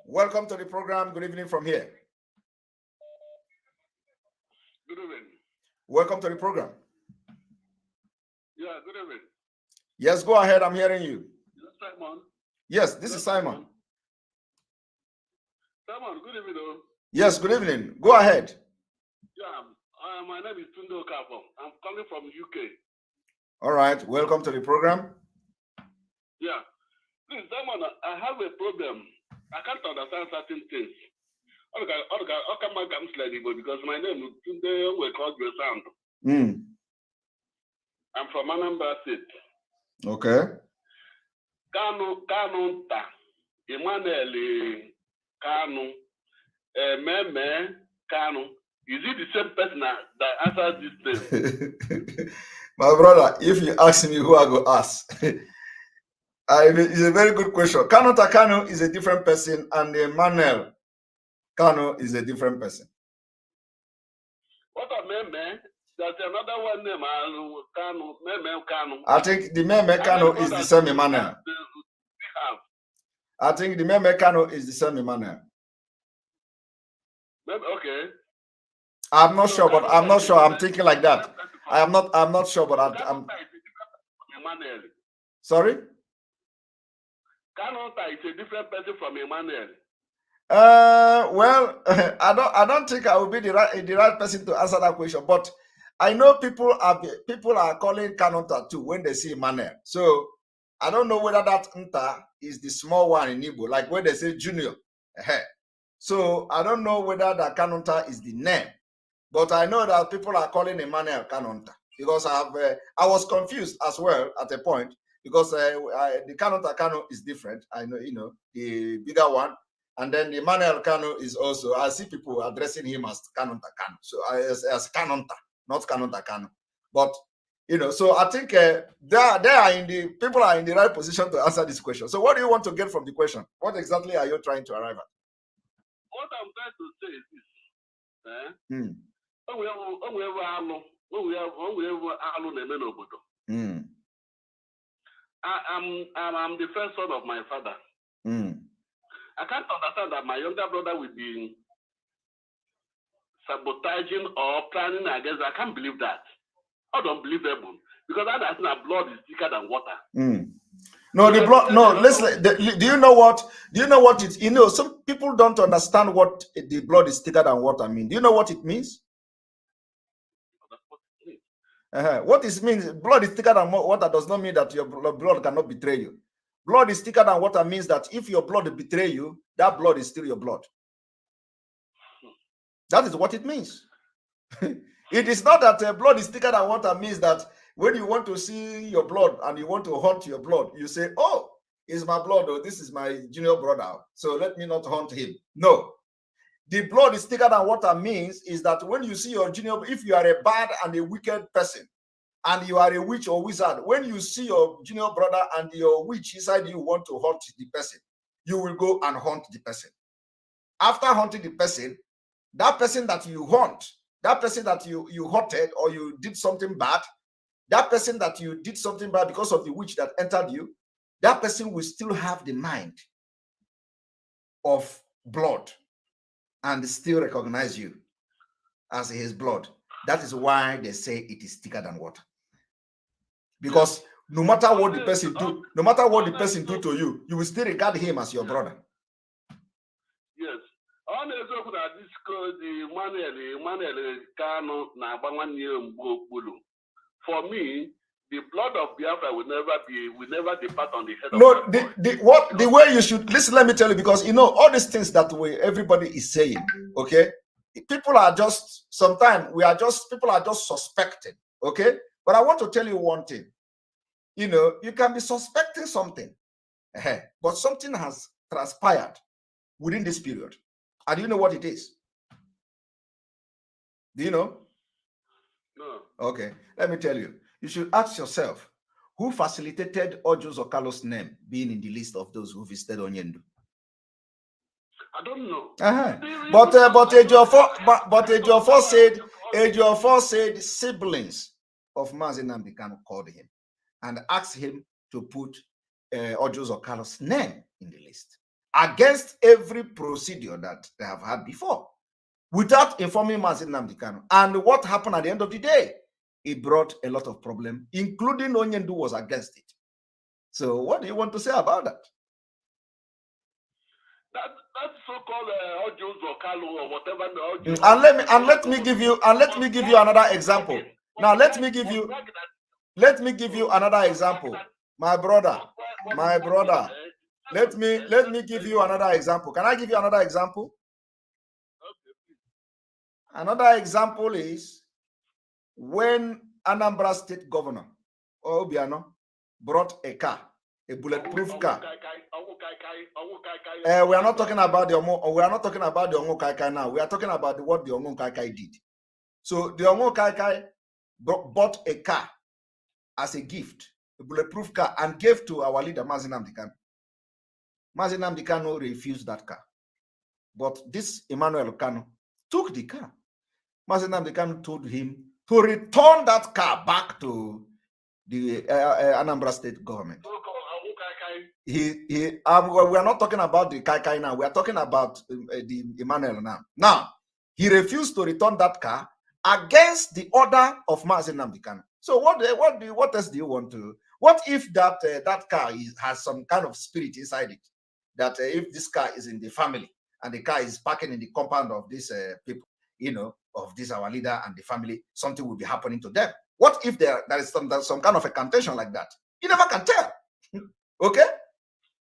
Welcome to the program. Good evening from here. Good evening. Welcome to the program. Yeah, good evening. Yes, go ahead. I'm hearing you. Is that Simon? Yes, this is Simon. Simon, good evening. Though. Yes, good evening. Go ahead. Yeah, my name is Tunde Okafor. I'm calling from UK. All right. Welcome to the program. Yeah. Please, Simon, I have a problem. I can't understand certain things. Because my name is Tunde Okafor. I'm from Anambra State. Okay. Kanu Ta, Emmanuel Kanu, Meme Kanu. Is it the same person that answers this name? My brother, if you ask me who I go ask, it's a very good question. Kanu Ta Kanu is a different person, and Emmanuel Kanu is a different person. What a Meme? There's another one name, Kanu, Meme Kanu. I think the Meme Kanu is the same Emmanuel. I think the Meme Kanu is the same Emmanuel. Okay. I'm not sure, but I'm not sure. I'm thinking like that. I'm not sure, but I'm. Emmanuel. Sorry? Kanu is a different person from Emmanuel. Well, I don't think I will be the right person to answer that question, but I know people are calling Kanu Ta too when they see Emmanuel. So I don't know whether that Nta is the small one in Igbo, like when they say Junior. So I don't know whether that Kanu Ta is the name, but I know that people are calling Emmanuel Kanu Ta, because I was confused as well at a point, because the Kanu Ta Kanu is different. I know, the bigger one. And then the Emmanuel Kanu is also, I see people addressing him as Kanu Ta Kanu. So as Kanu Ta, not Kanu Ta Kanu. But, so I think people are in the right position to answer this question. So what do you want to get from the question? What exactly are you trying to arrive at? What I'm trying to say is this. I'm the first son of my father. I can't understand that my younger brother will be sabotaging or planning against. I can't believe that. I don't believe that, because that blood is thicker than water. No, the blood. No, listen. Do you know what? Do you know what it? You know, some people don't understand what the blood is thicker than water mean. Do you know what it means? What it means? Blood is thicker than water does not mean that your blood cannot betray you. Blood is thicker than water means that if your blood betray you, that blood is still your blood. That is what it means. It is not that blood is thicker than water means that when you want to see your blood and you want to hunt your blood, you say, oh, it's my blood, or this is my junior brother, so let me not hunt him. No. The blood is thicker than water means is that when you see your junior, if you are a bad and a wicked person, and you are a witch or wizard, when you see your junior brother and your witch inside you want to hunt the person, you will go and hunt the person. After hunting the person, that person that you hunt, that person that you hunted or you did something bad, that person that you did something bad because of the witch that entered you, that person will still have the mind of blood and still recognize you as his blood. That is why they say it is thicker than water. Because no matter what the person do, no matter what the person do to you, you will still regard him as your brother. Yes. For me, the blood of Biafra will never depart on the head of the way you should listen, let me tell you, because you know all these things that everybody is saying, okay? People are just people are just suspecting, okay? But I want to tell you one thing. You know, you can be suspecting something, but something has transpired within this period. And do you know what it is? Do you know? No. Okay, let me tell you. You should ask yourself, who facilitated Ojo Zokalo's name being in the list of those who visited Onyendu? I don't know. But Ejiofor said siblings of Mazi Nnamdi Kanu called him and asked him to put Ojo Zokalo's name in the list against every procedure that they have had before, without informing Mazi Nnamdi Kanu. And what happened at the end of the day? It brought a lot of problems, including Onyendu was against it. So what do you want to say about that? That's so-called Ojo Zokalo or whatever. And let me give you another example. Now let me give you another example. My brother. Let me give you another example. Can I give you another example? Another example is when Anambra State Governor Obiano brought a car, a bulletproof car. We are not talking about the Ongo Kaikai now. We are talking about what the Ongo Kaikai did. So the Ongo Kaikai bought a car as a gift, a bulletproof car, and gave to our leader Mazi Nnamdi Kanu. Mazi Nnamdi Kanu refused that car, but this Emmanuel Kanu took the car. Mazi Nnamdi Kanu told him to return that car back to the Anambra State government. We are not talking about the Kaikai now. We are talking about the Emmanuel now. Now, he refused to return that car against the order of Mazi Nnamdi Kanu. So what else do you want to? What if that car has some kind of spirit inside it? That if this car is in the family and the car is parking in the compound of these people, you know, of this our leader and the family, something will be happening to them. What if there is some kind of a contention like that? You never can tell. Okay,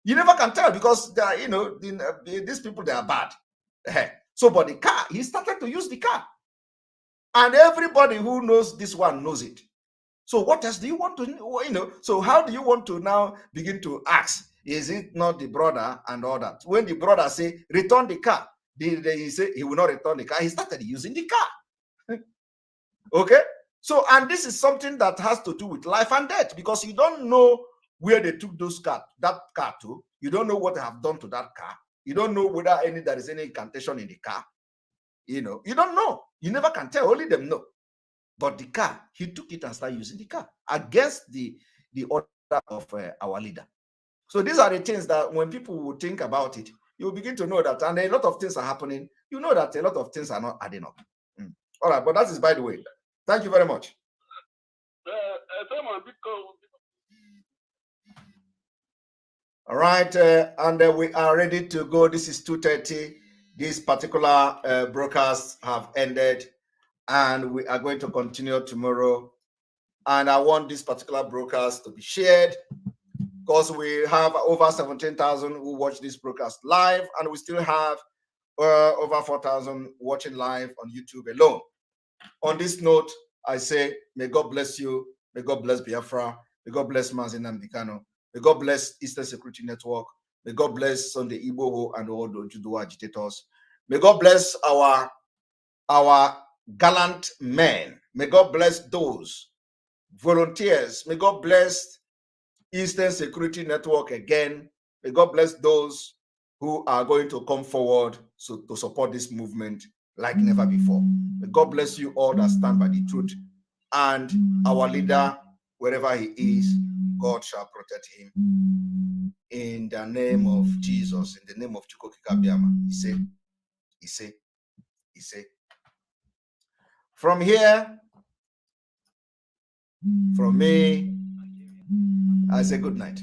you never can tell because they are, you know, these people, they are bad. So, but the car, he started to use the car, and everybody who knows this one knows it. So, what else do you want to, you know? So, how do you want to now begin to ask? Is it not the brother and all that? When the brother say return the car, he say he will not return the car. He started using the car. Okay, so and this is something that has to do with life and death, because you don't know where they took that car to. You don't know what they have done to that car. You don't know whether there is any incantation in the car. You know, you don't know. You never can tell. Only them know. But the car, he took it and started using the car against the order of our leader. So these are the things that when people will think about it, you will begin to know that, and a lot of things are happening. You know that a lot of things are not adding up. All right, but that is by the way. Thank you very much. All right, and we are ready to go. This is 2:30. This particular broadcast have ended, and we are going to continue tomorrow. And I want this particular broadcast to be shared because we have over 17,000 who watch this broadcast live, and we still have over 4,000 watching live on YouTube alone. On this note, I say, may God bless you. May God bless Biafra. May God bless Mazin Namdekano. May God bless Eastern Security Network. May God bless Sunday Igboho and all the Judo agitators. May God bless our gallant men. May God bless those volunteers. May God bless Eastern Security Network again. May God bless those who are going to come forward to support this movement like never before. May God bless you all that stand by the truth. And our leader, wherever he is, God shall protect him. In the name of Jesus, in the name of Chukokikabiama, he say. From here, from me, I say good night.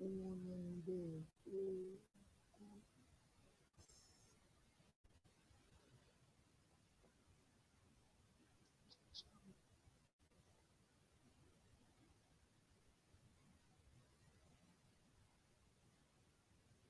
One day.